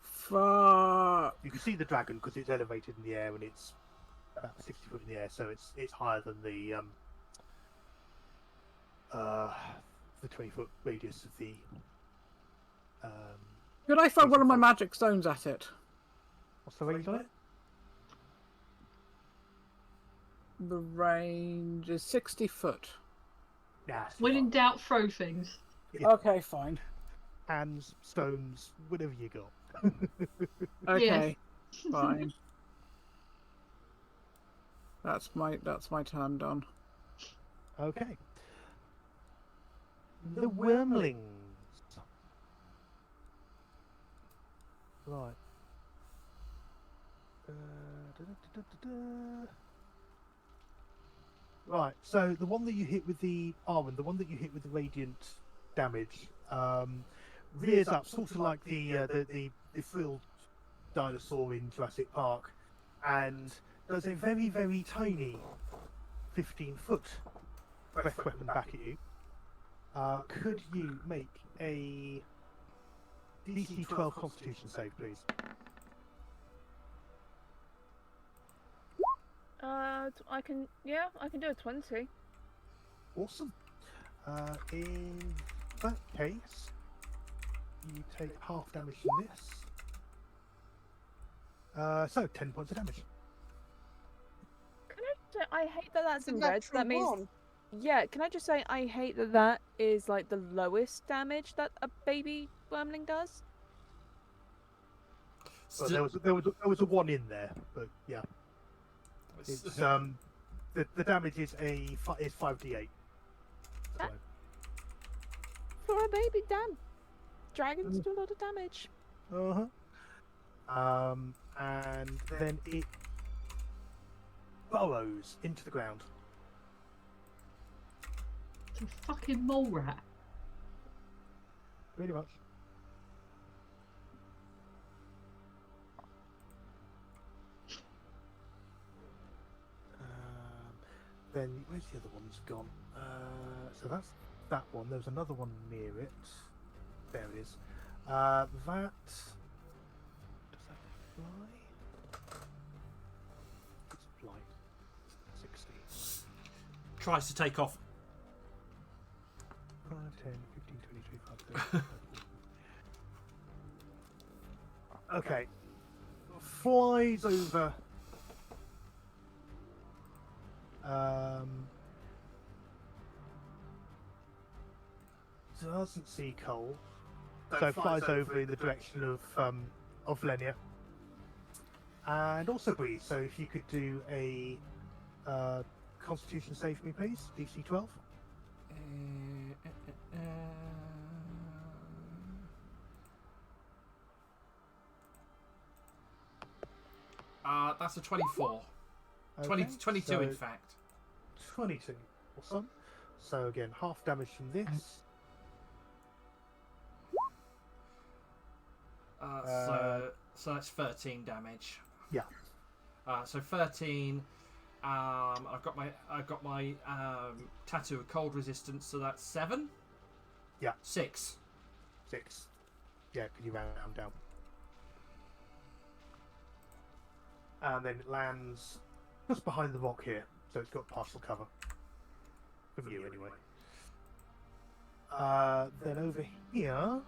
Fuck. You can see the dragon because it's elevated in the air and it's about 60 foot in the air, so it's higher than the 20-foot radius of the. Could I throw one of my magic stones at it? What's the range on it? The range is 60 foot. Yeah. When in doubt, throw things. Yeah. Okay, fine. Hands, stones, whatever you got. Okay, fine. That's my turn done. Okay. The wormlings. Right. Right, so the one that you hit with the Arwen, the one that you hit with the radiant damage, rears up, sort of like the frilled dinosaur in Jurassic Park, and does a very, very tiny 15-foot breath weapon back at you. Could you make a DC 12 Constitution save, please? I can do a 20. Awesome. In that case, you take half damage from this. So 10 points of damage. Can I say, I hate that that's in Isn't red. That means, one? yeah. Can I just say I hate that that is like the lowest damage that a baby wormling does. Well, there was a 1 in there, but yeah. It's the damage is 5d8. So. For a baby, damn. Dragons do a lot of damage. And then it burrows into the ground. It's a fucking mole rat. Pretty much. then where's the other one's gone? So that's that one. There's another one near it. There it is. That does that fly? It's flight. 60. Tries to take off. 5, 10, 15, 20, 25, 30. Okay. Flies over. Doesn't see Cole, so flies over in the direction of Lenia, and also Breeze. So if you could do a Constitution save for me, please, DC 12. That's a 24. Okay, 22 so in fact. 22. Awesome. So again, half damage from this. So that's 13 damage. Yeah. So 13. I've got my tattoo of cold resistance, so that's 7. Yeah. 6. 6. Yeah, can you round down? And then it lands just behind the rock here, so it's got partial cover. From you, anyway. Then over here...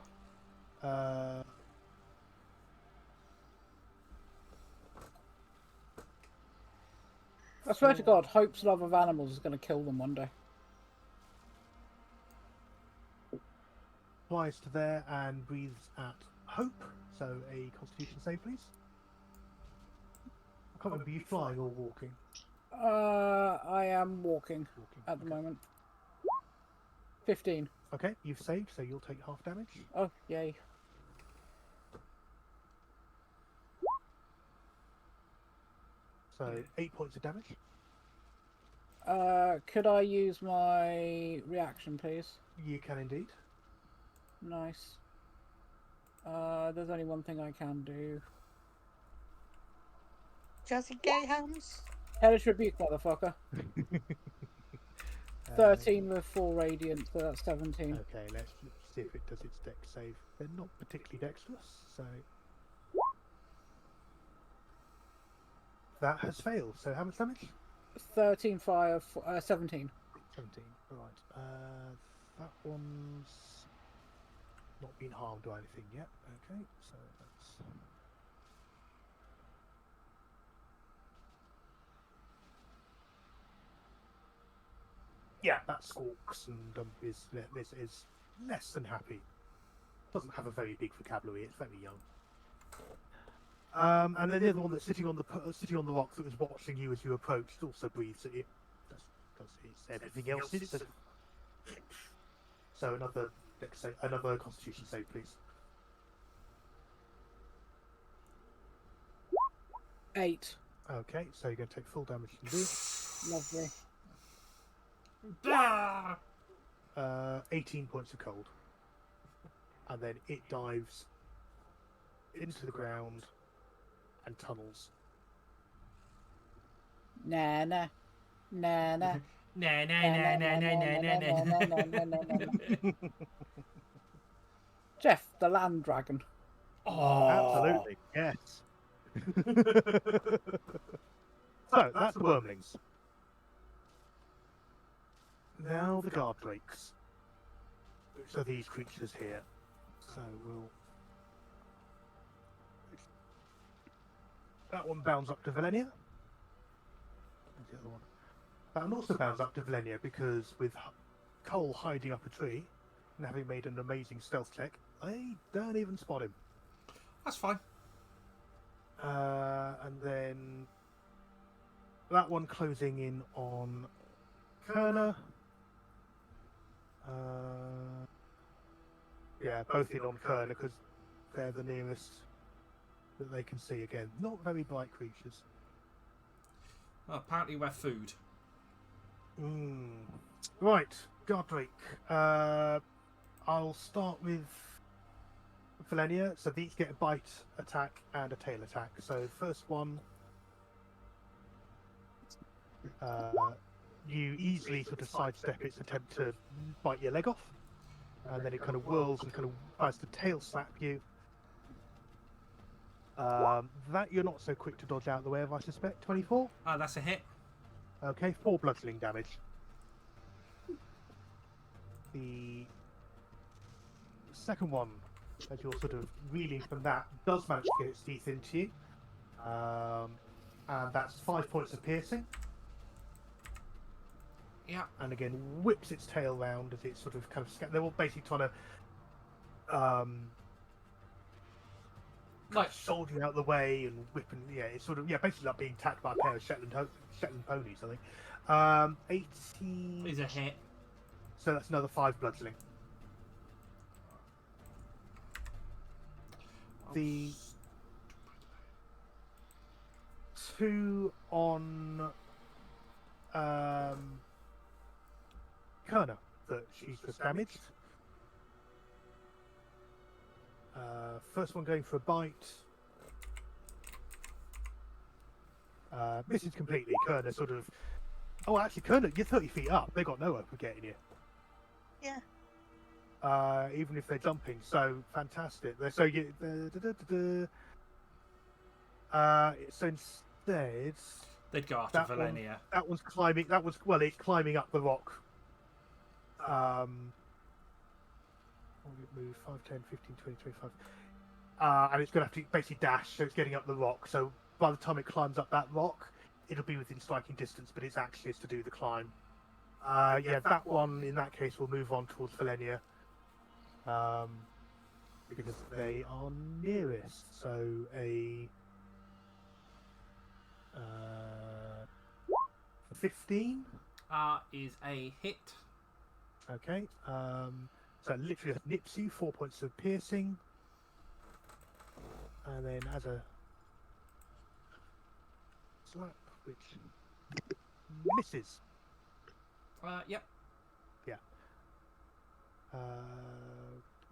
I swear to God, Hope's love of animals is going to kill them one day. Flies to there and breathes at Hope. So a Constitution save, please. I can't remember, are you flying or walking? I am walking at the moment. 15. Okay, you've saved, so you'll take half damage. Oh, yay. So 8 points of damage. Could I use my reaction, please? You can indeed. Nice. There's only one thing I can do. Jazzy Gay Hands. Hellish Rebuke, motherfucker. 13 with 4 radiant, so that's 17. Okay, let's see if it does its dex save. They're not particularly dexterous, so... That has failed. So how much damage? 13 fire, 17. 17, right. That one's not been harmed or anything yet. Okay, so that's... Yeah, that squawks and is less than happy. Doesn't have a very big vocabulary. It's very young. And then the other one that's sitting on the rock that was watching you as you approached also breathes at you. Because it's everything else is. So another Constitution save, please. 8. Okay, so you're going to take full damage from this. Lovely. 18 points of cold. And then it dives into the ground and tunnels. Nah. Nah, nah, nah, nah, nah, nah, nah. Jeff, the land dragon. Oh, absolutely, yes. So that's the wormlings. Now the guard drakes. Which are these creatures here? So we'll. That one bounds up to Valenia. Where's the other one? That one also bounds up to Valenia because with Cole hiding up a tree and having made an amazing stealth check, they don't even spot him. That's fine. And then that one closing in on Kerner. Yeah, both in on Kerner because they're the nearest that they can see again. Not very bright creatures. Well, apparently we're food. Right, Godric. I'll start with Valenia. So these get a bite attack and a tail attack. So first one you easily sort of sidestep its attempt to bite your leg off, and then it kind of whirls and kind of tries to tail slap you. That you're not so quick to dodge out of the way of, I suspect. 24? That's a hit. Okay, 4 bludgeoning damage. The second one, as you're sort of reeling from that, does manage to get its teeth into you. And that's 5 points of piercing. Yeah. And again, whips its tail round as it sort of kind of... They're all basically trying to... like shoulder out the way and whipping, it's sort of basically like being attacked by a pair of Shetland ponies, I think. 18 is a hit. So that's another 5 bludgeoning. The 2 on Kerner that she's just damaged. First one going for a bite. Misses completely. Kerner sort of... Oh, actually, Kerner, you're 30 feet up. They got no hope of getting you. Yeah. Even if they're jumping. So, fantastic. So, so instead... They'd go after Valenia. That one's climbing... it's climbing up the rock. Move 5, 10, 15, 20, 25. And it's going to have to basically dash, so it's getting up the rock. So by the time it climbs up that rock, it'll be within striking distance, but it's actually to do the climb. That one, in that case, will move on towards Valenia. Because they are nearest. So a 15? Is a hit. Okay. So it literally nips you, 4 points of piercing. And then as a slap, which misses. Yep. Yeah.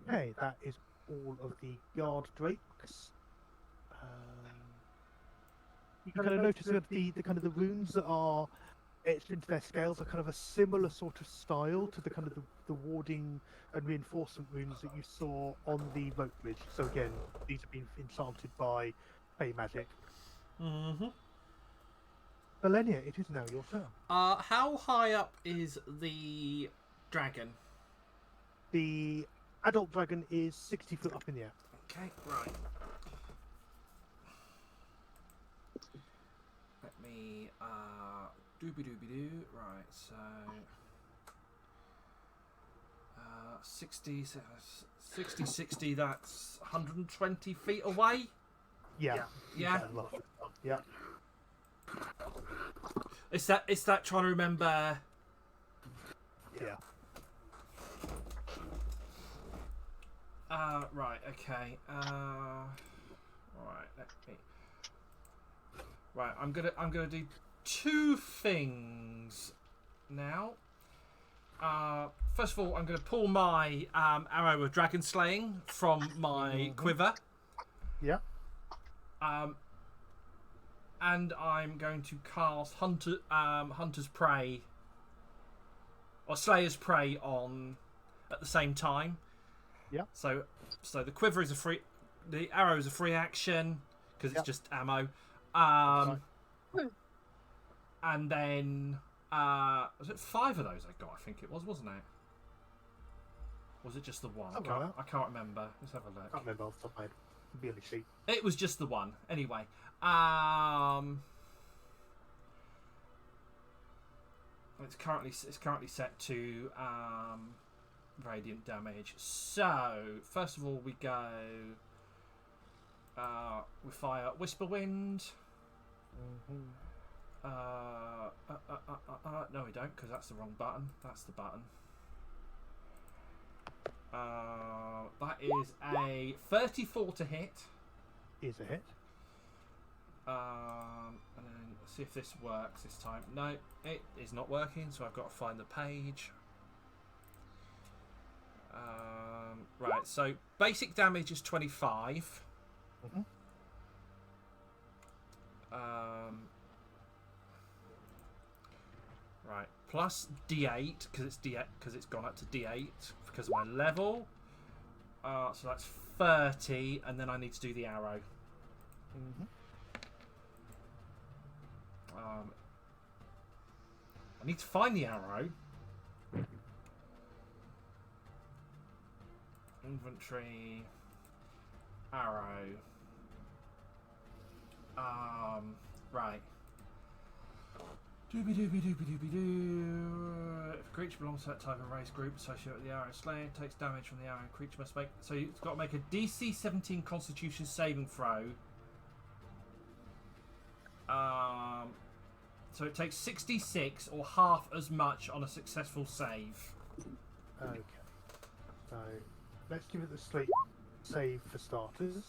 Okay, that is all of the guard drakes. You kind of notice that the kind of the runes that are etched into their scales are kind of a similar sort of style to the kind of the warding and reinforcement runes that you saw on the rope bridge. So again, these have been enchanted by Fey magic. Mm-hmm. Valenia, it is now your turn. How high up is the dragon? The adult dragon is 60 foot up in the air. Okay, right. Let me dooby-dooby-doo. Right, so 60, that's 120 feet away. Yeah. Yeah. Yeah. It's that trying to remember. Yeah. Right, okay. Right, let me. Right, I'm gonna do 2 things now. First of all, I'm gonna pull my arrow of dragon slaying from my quiver. Yeah. And I'm going to cast Hunter's Prey or Slayer's Prey on at the same time. Yeah. So the quiver is the arrow is a free action because it's just ammo. And then was it 5 of those I got? I think it was, wasn't it? Was it just the one? I can't remember. Let's have a look. I can't remember off the top of my head. It'd be on the sheet. It was just the one. Anyway. It's currently set to radiant damage. So first of all, we go. We fire Whisper Wind. No, we don't, because that's the wrong button. That's the button. That is a 34 to hit. Is a hit. And then see if this works this time. No, it is not working, so I've got to find the page. Right, so basic damage is 25. Right, plus D8 because it's gone up to D8 because of my level. So that's 30, and then I need to do the arrow. I need to find the arrow. Inventory. Arrow. Right. Doobie doobie doobie doobie doo. If a creature belongs to that type of race group associated with the arrow slayer, takes damage from the arrow. Creature must make. So you've got to make a DC 17 Constitution saving throw. So it takes 66 or half as much on a successful save. Okay. So let's give it the straight save for starters.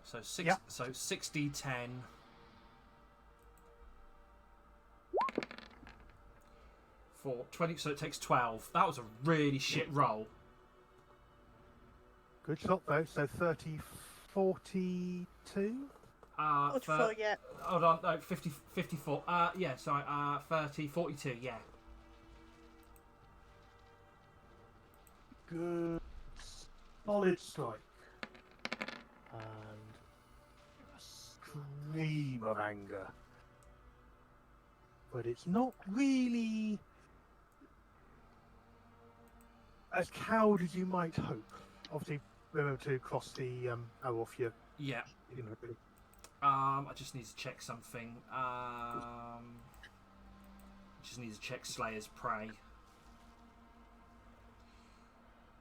So 60 10. For 20, so it takes 12. That was a really shit roll. Good shot though. So 30, 42. 44, yeah. Hold on, no, 50, 54. Yeah, sorry, 30, 42, yeah. Good. Solid strike. And a scream of anger. But it's not really as cowed as you might hope. Obviously, remember to cross the arrow off your. Yeah. You know, I just need to check something. Just need to check Slayer's Prey.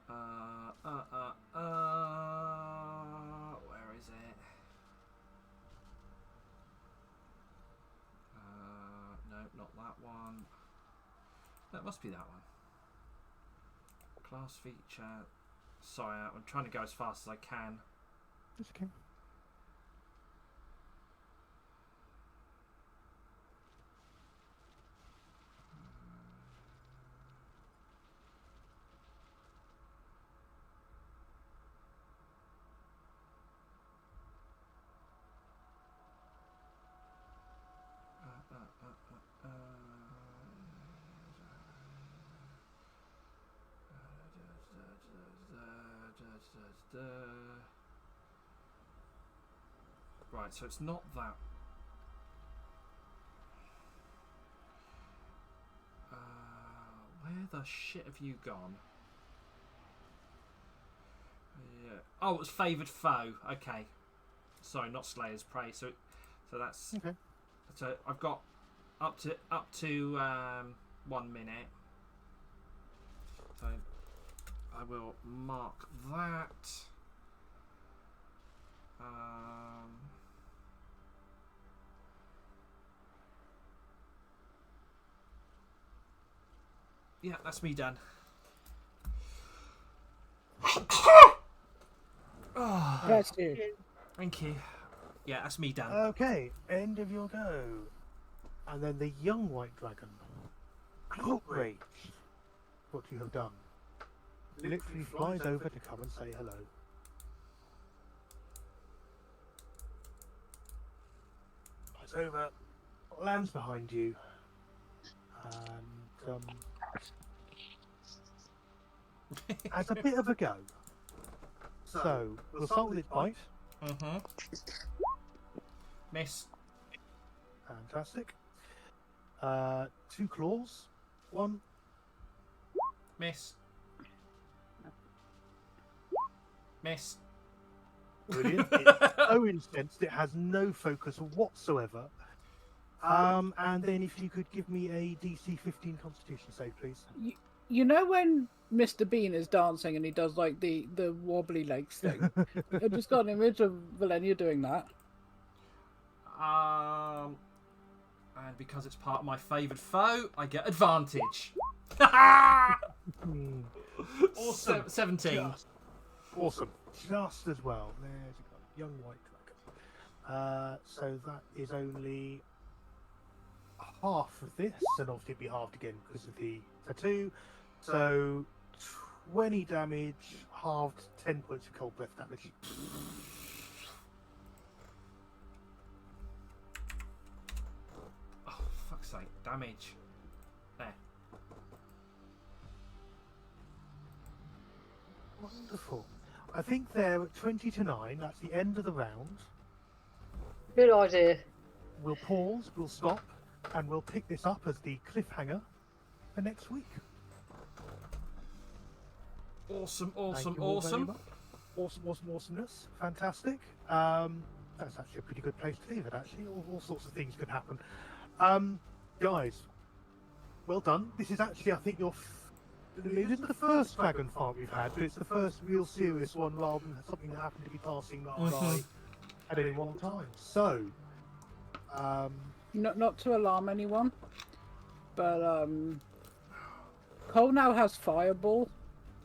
Where is it? No, not that one. That must be that one. Class feature. Sorry, I'm trying to go as fast as I can. That's okay. Right, so it's not that. Where the shit have you gone? Yeah. Oh, it was favoured foe. Okay. Sorry, not Slayer's Prey. So that's okay. So I've got up to 1 minute. So I will mark that. Yeah, that's me done. Oh, That's you. thank you. Yeah, that's me done. Okay, end of your go. And then the young white dragon. Outrage. What you have done. Literally flies over to come and say hello. Flies over, lands behind you, and has a bit of a go. So, we'll start with its bite. Miss. Fantastic. 2 claws. 1. Miss. Miss. Brilliant. It's so incensed, it has no focus whatsoever. And then if you could give me a DC 15 Constitution save, please. You know when Mr. Bean is dancing and he does like the wobbly legs thing? I just got an image of Valenia doing that. And because it's part of my favoured foe, I get advantage. Awesome. 17. Awesome. Just as well. There's a young white dragon. So that is only half of this, and obviously it'd be halved again because of the tattoo. So 20 damage, halved 10 points of cold breath damage. Oh, fuck's sake. Damage. There. Wonderful. I think they're at 20 to 9. That's the end of the round. Good idea. We'll pause, we'll stop, and we'll pick this up as the cliffhanger for next week. Awesome. Thank you all very much. Awesomeness. Fantastic. That's actually a pretty good place to leave it, actually. All sorts of things could happen. Guys, well done. This is actually, I think, it isn't the first dragon farm we've had, but it's the first real serious one rather than something that happened to be passing by at any one time. So, not to alarm anyone, but Cole now has Fireball.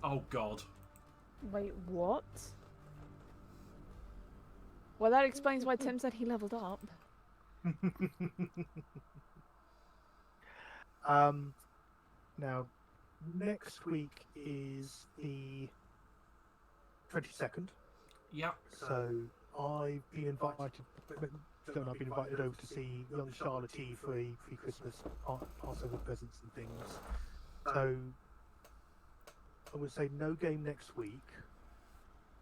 Oh God. Wait, what? Well, that explains why Tim said he leveled up. Now, next week is the 22nd. Yep. So I've been invited over to see young Charlotte T for a pre-Christmas Passover presents and things. So I would say no game next week.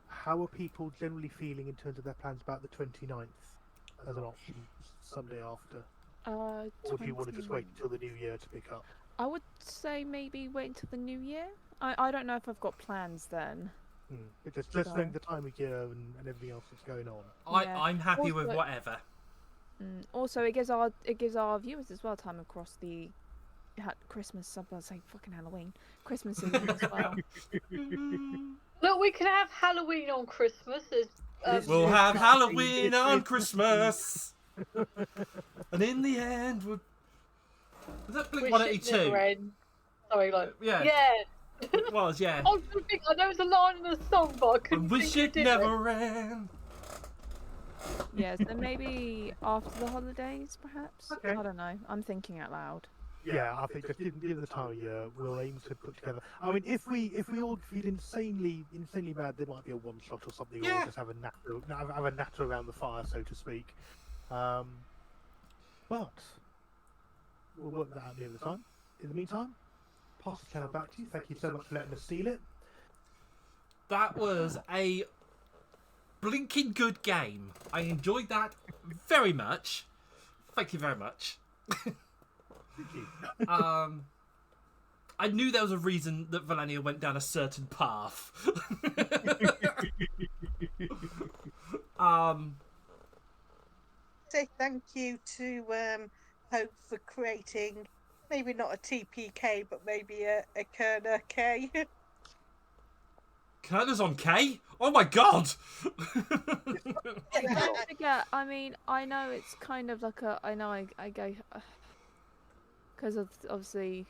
How are people generally feeling in terms of their plans about the 29th as an option, Sunday after? Or do you want to just wait until the new year to pick up? I would say maybe wait until the new year. I don't know if I've got plans then. Just knowing the time of year and everything else that's going on. I'm happy with whatever. Also, it gives our viewers as well time across the Christmas. I'm going to say fucking Halloween, Christmas season as well. Look, we can have Halloween on Christmas. We'll have Halloween on Christmas, and in the end, was that Blink 182? Sorry, like yeah. It was, yeah. I know it's a line in the song, but I couldn't wish it never ran. Yeah, so maybe after the holidays, perhaps. Okay. I don't know. I'm thinking out loud. Yeah, I think just given the time of year, we'll aim to put together. I mean, if we all feel insanely mad, there might be a one shot or something, or we'll just have a natter around the fire, so to speak. But we'll work that out near the time. In the meantime, pass the channel back to you. Thank you so much for letting us steal it. That was a blinking good game. I enjoyed that very much. Thank you very much. Thank you. I knew there was a reason that Valenia went down a certain path. Say thank you to Hope for creating maybe not a TPK, but maybe a Kerner K. Kerner's on K? Oh my god! Yeah, I mean, I know it's kind of like I go because of obviously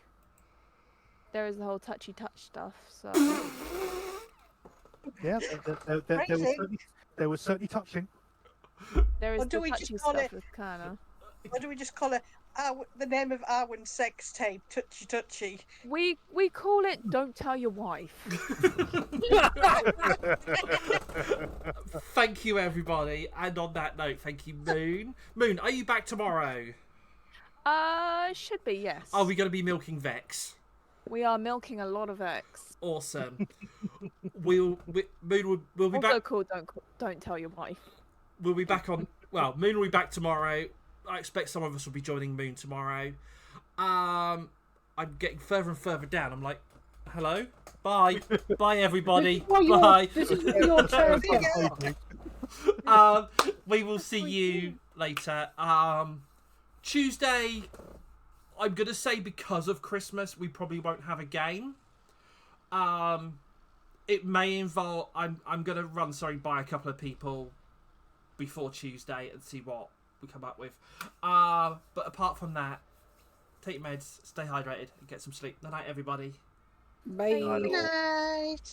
there is the whole touchy touch stuff. So yeah, there was certainly touching. There is the touchy stuff with Kerner. Or do we just call it the name of Arwen's sex tape, Touchy Touchy? We call it Don't Tell Your Wife. Thank you, everybody. And on that note, thank you, Moon. Moon, are you back tomorrow? Should be, yes. Are we going to be milking Vex? We are milking a lot of Vex. Awesome. Moon will be also back. Called Don't Tell Your Wife. We'll be back on. Well, Moon will be back tomorrow. I expect some of us will be joining Moon tomorrow. I'm getting further and further down. I'm like, hello, bye, bye everybody, bye. This is your turn. We will see you later. Tuesday, I'm gonna say because of Christmas, we probably won't have a game. It may involve. I'm gonna run something by a couple of people before Tuesday and see what we come up with. But apart from that, take your meds, stay hydrated, and get some sleep. Good night, everybody. Bye. Good night.